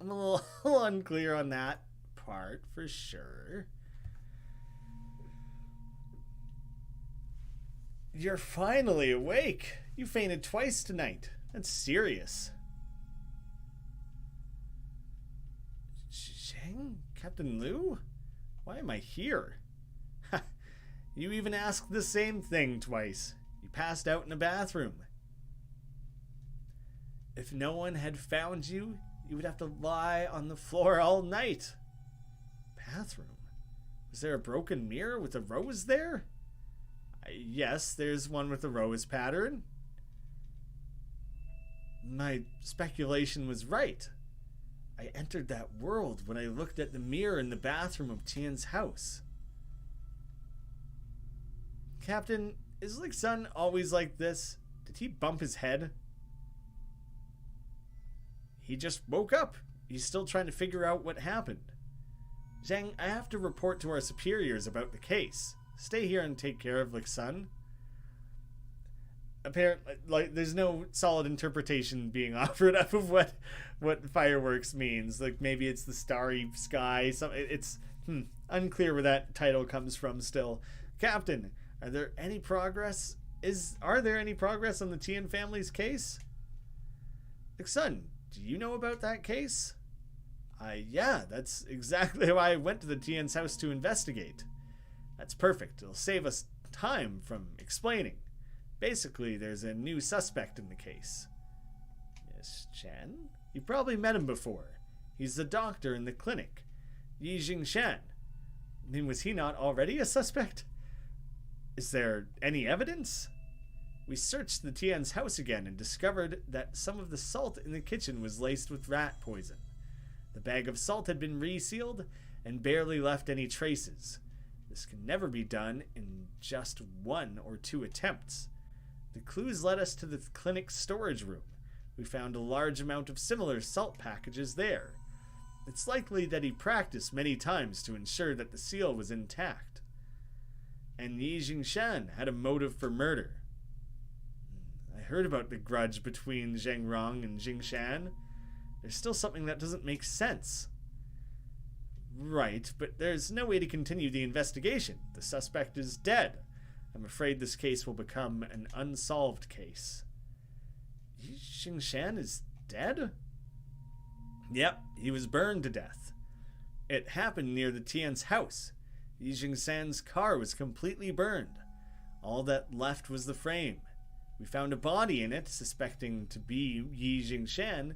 I'm a little unclear on that part, for sure. You're finally awake. You fainted twice tonight. That's serious. Sheng? Captain Liu? Why am I here? You even asked the same thing twice. You passed out in a bathroom. If no one had found you, you would have to lie on the floor all night. Bathroom? Was there a broken mirror with a rose there? Yes, there's one with a rose pattern. My speculation was right. I entered that world when I looked at the mirror in the bathroom of Tian's house. Captain, is Lixun always like this? Did he bump his head? He just woke up. He's still trying to figure out what happened. Zhang, I have to report to our superiors about the case. Stay here and take care of Lixun. Apparently, like, there's no solid interpretation being offered up of what fireworks means. Like, maybe it's the starry sky. It's unclear where that title comes from still. Captain, are there any progress? Are there any progress on the Tian family's case? Lixun, do you know about that case? Yeah, that's exactly why I went to the Tian's house to investigate. That's perfect. It'll save us time from explaining. Basically, there's a new suspect in the case. Yes, Chen? You probably met him before. He's the doctor in the clinic. Yi Jingshan. I mean, was he not already a suspect? Is there any evidence? We searched the Tian's house again and discovered that some of the salt in the kitchen was laced with rat poison. The bag of salt had been resealed and barely left any traces. This can never be done in just 1 or 2 attempts. The clues led us to the clinic's storage room. We found a large amount of similar salt packages there. It's likely that he practiced many times to ensure that the seal was intact. And Yi Jingshan had a motive for murder. I heard about the grudge between Zheng Rong and Jingshan. There's still something that doesn't make sense. Right, but there's no way to continue the investigation. The suspect is dead. I'm afraid this case will become an unsolved case. Yi Jingshan is dead? Yep, he was burned to death. It happened near the Tian's house. Yi Jingshan's car was completely burned. All that left was the frame. We found a body in it, suspecting to be Yi Jingshan.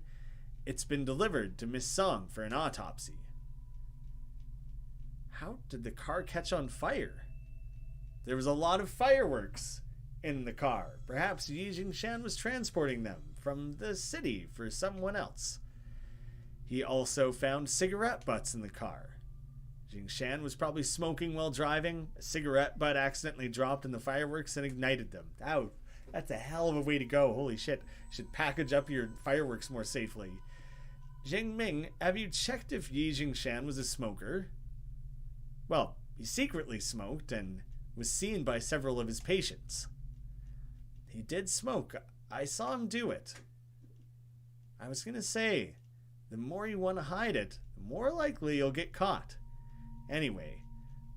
It's been delivered to Miss Song for an autopsy. How did the car catch on fire? There was a lot of fireworks in the car. Perhaps Yi Jingshan was transporting them from the city for someone else. He also found cigarette butts in the car. Jingshan was probably smoking while driving. A cigarette butt accidentally dropped in the fireworks and ignited them. Oh, that's a hell of a way to go. Holy shit. You should package up your fireworks more safely. Zheng Ming, have you checked if Yi Jingshan was a smoker? Well, he secretly smoked and was seen by several of his patients. He did smoke. I saw him do it. I was going to say, the more you want to hide it, the more likely you'll get caught. Anyway,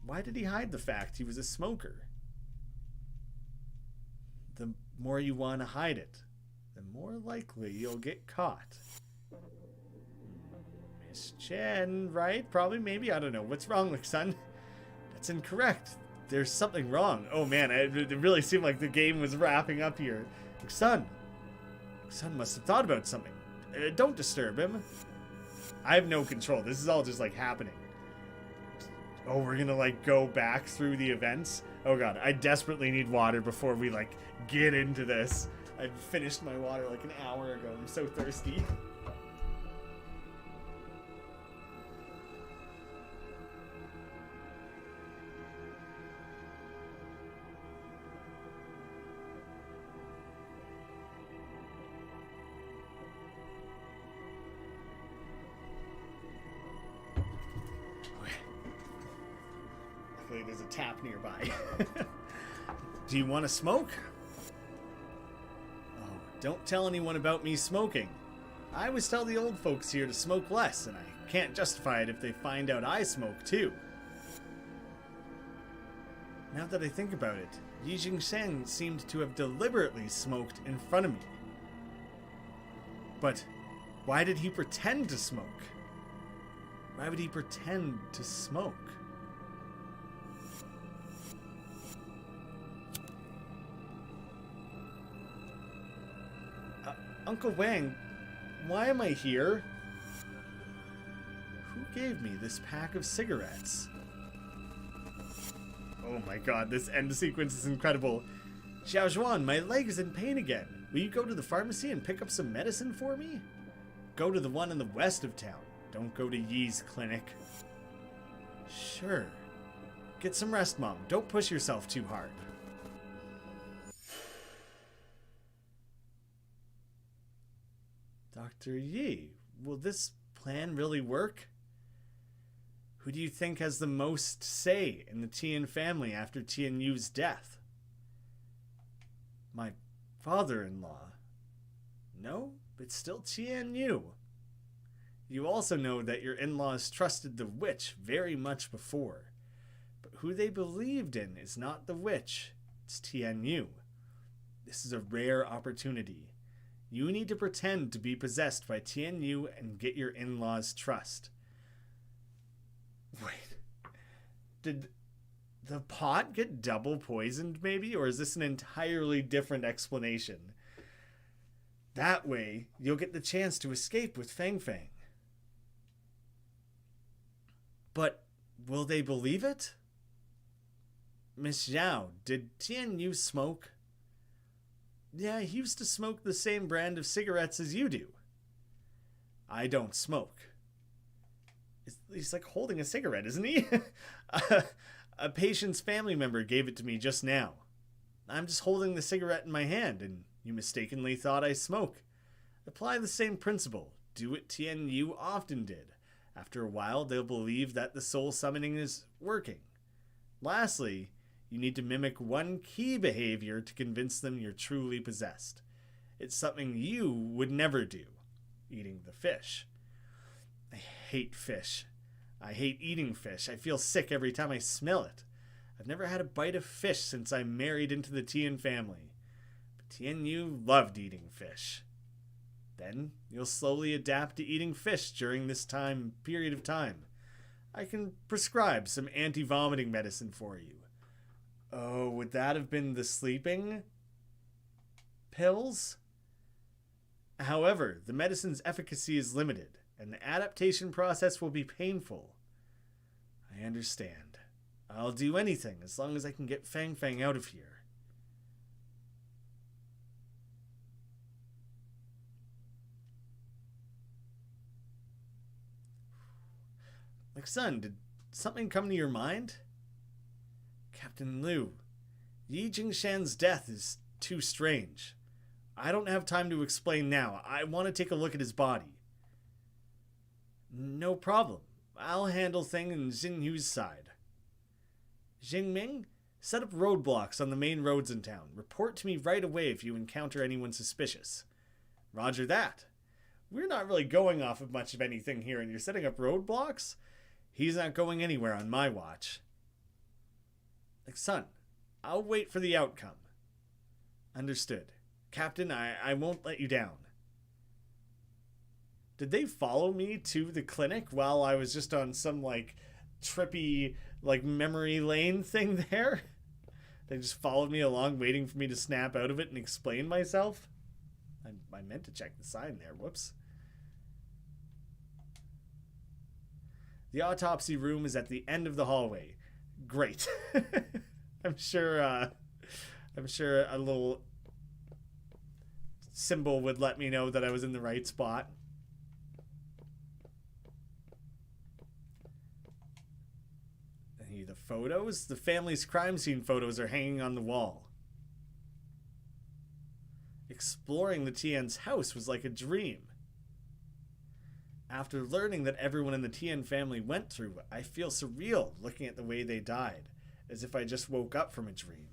why did he hide the fact he was a smoker? The more you want to hide it, the more likely you'll get caught. Miss Chen, right? Probably, maybe, I don't know. What's wrong, Lixun? That's incorrect. There's something wrong. Oh man, it really seemed like the game was wrapping up here. Lixun must have thought about something. Don't disturb him. I have no control. This is all just like happening. Oh, we're gonna like go back through the events. Oh god, I desperately need water before we like get into this. I finished my water like an hour ago. I'm so thirsty. There's a tap nearby. Do you want to smoke? Oh, don't tell anyone about me smoking. I always tell the old folks here to smoke less, and I can't justify it if they find out I smoke too. Now that I think about it, Yi Jingshan seemed to have deliberately smoked in front of me. But why did he pretend to smoke? Why would he pretend to smoke? Uncle Wang, why am I here? Who gave me this pack of cigarettes? Oh my god, this end sequence is incredible. Xiaozhuan, my leg is in pain again. Will you go to the pharmacy and pick up some medicine for me? Go to the one in the west of town. Don't go to Yi's clinic. Sure. Get some rest, Mom. Don't push yourself too hard. Dr. Yi, will this plan really work? Who do you think has the most say in the Tian family after Tian Yu's death? My father-in-law. No, it's still Tian Yu. You also know that your in-laws trusted the witch very much before. But who they believed in is not the witch, it's Tian Yu. This is a rare opportunity. You need to pretend to be possessed by Tian Yu and get your in-laws' trust. Wait, did the pot get double poisoned maybe? Or is this an entirely different explanation? That way, you'll get the chance to escape with Fang Fang. But will they believe it? Miss Zhao, did Tian Yu smoke? Yeah, he used to smoke the same brand of cigarettes as you do. I don't smoke. He's like holding a cigarette, isn't he? A patient's family member gave it to me just now. I'm just holding the cigarette in my hand, and you mistakenly thought I smoke. Apply the same principle. Do what Tian Yu often did. After a while, they'll believe that the soul summoning is working. Lastly, you need to mimic one key behavior to convince them you're truly possessed. It's something you would never do. Eating the fish. I hate fish. I hate eating fish. I feel sick every time I smell it. I've never had a bite of fish since I married into the Tian family. But Tian Yu loved eating fish. Then you'll slowly adapt to eating fish during this period of time. I can prescribe some anti-vomiting medicine for you. Oh, would that have been the sleeping pills? However, the medicine's efficacy is limited, and the adaptation process will be painful. I understand. I'll do anything as long as I can get Fang Fang out of here. Lixun, did something come to your mind? Captain Liu, Yi Jingshan's death is too strange. I don't have time to explain now. I want to take a look at his body. No problem. I'll handle things on Xinhu's side. Jingming, set up roadblocks on the main roads in town. Report to me right away if you encounter anyone suspicious. Roger that. We're not really going off of much of anything here, and you're setting up roadblocks? He's not going anywhere on my watch. Son, I'll wait for the outcome. Understood. Captain, I won't let you down. Did they follow me to the clinic while I was just on some, trippy, memory lane thing there? They just followed me along, waiting for me to snap out of it and explain myself? I meant to check the sign there. Whoops. The autopsy room is at the end of the hallway. Great. I'm sure a little symbol would let me know that I was in the right spot. The photos? The family's crime scene photos are hanging on the wall. Exploring the Tian's house was like a dream. After learning that everyone in the Tian family went through, I feel surreal looking at the way they died, as if I just woke up from a dream.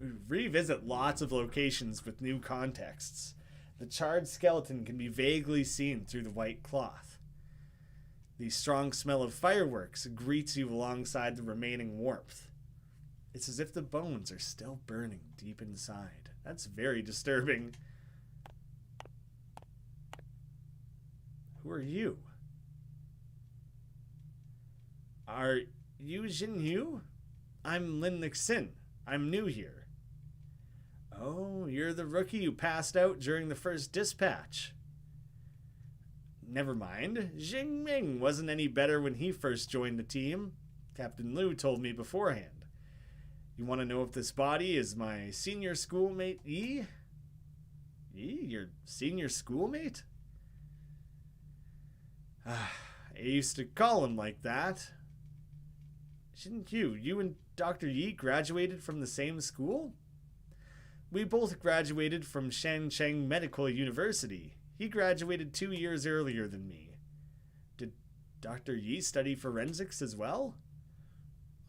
We revisit lots of locations with new contexts. The charred skeleton can be vaguely seen through the white cloth. The strong smell of fireworks greets you alongside the remaining warmth. It's as if the bones are still burning deep inside. That's very disturbing. Who are you? Are you Xinhu? I'm Lin Lixun. I'm new here. Oh, you're the rookie who passed out during the first dispatch. Never mind. Jingming wasn't any better when he first joined the team. Captain Liu told me beforehand. You want to know if this body is my senior schoolmate Yi? Yi? Your senior schoolmate? I used to call him like that. Shouldn't you and Dr. Yi graduated from the same school? We both graduated from Shancheng Medical University. He graduated 2 years earlier than me. Did Dr. Yi study forensics as well?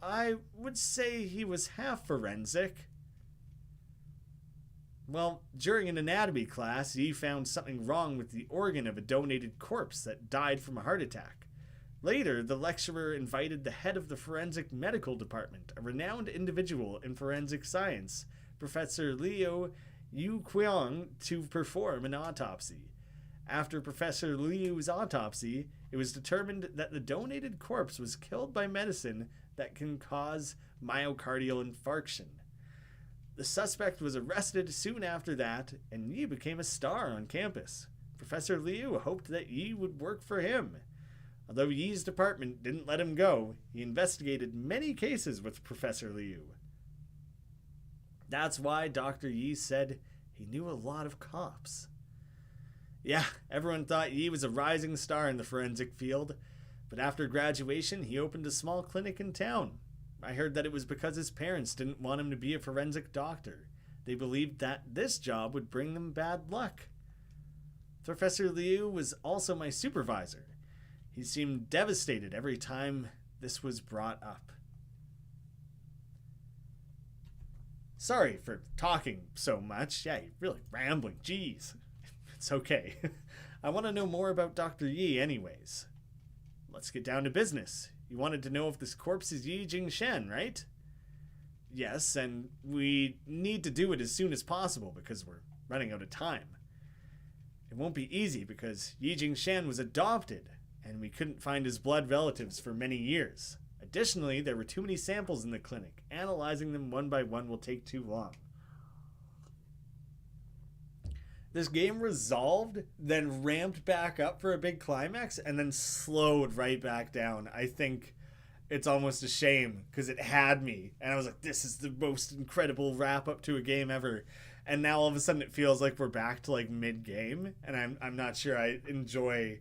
I would say he was half forensic. Well, during an anatomy class, Yi found something wrong with the organ of a donated corpse that died from a heart attack. Later, the lecturer invited the head of the forensic medical department, a renowned individual in forensic science, Professor Liu Yuqiang, to perform an autopsy. After Professor Liu's autopsy, it was determined that the donated corpse was killed by medicine that can cause myocardial infarction. The suspect was arrested soon after that, and Yi became a star on campus. Professor Liu hoped that Yi would work for him. Although Yi's department didn't let him go, he investigated many cases with Professor Liu. That's why Dr. Yi said he knew a lot of cops. Yeah, everyone thought Yi was a rising star in the forensic field, but after graduation, he opened a small clinic in town. I heard that it was because his parents didn't want him to be a forensic doctor. They believed that this job would bring them bad luck. Professor Liu was also my supervisor. He seemed devastated every time this was brought up. Sorry for talking so much. Yeah, you're really rambling. Jeez. It's okay. I want to know more about Dr. Yi anyways. Let's get down to business. You wanted to know if this corpse is Yi Jingshen, right? Yes, and we need to do it as soon as possible because we're running out of time. It won't be easy because Yi Jingshen was adopted, and we couldn't find his blood relatives for many years. Additionally, there were too many samples in the clinic. Analyzing them one by one will take too long. This game resolved, then ramped back up for a big climax, and then slowed right back down. I think it's almost a shame, because it had me. And I was like, this is the most incredible wrap-up to a game ever. And now all of a sudden it feels like we're back to like mid-game, and I'm not sure I enjoy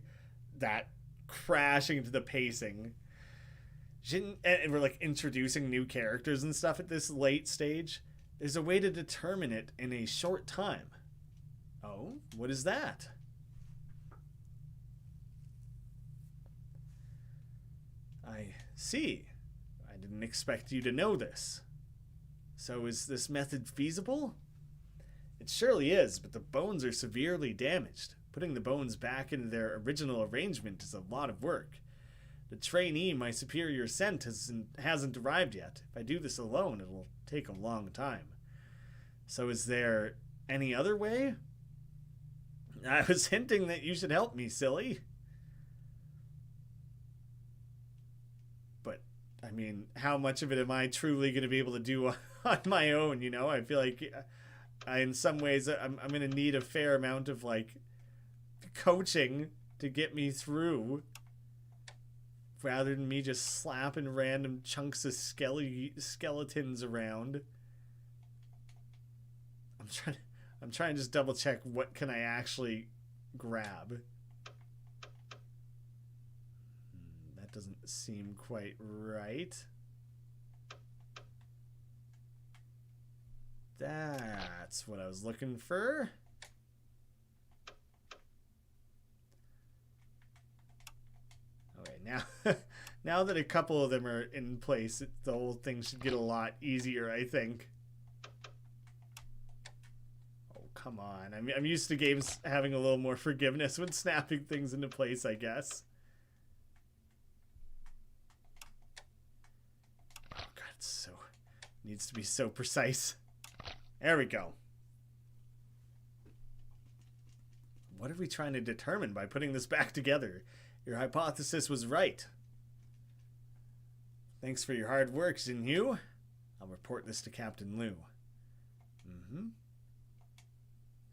that crashing to the pacing. And we're like introducing new characters and stuff at this late stage. There's a way to determine it in a short time. Oh, what is that? I see. I didn't expect you to know this. So is this method feasible? It surely is, but the bones are severely damaged. Putting the bones back into their original arrangement is a lot of work. The trainee my superior sent hasn't arrived yet. If I do this alone, it'll take a long time. So is there any other way? I was hinting that you should help me, silly. But, I mean, how much of it am I truly going to be able to do on my own, you know? I feel like in some ways I'm going to need a fair amount of, like, coaching to get me through, rather than me just slapping random chunks of skeletons around. I'm trying to just double check what can I actually grab. That doesn't seem quite right. That's what I was looking for. Okay, now that a couple of them are in place, the whole thing should get a lot easier, I think. Come on, I'm used to games having a little more forgiveness when snapping things into place, I guess. Oh god, needs to be so precise. There we go. What are we trying to determine by putting this back together? Your hypothesis was right. Thanks for your hard work, Xinyu. I'll report this to Captain Liu.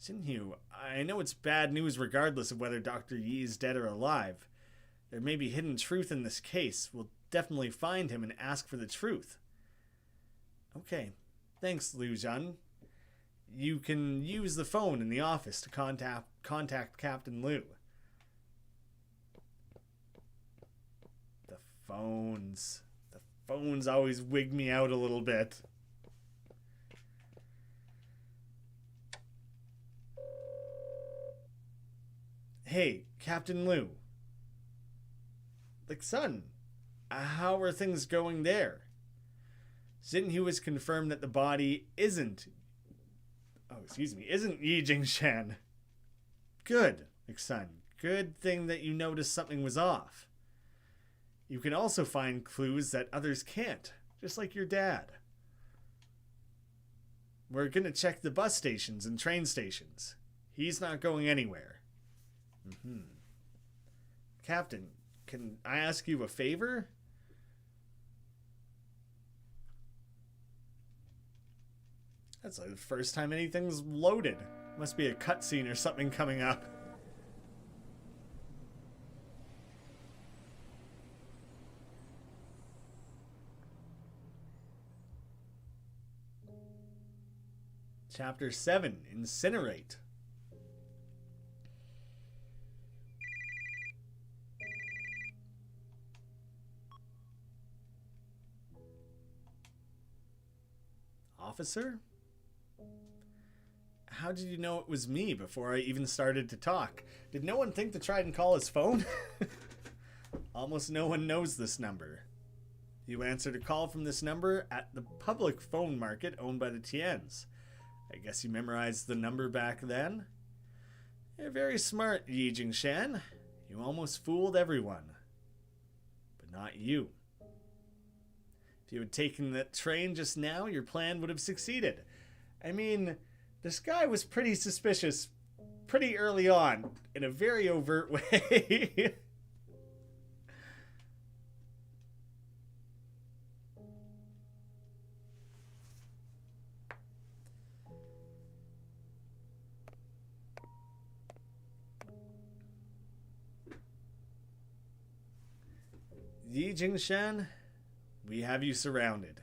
Xinyu, I know it's bad news regardless of whether Dr. Yi is dead or alive. There may be hidden truth in this case. We'll definitely find him and ask for the truth. Okay, thanks, Liu Zhan. You can use the phone in the office to contact Captain Liu. The Phones always wig me out a little bit. Hey, Captain Lou. Lixun, how are things going there? Xinhu has confirmed that the body isn't Yi Jingshan. Good, Lixun. Good thing that you noticed something was off. You can also find clues that others can't, just like your dad. We're gonna check the bus stations and train stations. He's not going anywhere. Captain, can I ask you a favor? That's like the first time anything's loaded. Must be a cutscene or something coming up. Chapter 7, Incinerate. Officer? How did you know it was me before I even started to talk? Did no one think to try and call his phone? Almost no one knows this number. You answered a call from this number at the public phone market owned by the Tians. I guess you memorized the number back then? You're very smart, Yi Jingshan. You almost fooled everyone. But not you. If you had taken that train just now, your plan would have succeeded. I mean, this guy was pretty suspicious pretty early on, in a very overt way. Yi Jingshan, we have you surrounded.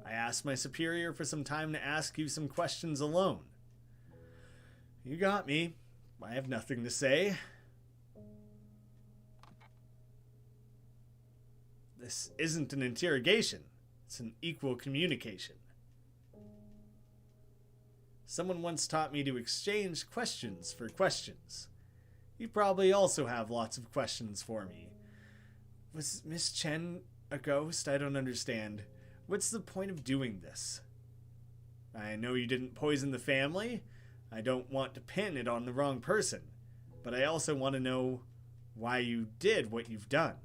I asked my superior for some time to ask you some questions alone. You got me. I have nothing to say. This isn't an interrogation. It's an equal communication. Someone once taught me to exchange questions for questions. You probably also have lots of questions for me. Was Miss Chen a ghost? I don't understand. What's the point of doing this? I know you didn't poison the family. I don't want to pin it on the wrong person. But I also want to know why you did what you've done.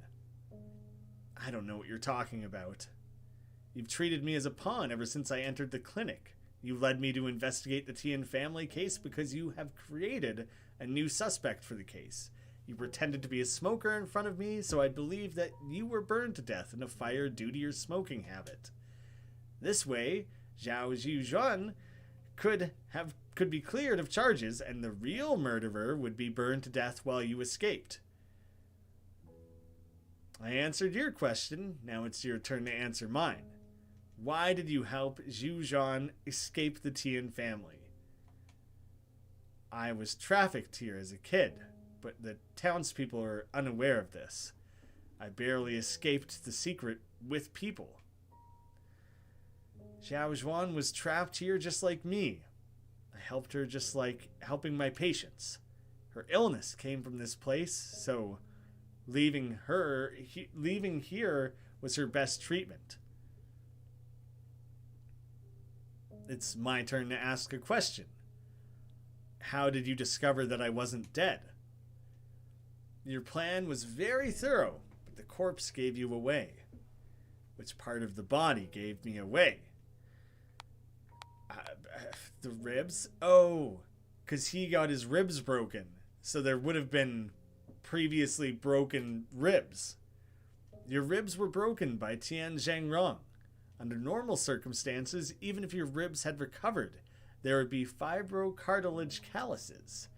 I don't know what you're talking about. You've treated me as a pawn ever since I entered the clinic. You led me to investigate the Tian family case because you have created a new suspect for the case. You pretended to be a smoker in front of me, so I'd believe that you were burned to death in a fire due to your smoking habit. This way, Zhao Zhuan could be cleared of charges, and the real murderer would be burned to death while you escaped. I answered your question, now it's your turn to answer mine. Why did you help Zhu Zhan escape the Tian family? I was trafficked here as a kid, but the townspeople are unaware of this. I barely escaped the secret with people. Zhao Zhuan was trapped here just like me. I helped her just like helping my patients. Her illness came from this place, so leaving here was her best treatment. It's my turn to ask a question. How did you discover that I wasn't dead? Your plan was very thorough, but the corpse gave you away. Which part of the body gave me away? The ribs? Oh, because he got his ribs broken. So there would have been previously broken ribs. Your ribs were broken by Tian Zhangrong. Under normal circumstances, even if your ribs had recovered, there would be fibrocartilage calluses.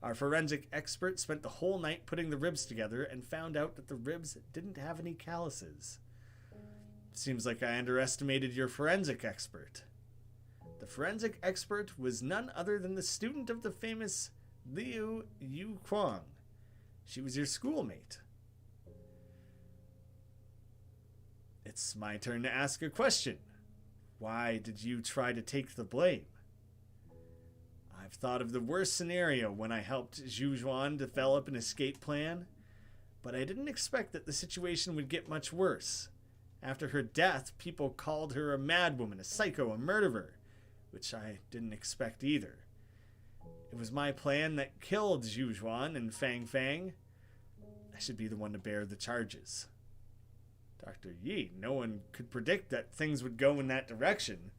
Our forensic expert spent the whole night putting the ribs together and found out that the ribs didn't have any calluses. Seems like I underestimated your forensic expert. The forensic expert was none other than the student of the famous Liu Yu Kuang. She was your schoolmate. It's my turn to ask a question. Why did you try to take the blame? I've thought of the worst scenario when I helped Zhujuan develop an escape plan, but I didn't expect that the situation would get much worse. After her death, people called her a madwoman, a psycho, a murderer, which I didn't expect either. It was my plan that killed Zhujuan and Fang Fang. I should be the one to bear the charges. Dr. Yi, no one could predict that things would go in that direction.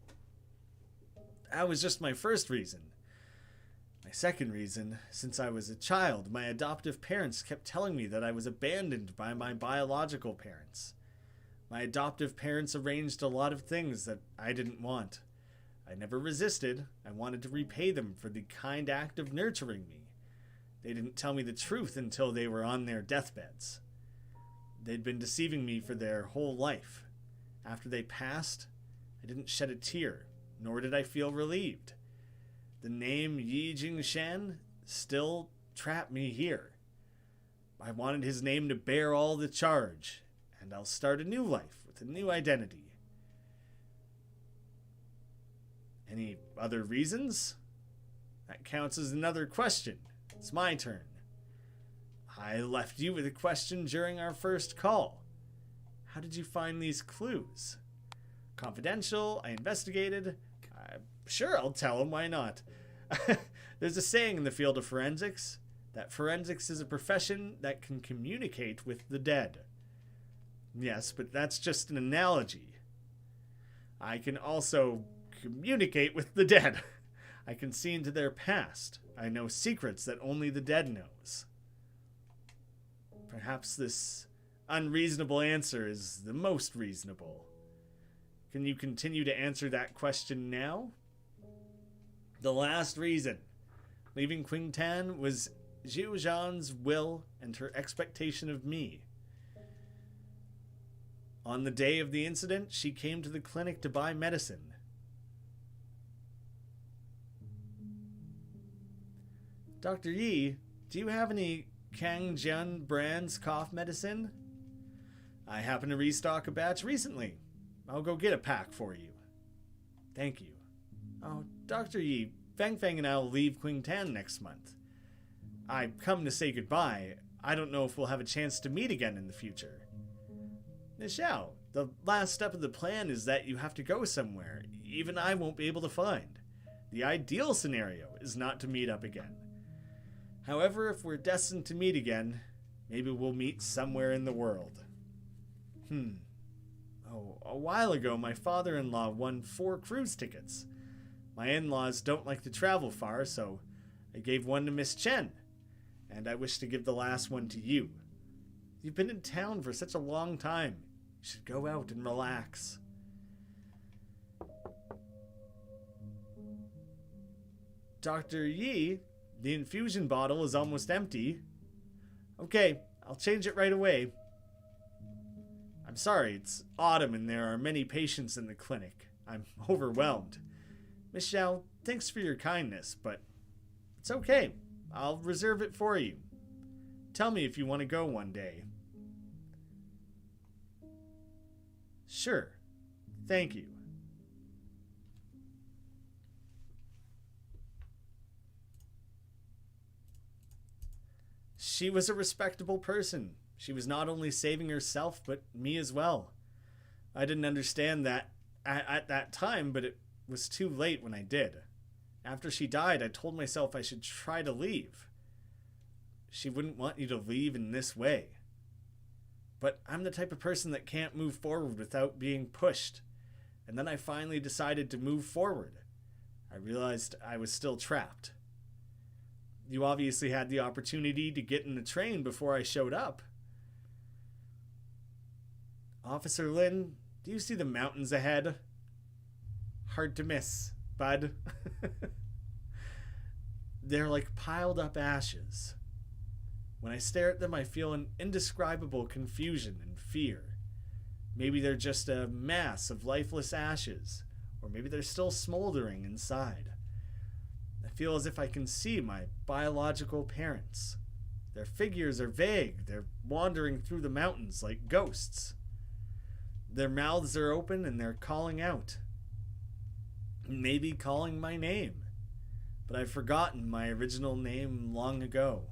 That was just my first reason. My second reason, since I was a child, my adoptive parents kept telling me that I was abandoned by my biological parents. My adoptive parents arranged a lot of things that I didn't want. I never resisted. I wanted to repay them for the kind act of nurturing me. They didn't tell me the truth until they were on their deathbeds. They'd been deceiving me for their whole life. After they passed, I didn't shed a tear, nor did I feel relieved. The name Yi Jingshan still trapped me here. I wanted his name to bear all the charge, and I'll start a new life with a new identity. Any other reasons? That counts as another question. It's my turn. I left you with a question during our first call. How did you find these clues? Confidential, I investigated. Sure, I'll tell him, why not? There's a saying in the field of forensics that forensics is a profession that can communicate with the dead. Yes, but that's just an analogy. I can also communicate with the dead. I can see into their past. I know secrets that only the dead knows. Perhaps this unreasonable answer is the most reasonable. Can you continue to answer that question now? The last reason. Leaving Qingtan was Zhu Zhan's will and her expectation of me. On the day of the incident, she came to the clinic to buy medicine. Dr. Yi, do you have any Kangjian brand's cough medicine? I happened to restock a batch recently. I'll go get a pack for you. Thank you. Oh, Dr. Yi, Fang Fang and I will leave Qingtan next month. I've come to say goodbye. I don't know if we'll have a chance to meet again in the future. Nishao, the last step of the plan is that you have to go somewhere even I won't be able to find. The ideal scenario is not to meet up again. However, if we're destined to meet again, maybe we'll meet somewhere in the world. Oh, a while ago, my father-in-law won 4 cruise tickets. My in-laws don't like to travel far, so I gave one to Miss Chen, and I wish to give the last one to you. You've been in town for such a long time. You should go out and relax. Dr. Yi, the infusion bottle is almost empty. Okay, I'll change it right away. I'm sorry, it's autumn and there are many patients in the clinic. I'm overwhelmed. Miss Xiao, thanks for your kindness, but it's okay. I'll reserve it for you. Tell me if you want to go one day. Sure. Thank you. She was a respectable person. She was not only saving herself, but me as well. I didn't understand that at that time, but it was too late when I did. After she died, I told myself I should try to leave. She wouldn't want you to leave in this way. But I'm the type of person that can't move forward without being pushed. And then I finally decided to move forward. I realized I was still trapped. You obviously had the opportunity to get in the train before I showed up. Officer Lin, do you see the mountains ahead? Hard to miss, bud. They're like piled up ashes. When I stare at them, I feel an indescribable confusion and fear. Maybe they're just a mass of lifeless ashes, or maybe they're still smoldering inside. I feel as if I can see my biological parents. Their figures are vague. They're wandering through the mountains like ghosts. Their mouths are open and they're calling out. Maybe calling my name. But I've forgotten my original name long ago.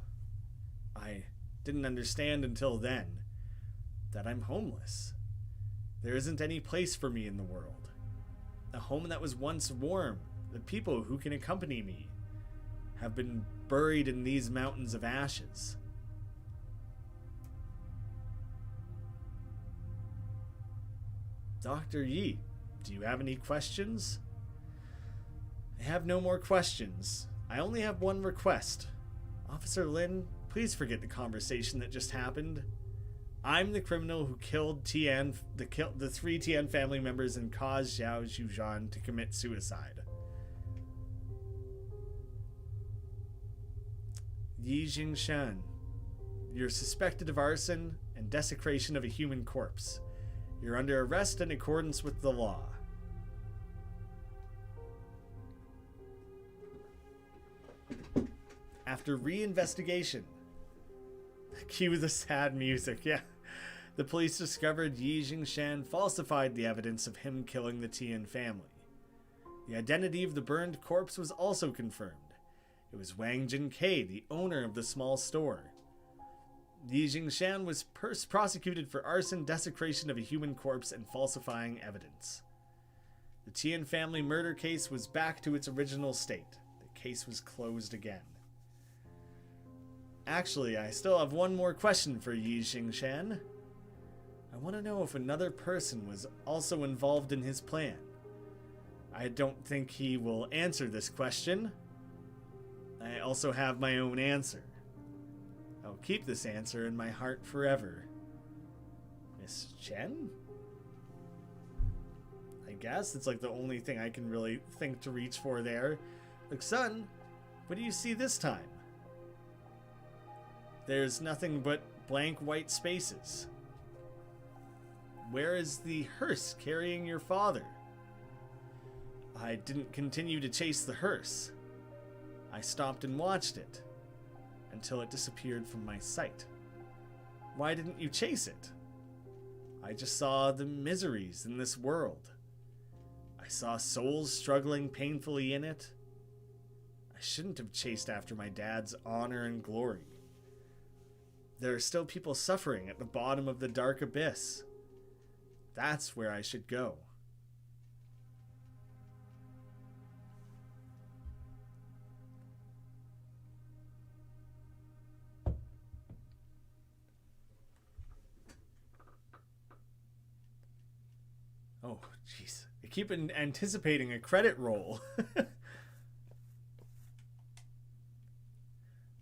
I didn't understand until then that I'm homeless. There isn't any place for me in the world. A home that was once warm, the people who can accompany me, have been buried in these mountains of ashes. Dr. Yi, do you have any questions? I have no more questions. I only have one request. Officer Lin, please forget the conversation that just happened. I'm the criminal who killed the 3 Tian family members and caused Xiao Zhuzhan to commit suicide. Yi Jingshan, you're suspected of arson and desecration of a human corpse. You're under arrest in accordance with the law. After re-investigation, cue the sad music, yeah. The police discovered Yi Jingshan falsified the evidence of him killing the Tian family. The identity of the burned corpse was also confirmed. It was Wang Jinkei, the owner of the small store. Yi Jingshan was prosecuted for arson, desecration of a human corpse, and falsifying evidence. The Tian family murder case was back to its original state. The case was closed again. Actually, I still have one more question for Yi Jingshan. I want to know if another person was also involved in his plan. I don't think he will answer this question. I also have my own answer. I'll keep this answer in my heart forever. Miss Chen? I guess it's like the only thing I can really think to reach for there. Look, son, what do you see this time? There's nothing but blank white spaces. Where is the hearse carrying your father? I didn't continue to chase the hearse. I stopped and watched it until it disappeared from my sight. Why didn't you chase it? I just saw the miseries in this world. I saw souls struggling painfully in it. I shouldn't have chased after my dad's honor and glory. There are still people suffering at the bottom of the dark abyss. That's where I should go. Oh, jeez. I keep anticipating a credit roll.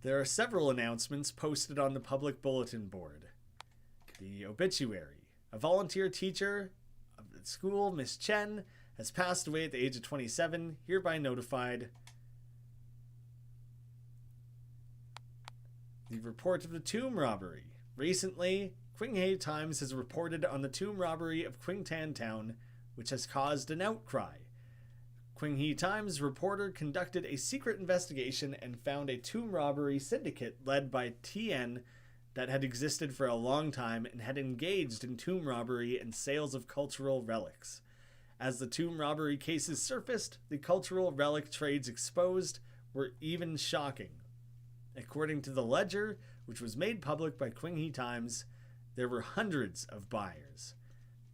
There are several announcements posted on the public bulletin board. The obituary. A volunteer teacher of the school, Miss Chen, has passed away at the age of 27, hereby notified. The report of the tomb robbery. Recently, Qinghe Times has reported on the tomb robbery of Qingtan Town, which has caused an outcry. Qinghe Times reporter conducted a secret investigation and found a tomb robbery syndicate led by Tian that had existed for a long time and had engaged in tomb robbery and sales of cultural relics. As the tomb robbery cases surfaced, the cultural relic trades exposed were even shocking. According to the ledger, which was made public by Qinghe Times, there were hundreds of buyers.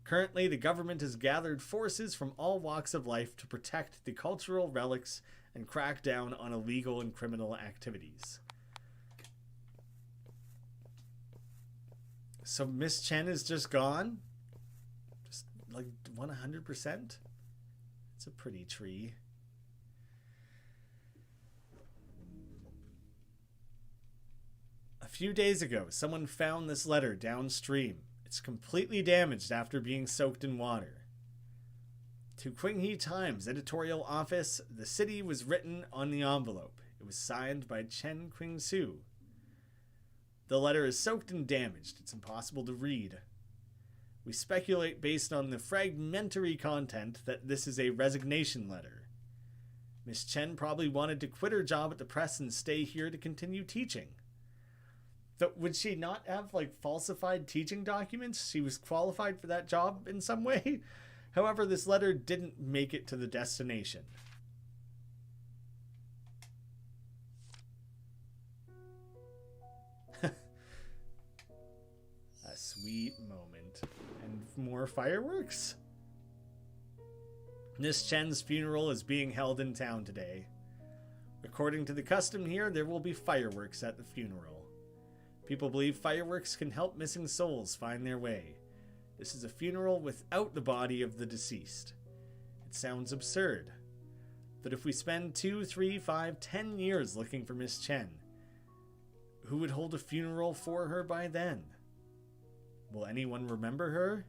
Currently, the government has gathered forces from all walks of life to protect the cultural relics and crack down on illegal and criminal activities. So Miss Chen is just gone? Just like 100%? It's a pretty tree. A few days ago, someone found this letter downstream. It's completely damaged after being soaked in water. To Qinghe Times editorial office, the city was written on the envelope. It was signed by Chen Qingsu. The letter is soaked and damaged. It's impossible to read. We speculate based on the fragmentary content that this is a resignation letter. Miss Chen probably wanted to quit her job at the press and stay here to continue teaching. Would she not have, like, falsified teaching documents? She was qualified for that job in some way. However, this letter didn't make it to the destination. A sweet moment. And more fireworks? Miss Chen's funeral is being held in town today. According to the custom here, there will be fireworks at the funeral. People believe fireworks can help missing souls find their way. This is a funeral without the body of the deceased. It sounds absurd. But if we spend 2, 3, 5, 10 years looking for Miss Chen, who would hold a funeral for her by then? Will anyone remember her?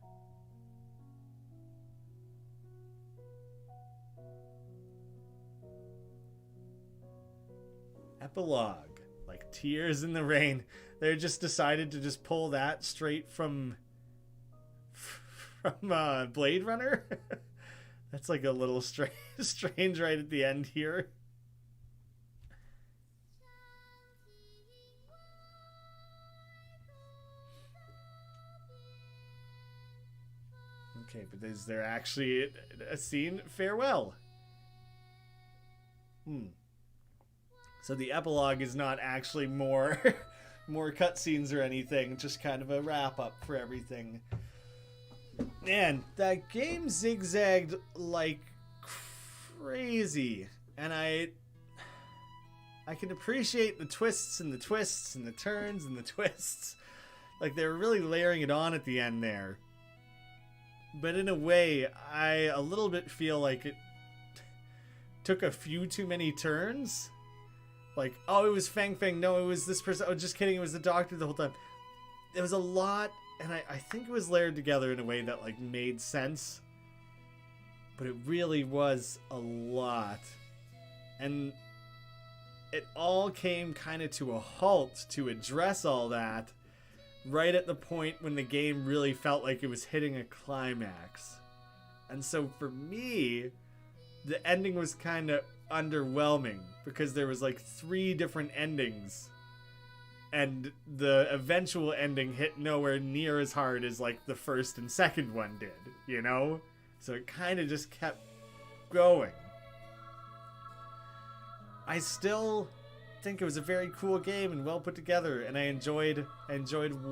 Epilogue. Like tears in the rain. They just decided to just pull that straight from Blade Runner. That's like a little strange right at the end here. Okay, but is there actually a scene? Farewell. So the epilogue is not actually more more cutscenes or anything, just kind of a wrap up for everything. Man, that game zigzagged like crazy, and I can appreciate the twists and the twists and the turns and the twists. Like, they're really layering it on at the end there. But in a way, I a little bit feel like it took a few too many turns. Like, oh, it was Fang Fang. No, it was this person. Oh, just kidding. It was the doctor the whole time. It was a lot, and I think it was layered together in a way that, like, made sense. But it really was a lot. And it all came kind of to a halt to address all that right at the point when the game really felt like it was hitting a climax. And so for me, the ending was kind of underwhelming because there was like 3 different endings, and the eventual ending hit nowhere near as hard as like the first and second one did, you know? So it kind of just kept going. I still think it was a very cool game and well put together, and I enjoyed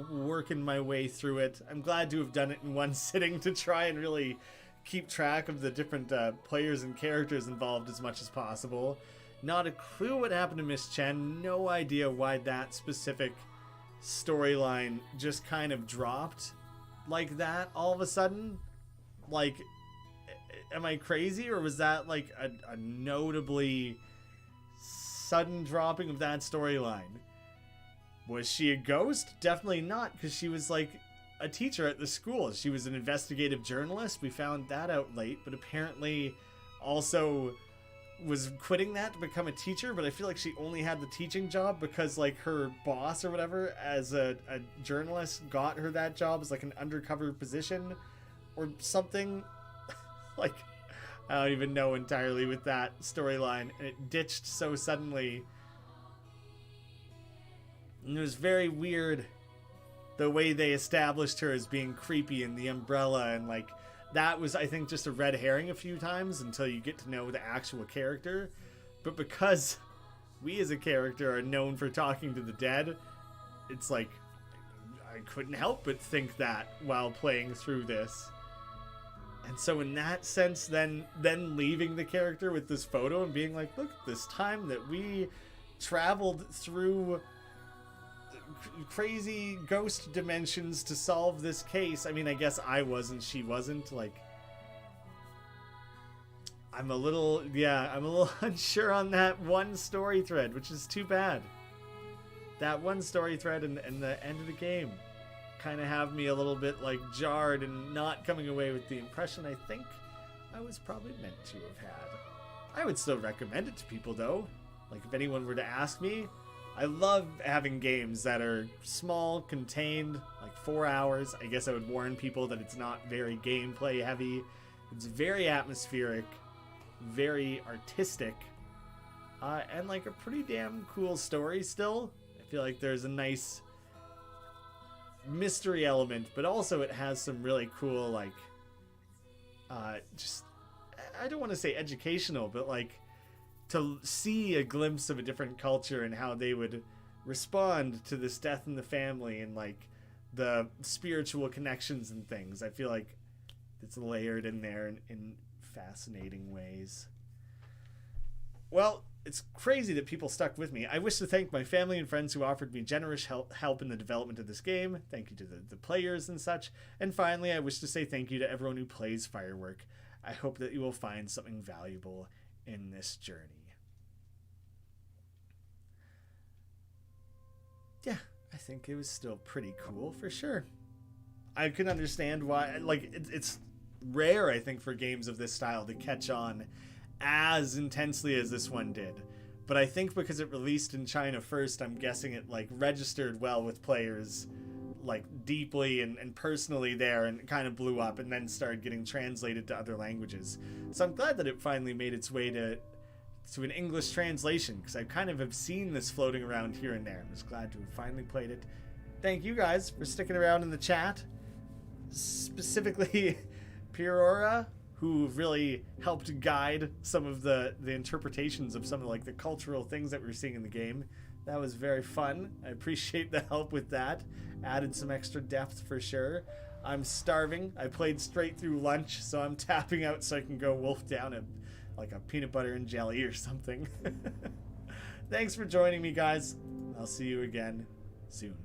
working my way through it. I'm glad to have done it in one sitting to try and really keep track of the different players and characters involved as much as possible. Not a clue what happened to Miss Chen. No idea why that specific storyline just kind of dropped like that all of a sudden. Like, am I crazy, or was that like a notably sudden dropping of that storyline? Was she a ghost? Definitely not, because she was like a teacher at the school. She was an investigative journalist. We found that out late, but apparently also was quitting that to become a teacher. But I feel like she only had the teaching job because like her boss or whatever as a journalist got her that job as like an undercover position or something. Like, I don't even know entirely with that storyline, and it ditched so suddenly. And it was very weird the way they established her as being creepy in the umbrella, and like that was, I think, just a red herring a few times until you get to know the actual character. But because we as a character are known for talking to the dead, it's like I couldn't help but think that while playing through this. And so in that sense, then leaving the character with this photo and being like, look, this time that we traveled through crazy ghost dimensions to solve this case. I mean, I guess I was and she wasn't. Like, I'm a little unsure on that one story thread, which is too bad. That one story thread and the end of the game kind of have me a little bit like jarred and not coming away with the impression I think I was probably meant to have had. I would still recommend it to people though. Like, if anyone were to ask me, I love having games that are small, contained, like 4 hours. I guess I would warn people that it's not very gameplay heavy. It's very atmospheric, very artistic, and like a pretty damn cool story still. I feel like there's a nice mystery element, but also it has some really cool, like, just, I don't want to say educational, but like to see a glimpse of a different culture and how they would respond to this death in the family and like the spiritual connections and things. I feel like it's layered in there in fascinating ways. Well, it's crazy that people stuck with me. I wish to thank my family and friends who offered me generous help in the development of this game. Thank you to the players and such. And finally, I wish to say thank you to everyone who plays Firework. I hope that you will find something valuable in this journey. Yeah, I think it was still pretty cool for sure. I can understand why, like, it's rare, I think, for games of this style to catch on as intensely as this one did. But I think because it released in China first, I'm guessing it like registered well with players like deeply and personally there, and kind of blew up and then started getting translated to other languages. So I'm glad that it finally made its way to an English translation, because I kind of have seen this floating around here and there. I'm just glad to have finally played it. Thank you guys for sticking around in the chat, specifically Pirora, who really helped guide some of the interpretations of some of like the cultural things that we're seeing in the game. That was very fun. I appreciate the help with that. Added some extra depth for sure. I'm starving. I played straight through lunch, so I'm tapping out so I can go wolf down like a peanut butter and jelly or something. Thanks for joining me, guys. I'll see you again soon.